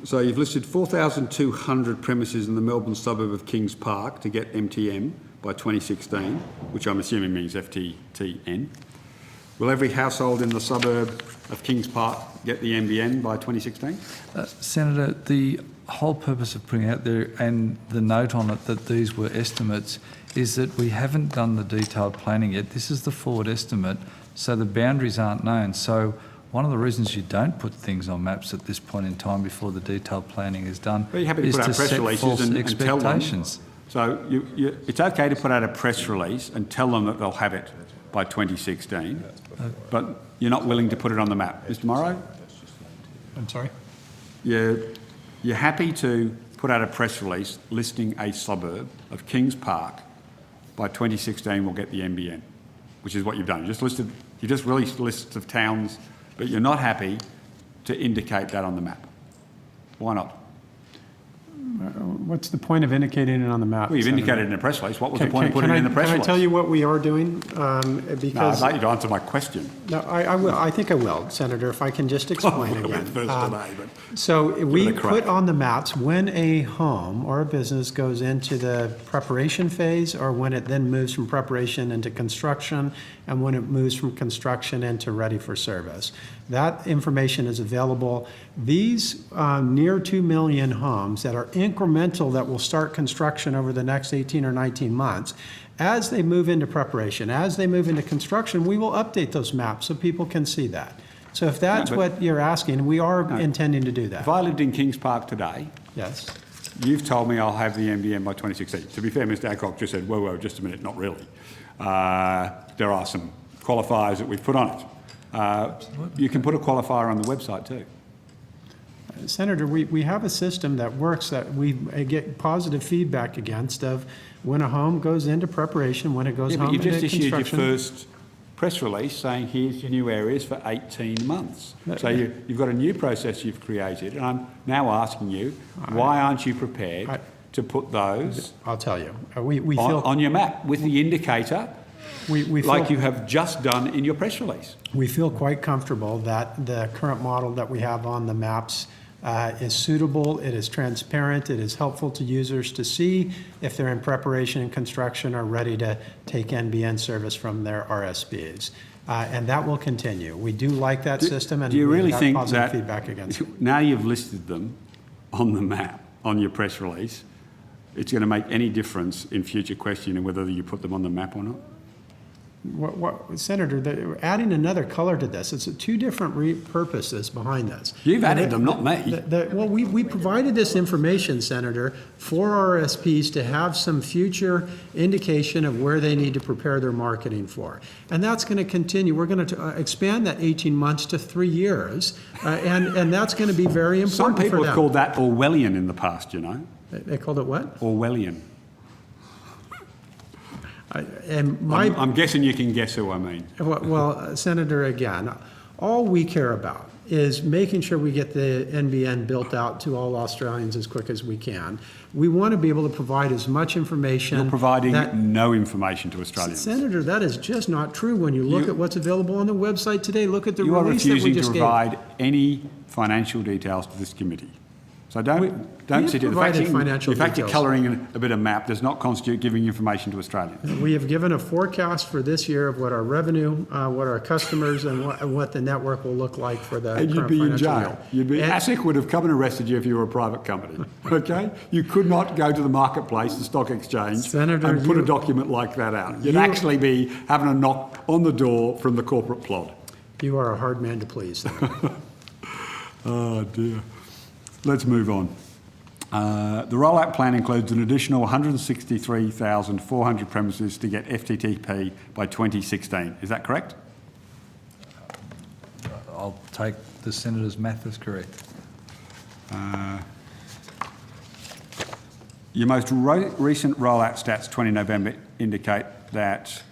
So you've listed 4,200 premises in the Melbourne suburb of Kings Park to get MTM by 2016, which I'm assuming means FTTN. Will every household in the suburb of Kings Park get the NBN by 2016? Senator, the whole purpose of putting out there and the note on it that these were estimates is that we haven't done the detailed planning yet. This is the forward estimate, so the boundaries aren't known. So one of the reasons you don't put things on maps at this point in time before the detailed planning is done Are you happy to is put to out press set releases false and tell them? expectations. So it's okay to put out a press release and tell them that they'll have it by 2016, but you're not willing to put it on the map. Mr Morrow? I'm sorry? You're happy to put out a press release listing a suburb of Kings Park by 2016 will get the NBN, which is what you've done. You just released lists of towns, but you're not happy to indicate that on the map. Why not? What's the point of indicating it on the map? Well, you've indicated it in a press release. What was the point of putting it in the press Can release? I tell you what we are doing? No, Because I'd like you to answer my question. No, I will. I think I will, Senator, if I can just explain Well, again. first today, but So we it a crack. put on the maps when a home or a business goes into the preparation phase, or when it then moves from preparation into construction, and when it moves from construction into ready for service. That information is available. These near 2 million homes that are incremental that will start construction over the next 18 or 19 months, as they move into preparation, as they move into construction, we will update those maps so people can see that. So if that's but- what you're asking, we are intending to do if that. I lived in Kings Park today, Yes. you've told me I'll have the NBN by 2016. To be fair, Mr Adcock just said, whoa, just a minute, not really. There are some qualifiers that we've put on it. You can put a qualifier on the website too. Senator, we have a system that works that we get positive feedback against of when a home goes into preparation, when it goes Yeah, but home you've into just issued your construction. first press release saying here's your new areas for 18 months. So you've got a new process you've created, and I'm now asking you, why aren't you prepared to put those I'll tell you. We feel on your map with the indicator we feel, like you have just done in your press release? we feel quite comfortable that the current model that we have on the maps is suitable, it is transparent, it is helpful to users to see if they're in preparation and construction or ready to take NBN service from their RSPs. And that will continue. We do like that system, and Do you we really have think positive that feedback against it. now you've listed them on the map, on your press release, it's going to make any difference in future questioning whether you put them on the map or not? Senator, adding another color to this, it's two different purposes behind this. You've added them, not me. Well, we provided this information, Senator, for RSPs to have some future indication of where they need to prepare their marketing for. And that's going to continue. We're going to expand that 18 months to 3 years, and that's going to be very important Some for people them. have called that Orwellian in the past, you know. They called it what? Orwellian. And my, I'm guessing you can guess who I mean. well, Senator, again, all we care about is making sure we get the NBN built out to all Australians as quick as we can. We want to be able to provide as much information. You're providing that- no information to Australians. Senator, that is just not true. When you look at what's available on the website today, look at the You are release that we refusing to just gave. provide any financial details to this committee. So don't we sit here. have provided financial The fact you're details. colouring in a bit of map does not constitute giving information to Australians. We have given a forecast for this year of what our revenue, what our customers, and what the network will look like for the And you'd current be in financial jail. year. And- ASIC would have come and arrested you if you were a private company, okay? You could not go to the marketplace, the stock exchange, Senator, and put a you- document like that out. You'd you- actually be having a knock on the door from the corporate plod. You are a hard man to please, Senator. Oh dear. Let's move on. The rollout plan includes an additional 163,400 premises to get FTTP by 2016. Is that correct? I'll take the Senator's math as correct. Your most recent rollout stats, 20 November, indicate that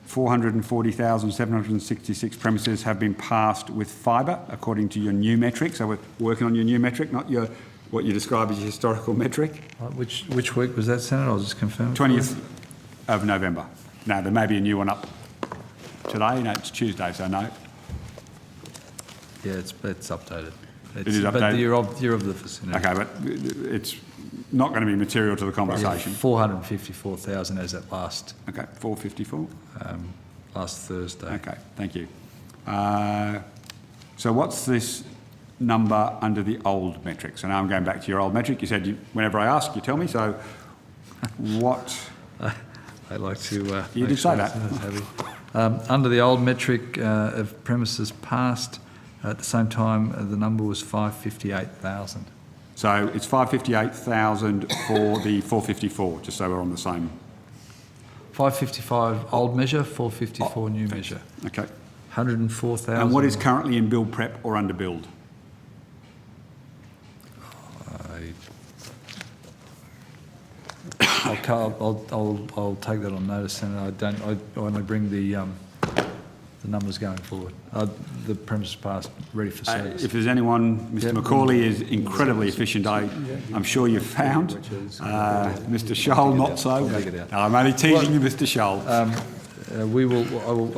440,766 premises have been passed with fibre, according to your new metric. So we're working on your new metric, not your what you describe as your historical metric. Which week was that, Senator? I'll just confirm. 20th of November. Now, there may be a new one up today. No, it's Tuesday, so no. Yeah, it's updated. It is updated? But you're of the vicinity. Okay, but it's not going to be material to the conversation. 454,000 as at last Okay, 454. last Thursday. Okay, thank you. So what's this number under the old metric? So now I'm going back to your old metric. You said whenever I ask, you tell me. So what? I like to. You make did say sure that. it's heavy. Under the old metric of premises passed, at the same time the number was 558,000. So it's 558,000 for the 454, just so we're on the same. 555 old measure, 454 new measure. Okay. 104,000. And what is currently in build prep or under build? I'll take that on notice, Senator. I only bring the numbers going forward. The premises passed, ready for service. If there's anyone, Mr. Macaulay is incredibly efficient. I'm sure you've found. Mr. Scholl, not so. No, I'm only teasing you, Mr. Scholl. We will.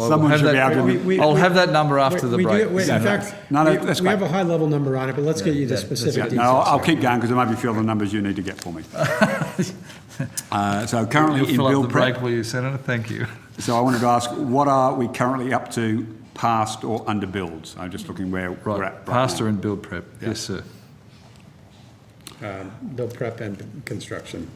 Someone have should be that, able to- I'll have that number after the break. In fact, No, that's we have great. a high-level number on it, but let's get you the specific Yeah, details. no, I'll here. keep going because there may be a few other numbers you need to get for me. So currently You'll in fill up build the break, prep. will you, Senator? Thank you. So I wanted to ask, what are we currently up to, past or under build? So just looking where we're Right, at. Right pastor now. and build prep. Yeah. Yes, sir. Build prep and construction.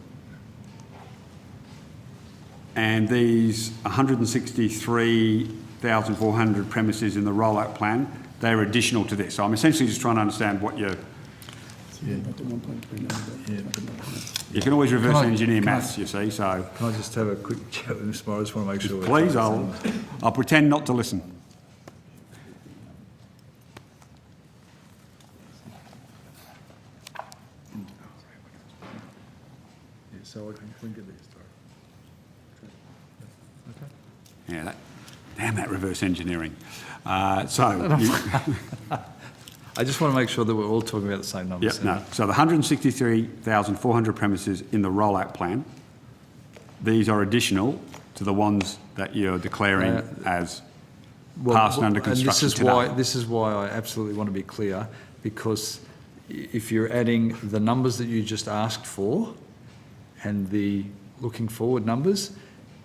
And these 163,400 premises in the rollout plan, they're additional to this. So I'm essentially just trying to understand what you're... You can always reverse engineer maths, you see, so... Can I just have a quick chat with Ms. Morris? I just want to make sure. Please, I'll pretend not to listen. So I can get this. Yeah, damn that reverse engineering. I just want to make sure that we're all talking about the same numbers. Yep, no. So the 163,400 premises in the rollout plan, these are additional to the ones that you're declaring as passed and under construction and today. this is why I absolutely want to be clear, because if you're adding the numbers that you just asked for and the looking forward numbers,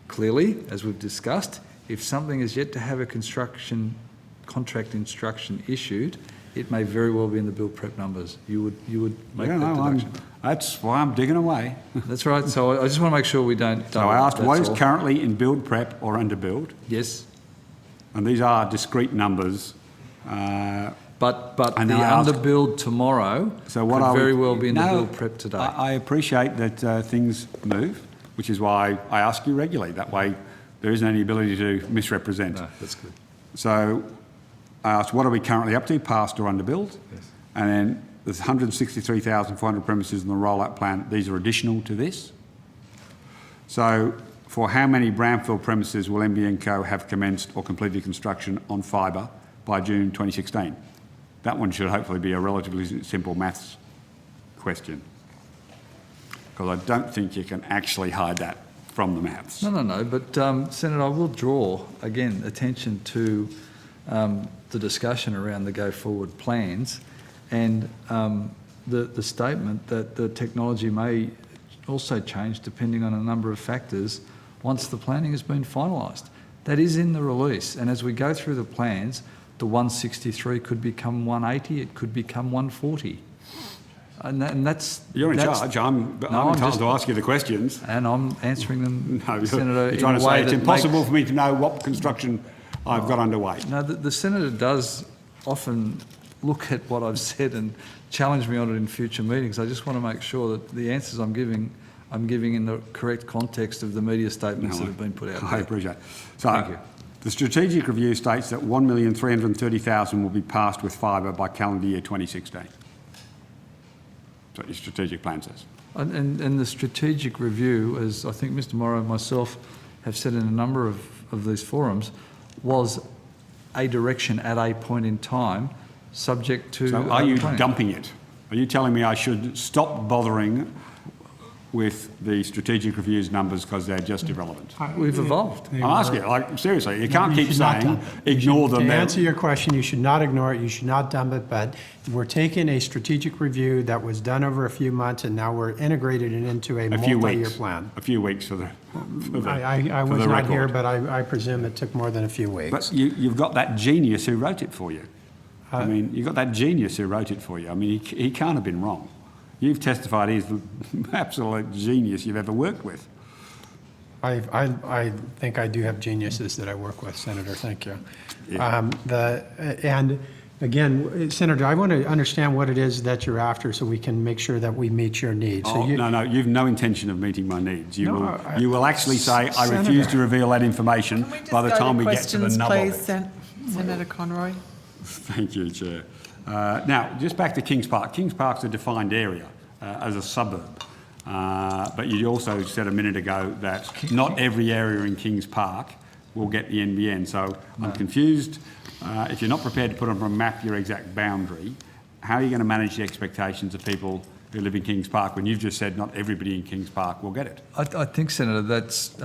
clearly, as we've discussed, if something is yet to have a construction contract instruction issued, it may very well be in the build prep numbers. You would make Yeah, that no, deduction. that's why I'm digging away. That's right. So I just want to make sure we don't. So I asked what is all. currently in build prep or under build, Yes, and these are discrete numbers. but the And then I asked- underbuild tomorrow So what could are we- very well be in the No, build prep today. I appreciate that things move, which is why I ask you regularly. That way there isn't any ability to misrepresent. No, that's good. So I asked, what are we currently up to, past or under build? Yes. And then there's 163,400 premises in the rollout plan. These are additional to this. So For how many brownfield premises will NBN Co have commenced or completed construction on fibre by June 2016? That one should hopefully be a relatively simple maths question, because I don't think you can actually hide that from the maths. No, but Senator, I will draw, again, attention to the discussion around the go-forward plans and the statement that the technology may also change depending on a number of factors once the planning has been finalised. That is in the release, and as we go through the plans, the 163 could become 180, it could become 140. And that's... You're in charge. I'm entitled to ask you the questions. And I'm answering them, No, Senator, you're trying in to a way say it's that impossible makes... for me to know what construction I've got underway. No, the Senator does often look at what I've said and challenge me on it in future meetings. I just want to make sure that the answers I'm giving in the correct context of the media statements that have been put out there. I appreciate it. So, Thank you. the strategic review states that 1,330,000 will be passed with fibre by calendar year 2016. That's what your strategic plan says. And the strategic review, as I think Mr Morrow and myself have said in a number of these forums, was a direction at a point in time subject to... So are you planning. dumping it? Are you telling me I should stop bothering with the strategic reviews numbers because they're just irrelevant? We've evolved. I'm asking you, like, seriously, you can't keep should not saying, dump it. ignore them. To answer your question, you should not ignore it, you should not dump it, but we're taking a strategic review that was done over a few months, and now we're integrated it into a few multi-year weeks. plan. A few weeks for the I for was the not here, record. but I presume it took more than a few weeks. But you've got that genius who wrote it for you. I mean, you've got that genius who wrote it for you. I mean, he can't have been wrong. You've testified he's the absolute genius you've ever worked with. I think I do have geniuses that I work with, Senator, thank you. Yeah. And again, Senator, I want to understand what it is that you're after so we can make sure that we meet your needs. So No, you've no intention of meeting my needs. You will actually say, I Senator. refuse to reveal that information Can we just by the go time to we get to the questions, nub of please, it. Senator Conroy? Thank you, Chair. Now, just back to Kings Park. Kings Park's a defined area as a suburb. But you also said a minute ago that not every area in Kings Park will get the NBN. So I'm confused. If you're not prepared to put on a map your exact boundary, how are you going to manage the expectations of people who live in Kings Park when you've just said not everybody in Kings Park will get it? I think, Senator, that's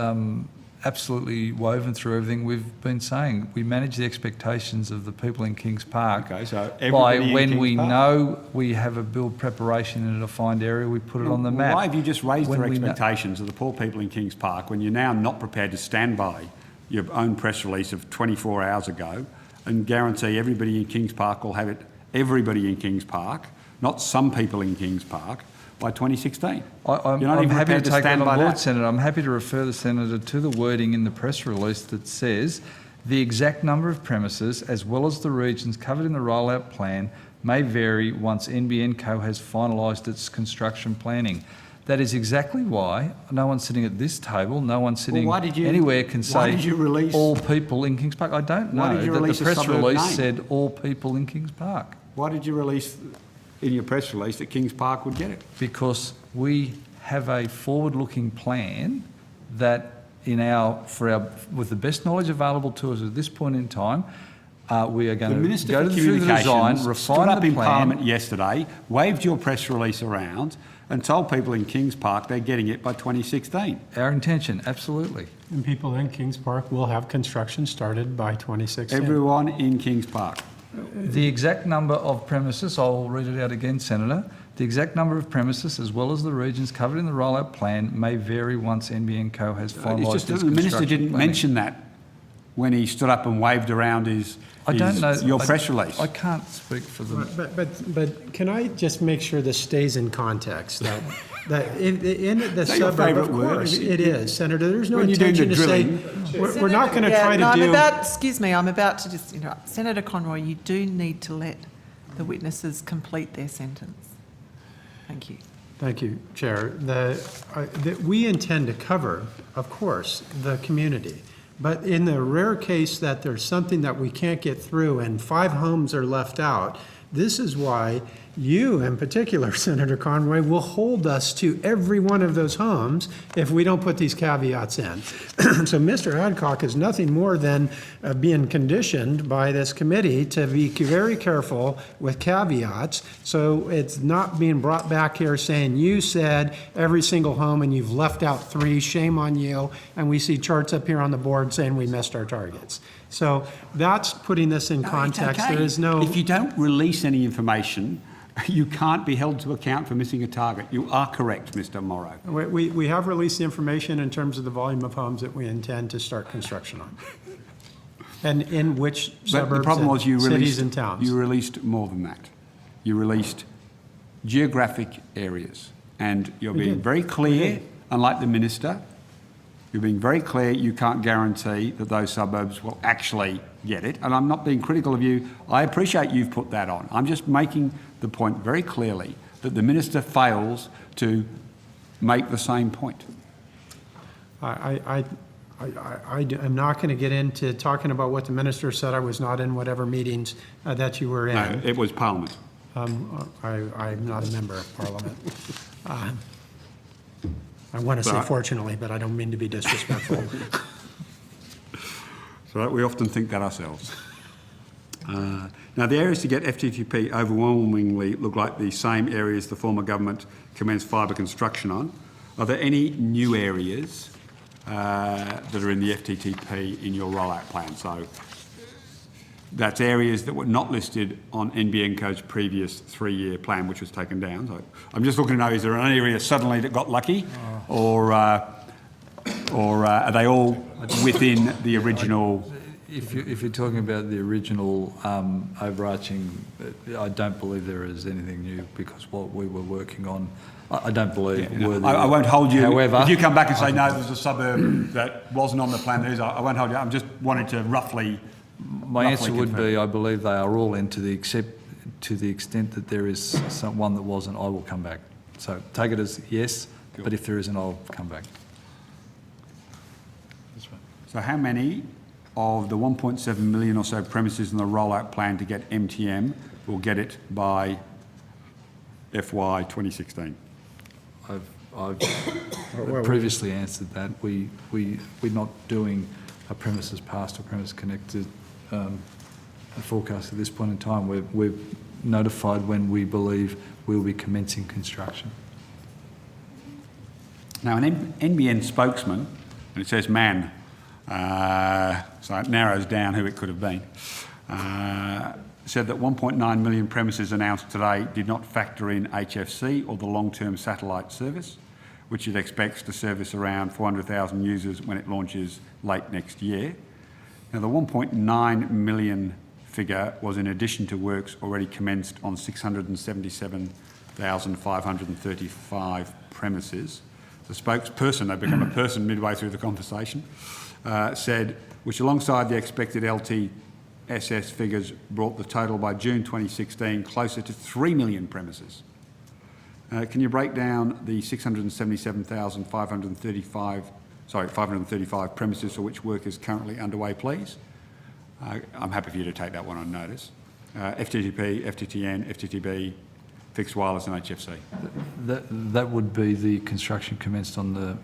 absolutely woven through everything we've been saying. We manage the expectations of the people in Kings Park Okay, so by everybody in when Kings we Park. know we have a build preparation in a defined area, we put it on the map. Why have you just raised When their we know- expectations of the poor people in Kings Park when you're now not prepared to stand by your own press release of 24 hours ago and guarantee everybody in Kings Park will have it, everybody in Kings Park, not some people in Kings Park, by 2016? I'm You're not even happy to prepared to take that stand by on board, that? Senator. I'm happy to refer the Senator to the wording in the press release that says the exact number of premises, as well as the regions covered in the rollout plan, may vary once NBN Co has finalised its construction planning. That is exactly why no one sitting at this table, no one sitting why did you- anywhere can why say did you release- all people in Kings Park. I don't Why know did you that release the a press suburb release name? said all people in Kings Park. Why did you release in your press release that Kings Park would get it? Because we have a forward-looking plan that with the best knowledge available to us at this point in time, we are The going to Minister go for through the design, Communications stood refine up the in plan. Parliament yesterday, waved your press release around and told people in Kings Park they're getting it by 2016. Our intention, absolutely. And people in Kings Park will have construction started by 2016. Everyone in Kings Park. The exact number of premises, I'll read it out again, Senator. The exact number of premises, as well as the regions covered in the rollout plan, may vary once NBN Co has It's finalised just its that the Minister construction didn't planning. mention that when he stood up and waved around your press release. I can't speak for them. But can I just make sure this stays in context? That in the that your suburb, favourite of word? course, it is, Senator. There's no When you're doing intention the to say, drilling. we're not going to try to I'm do... about to just interrupt. Senator Conroy, you do need to let the witnesses complete their sentence. Thank you. Thank you, Chair. We intend to cover, of course, the community. But in the rare case that there's something that we can't get through and 5 homes are left out, this is why you in particular, Senator Conroy, will hold us to every one of those homes if we don't put these caveats in. So Mr. Adcock is nothing more than being conditioned by this committee to be very careful with caveats, so it's not being brought back here saying, you said every single home and you've left out 3, shame on you, and we see charts up here on the board saying we missed our targets. So that's putting this in context. Okay. There is no... If you don't release any information, you can't be held to account for missing a target. You are correct, Mr. Morrow. We have released the information in terms of the volume of homes that we intend to start construction on. And in which But suburbs the problem was and cities and towns. You released more than that. You released geographic areas. And you're We being did. very We clear, did. unlike the minister, you're being very clear you can't guarantee that those suburbs will actually get it. And I'm not being critical of you. I appreciate you've put that on. I'm just making the point very clearly that the minister fails to make the same point. I am not going to get into talking about what the minister said. I was not in whatever meetings that you were in. No, it was Parliament. I'm not a member of Parliament. I want to say fortunately, but I don't mean to be disrespectful. So we often think that ourselves. Now, the areas to get FTTP overwhelmingly look like the same areas the former government commenced fibre construction on. Are there any new areas that are in the FTTP in your rollout plan? So that's areas that were not listed on NBN Co's previous 3-year plan, which was taken down. So I'm just looking to know, is there an area suddenly that got lucky, or are they all within the original? If you're talking about the original overarching, I don't believe there is anything new, because what we were working on, I don't believe were there. I won't hold you. However, if you come back and say, no, there's a suburb that wasn't on the plan, I won't hold you. I'm just wanting to roughly... My answer would be, I believe they are all in, to the extent that there is one that wasn't, I will come back. So take it as yes, Cool. But if there isn't, I'll come back. So how many of the 1.7 million or so premises in the rollout plan to get MTM will get it by FY 2016? I've previously answered that. We're not doing a premises passed or premise connected forecast at this point in time. We've notified when we believe we'll be commencing construction. Now, an NBN spokesman, and it says man, so it narrows down who it could have been, said that 1.9 million premises announced today did not factor in HFC or the long-term satellite service, which it expects to service around 400,000 users when it launches late next year. Now, the 1.9 million figure was in addition to works already commenced on 677,535 premises. The spokesperson, they've become a person midway through the conversation, said, which alongside the expected LTSS figures brought the total by June 2016 closer to 3 million premises. Can you break down the 535 premises for which work is currently underway, please? I'm happy for you to take that one on notice. FTTP, FTTN, FTTB, fixed wireless and HFC. That would be the construction commenced on the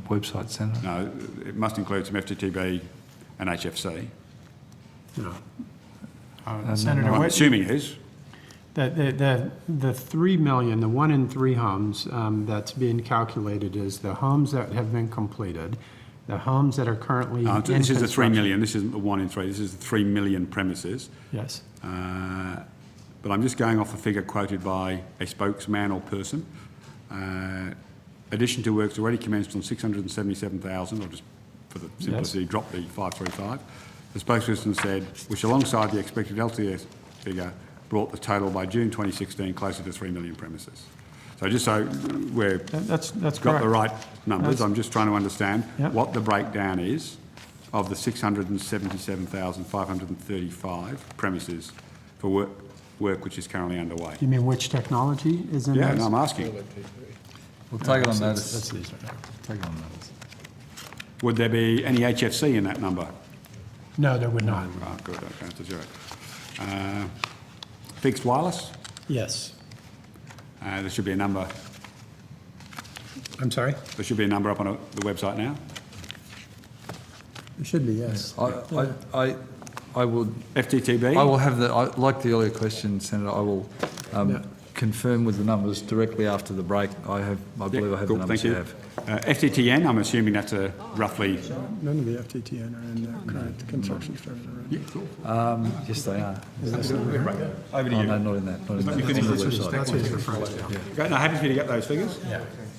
website, Senator? No, it must include some FTTB and HFC. No. Senator, I'm assuming it is. The 3 million, the 1 in 3 homes that's being calculated is the homes that have been completed, the homes that are currently in This is the 3 construction. million. This isn't the 1 in 3. This is the 3 million premises. Yes. But I'm just going off a figure quoted by a spokesman or person. Addition to works already commenced on 677,000, or just for the simplicity, drop the 535. The spokesperson said, which alongside the expected LTS figure, brought the total by June 2016 closer to 3 million premises. So just so we've That's got correct. the right numbers, I'm just trying to understand Yep. what the breakdown is of the 677,535 premises for work which is currently underway. You mean which technology is in Yeah, those? no, I'm asking. We'll take it on That's notice. these right now. Take it on notice. Would there be any HFC in that number? No, there would not. Oh, good, okay, that's a zero. Fixed wireless? Yes. There should be a number. I'm sorry? There should be a number up on the website now. It should be, yes. I would. FTTB. I will have like the earlier question, Senator. I will confirm with the numbers directly after the break. I believe I have cool, the numbers thank you you. have. FTTN, I'm assuming that's a roughly. None of the FTTN are in the current construction started already. Yes, they are. Over to Oh, you. no, not in that. Not in that. You It's finished on the this website. That's what he's referring to. Great. No, happy for you to get those figures.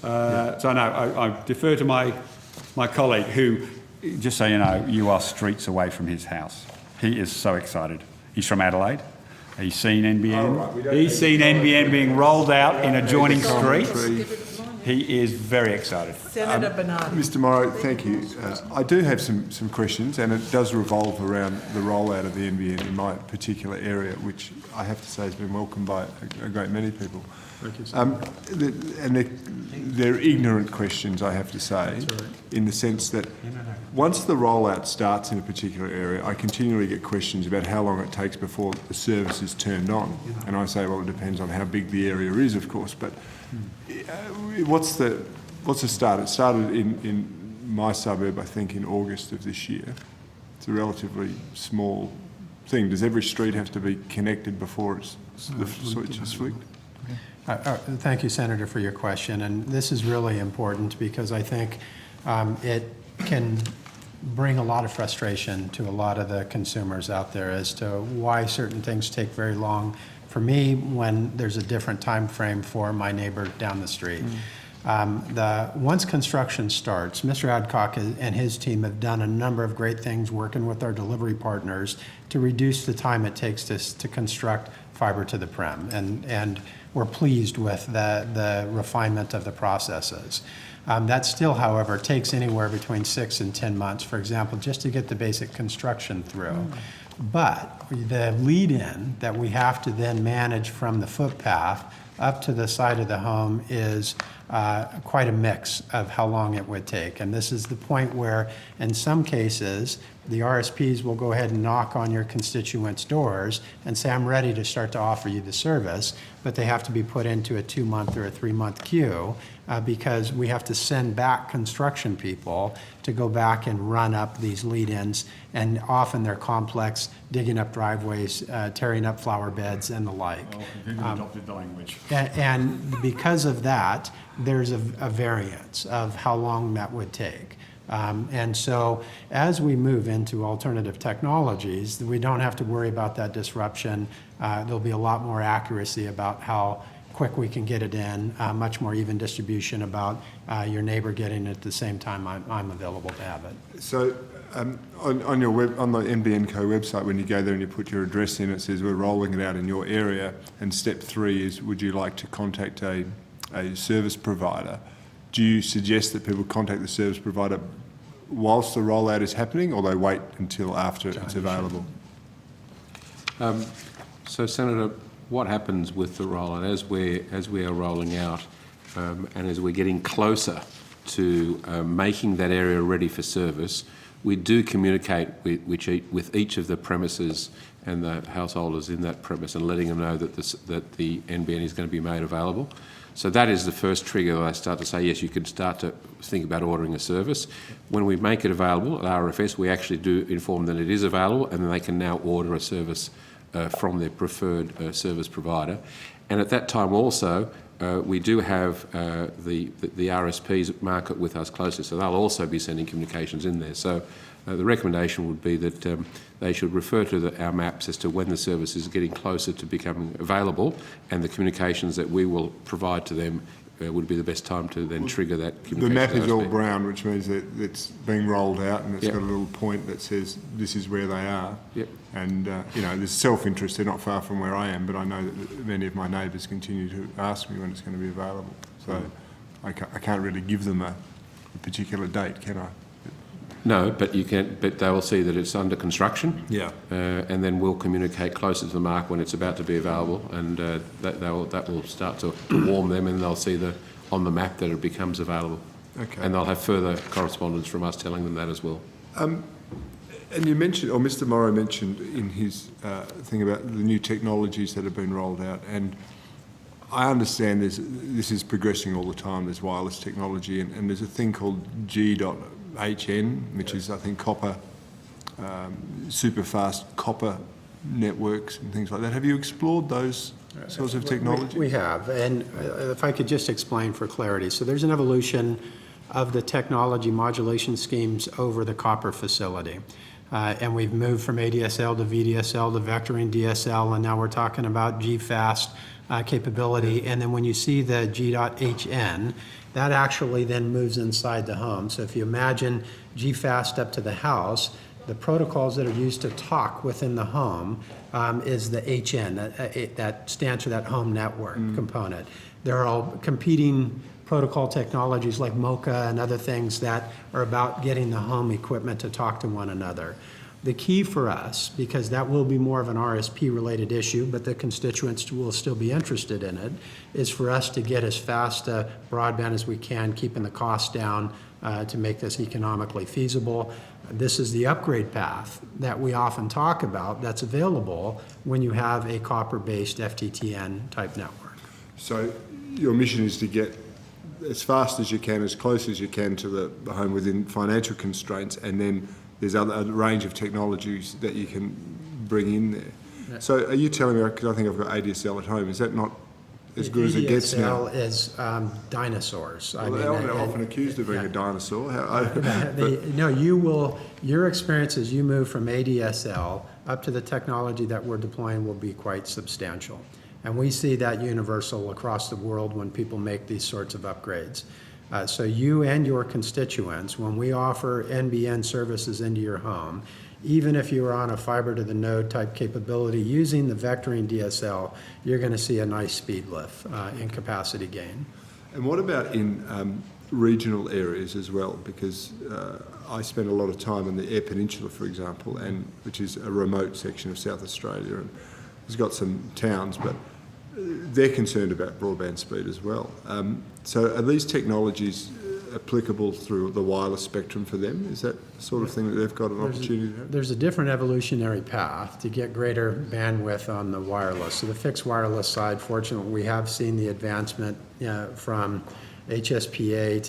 So no, I defer to my colleague who, just so you know, you are streets away from his house. He is so excited. He's from Adelaide. He's seen NBN. He's seen NBN being rolled out in adjoining streets. He is very excited. Senator Bernard. Mr Morrow, thank you. I do have some questions, and it does revolve around the rollout of the NBN in my particular area, which I have to say has been welcomed by a great many people. They're ignorant questions, I have to say, in the sense that once the rollout starts in a particular area, I continually get questions about how long it takes before the service is turned on. And I say, well, it depends on how big the area is, of course, but what's the start? It started in my suburb, I think, in August of this year. It's a relatively small thing. Does every street have to be connected before the switch is flicked? Thank you, Senator, for your question. And this is really important because I think it can bring a lot of frustration to a lot of the consumers out there as to why certain things take very long for me when there's a different time frame for my neighbor down the street. Once construction starts, Mr. Adcock and his team have done a number of great things working with our delivery partners to reduce the time it takes to construct fiber to the prem, and we're pleased with the refinement of the processes. That still, however, takes anywhere between 6 and 10 months, for example, just to get the basic construction through. But the lead-in that we have to then manage from the footpath up to the side of the home is quite a mix of how long it would take. And this is the point where, in some cases, the RSPs will go ahead and knock on your constituents' doors and say, I'm ready to start to offer you the service, but they have to be put into a 2-month or a 3-month queue because we have to send back construction people to go back and run up these lead-ins, and often they're complex, digging up driveways, tearing up flower beds, and the like. You've adopted the language. And because of that, there's a variance of how long that would take. And so as we move into alternative technologies, we don't have to worry about that disruption. There'll be a lot more accuracy about how quick we can get it in, much more even distribution about your neighbor getting it at the same time I'm available to have it. So on the NBN Co website, when you go there and you put your address in, it says we're rolling it out in your area, and step 3 is would you like to contact a service provider? Do you suggest that people contact the service provider whilst the rollout is happening, or they wait until after it's available? So, Senator, what happens with the rollout as we are rolling out and as we're getting closer to making that area ready for service, we do communicate with each of the premises and the householders in that premise and letting them know that the NBN is going to be made available. So that is the first trigger that I start to say, yes, you can start to think about ordering a service. When we make it available at RFS, we actually do inform them that it is available, and then they can now order a service from their preferred service provider. And at that time also, we do have the RSPs market with us closely, so they'll also be sending communications in there. So the recommendation would be that they should refer to our maps as to when the service is getting closer to becoming available, and the communications that we will provide to them would be the best time to then trigger that communication. The map is all brown, which means that it's being rolled out, and it's got a little point that says this is where they are. Yep. And there's self-interest. They're not far from where I am, but I know that many of my neighbours continue to ask me when it's going to be available. So I can't really give them a particular date, can I? No, but you can. But they will see that it's under construction. Yeah. And then we'll communicate closer to the mark when it's about to be available, and that will start to warm them, and they'll see on the map that it becomes available. Okay. And they'll have further correspondence from us telling them that as well. And you mentioned, or Mr. Morrow mentioned in his thing about the new technologies that have been rolled out, and I understand this is progressing all the time. There's wireless technology, and there's a thing called G.HN, which is, I think, copper, super fast copper networks and things like that. Have you explored those sorts of technology? We have, and if I could just explain for clarity. So there's an evolution of the technology modulation schemes over the copper facility. And we've moved from ADSL to VDSL to vectoring DSL, and now we're talking about GFast capability. And then when you see the G.HN, that actually then moves inside the home. So if you imagine GFast up to the house, the protocols that are used to talk within the home is the HN, that stands for that home network component. There are all competing protocol technologies like MoCA and other things that are about getting the home equipment to talk to one another. The key for us, because that will be more of an RSP-related issue, but the constituents will still be interested in it, is for us to get as fast a broadband as we can, keeping the cost down to make this economically feasible. This is the upgrade path that we often talk about that's available when you have a copper-based FTTN type network. So your mission is to get as fast as you can, as close as you can to the home within financial constraints, and then there's a range of technologies that you can bring in there. Yeah. So are you telling me, because I think I've got ADSL at home, is that not as good as it gets now? ADSL is dinosaurs. Well, they're often accused of being a dinosaur. No, your experience as you move from ADSL up to the technology that we're deploying will be quite substantial. And we see that universal across the world when people make these sorts of upgrades. So you and your constituents, when we offer NBN services into your home, even if you are on a fiber to the node type capability using the vectoring DSL, you're going to see a nice speed lift in capacity gain. And what about in regional areas as well? Because I spend a lot of time in the Eyre Peninsula, for example, and which is a remote section of South Australia, and it's got some towns, but they're concerned about broadband speed as well. So are these technologies applicable through the wireless spectrum for them? Is that the sort of thing that they've got an opportunity to have? There's a different evolutionary path to get greater bandwidth on the wireless. So the fixed wireless side, fortunately, we have seen the advancement from HSPA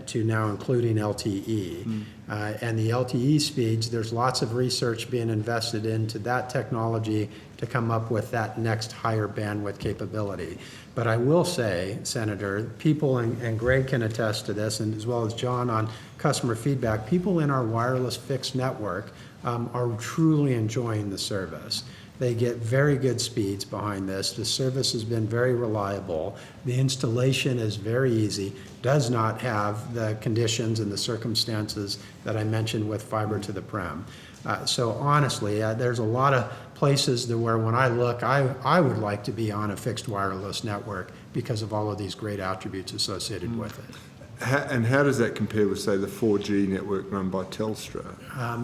to now including LTE. And the LTE speeds, there's lots of research being invested into that technology to come up with that next higher bandwidth capability. But I will say, Senator, people, and Greg can attest to this, and as well as John on customer feedback, people in our wireless fixed network are truly enjoying the service. They get very good speeds behind this. The service has been very reliable. The installation is very easy, does not have the conditions and the circumstances that I mentioned with fiber to the prem. So honestly, there's a lot of places where when I look, I would like to be on a fixed wireless network because of all of these great attributes associated with it. And how does that compare with, say, the 4G network run by Telstra?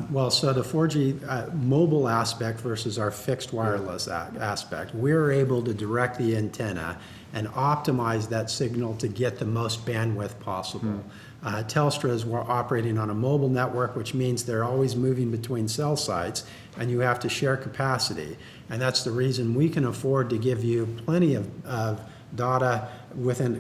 Well, so the 4G mobile aspect versus our fixed wireless aspect, we're able to direct the antenna and optimize that signal to get the most bandwidth possible. Telstra is operating on a mobile network, which means they're always moving between cell sites, and you have to share capacity. And that's the reason we can afford to give you plenty of data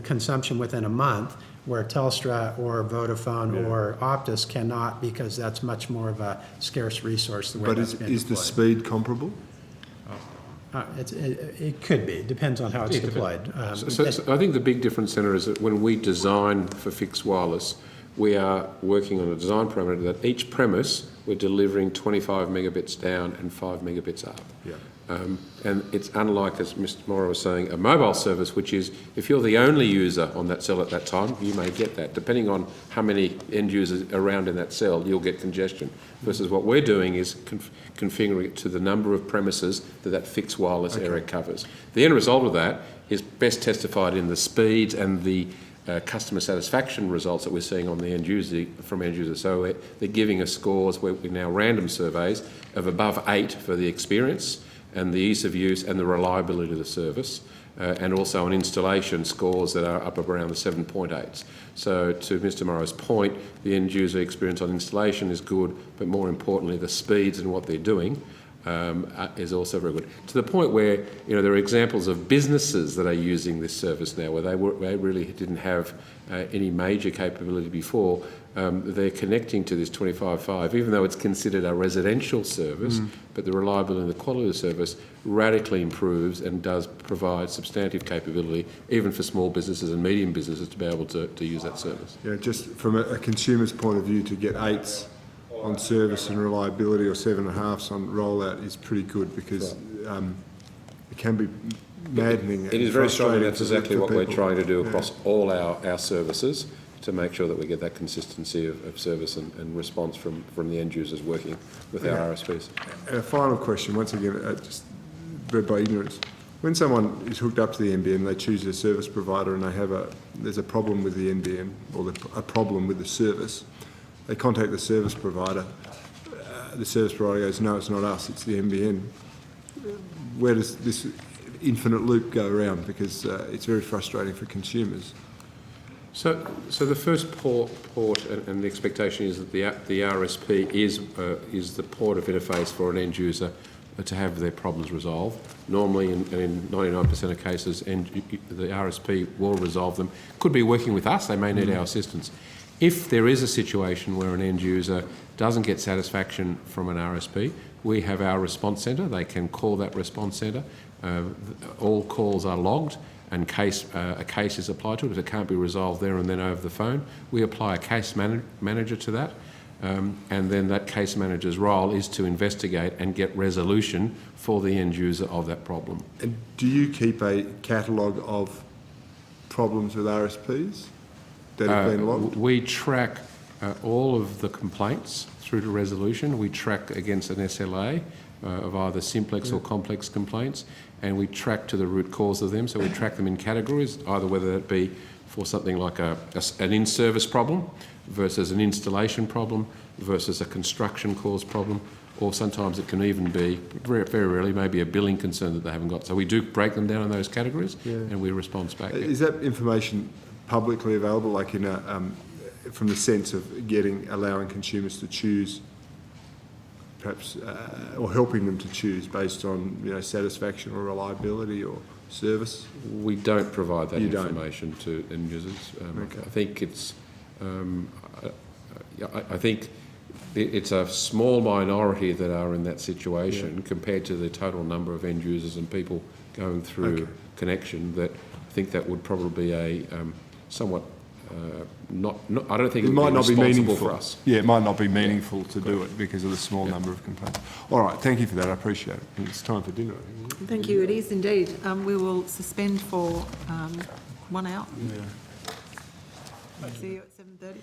consumption within a month, where Telstra or Vodafone or Optus cannot, because that's much more of a scarce resource. The way but that's been is the deployed. Speed comparable? It could be. Depends on how it's deployed. So I think the big difference, Senator, is that when we design for fixed wireless, we are working on a design parameter that each premise we're delivering 25 megabits down and 5 megabits up. Yeah. And it's unlike, as Mr. Morrow was saying, a mobile service, which is, if you're the only user on that cell at that time, you may get that. Depending on how many end users around in that cell, you'll get congestion. Versus what we're doing is configuring it to the number of premises that fixed wireless area covers. The end result of that is best testified in the speeds and the customer satisfaction results that we're seeing on the end user, from end users. So they're giving us scores where we now random surveys of above 8 for the experience and the ease of use and the reliability of the service. and also on installation scores that are up around the 7.8s. So to Mr Morrow's point, the end user experience on installation is good, but more importantly, the speeds and what they're doing is also very good. To the point where, you know, there are examples of businesses that are using this service now where they really didn't have any major capability before. They're connecting to this 25.5, even though it's considered a residential service, but the reliability and the quality of the service radically improves and does provide substantive capability, even for small businesses and medium businesses, to be able to use that service. Yeah, just from a consumer's point of view, to get 8s on service and reliability or 7.5s on rollout is pretty good, because it can be maddening. It is very strong, and that's frustrating exactly for what we're people. trying to do across all our services, to make sure that we get that consistency of service and response from the end users working with our RSPs. And a final question, once again, just bred by ignorance. When someone is hooked up to the NBN, they choose their service provider, and there's a problem with the NBN, or a problem with the service. They contact the service provider. The service provider goes, "No, it's not us, it's the NBN." Where does this infinite loop go around? Because it's very frustrating for consumers. So the first port and the expectation is that the RSP is the port of interface for an end user to have their problems resolved. Normally, in 99% of cases, the RSP will resolve them. Could be working with us, they may need our assistance. If there is a situation where an end user doesn't get satisfaction from an RSP, we have our response centre. They can call that response centre. All calls are logged, and a case is applied to it. If it can't be resolved there and then over the phone, we apply a case manager to that, and then that case manager's role is to investigate and get resolution for the end user of that problem. And do you keep a catalogue of problems with RSPs that have been logged? We track all of the complaints through to resolution. We track against an SLA of either simplex or complex complaints, and we track to the root cause of them. So we track them in categories, either whether it be for something like an in-service problem versus an installation problem versus a construction cause problem, or sometimes it can even be, very, very rarely, maybe a billing concern that they haven't got. So we do break them down in those categories, and we respond back. Is that information publicly available, like from the sense of allowing consumers to choose, perhaps, or helping them to choose based on, you know, satisfaction or reliability or service? We don't provide that You don't? information to end users. Okay. I think it's a small minority that are in that situation compared to the total number of end users and people going through connection. That I think that would probably be a somewhat I don't think it might not be meaningful for us. Yeah, it might not be meaningful to do it because of the small number of complaints. All right, thank you for that. I appreciate it. And it's time for dinner. Thank you, it is indeed. We will suspend for 1 hour. See you at 7:30.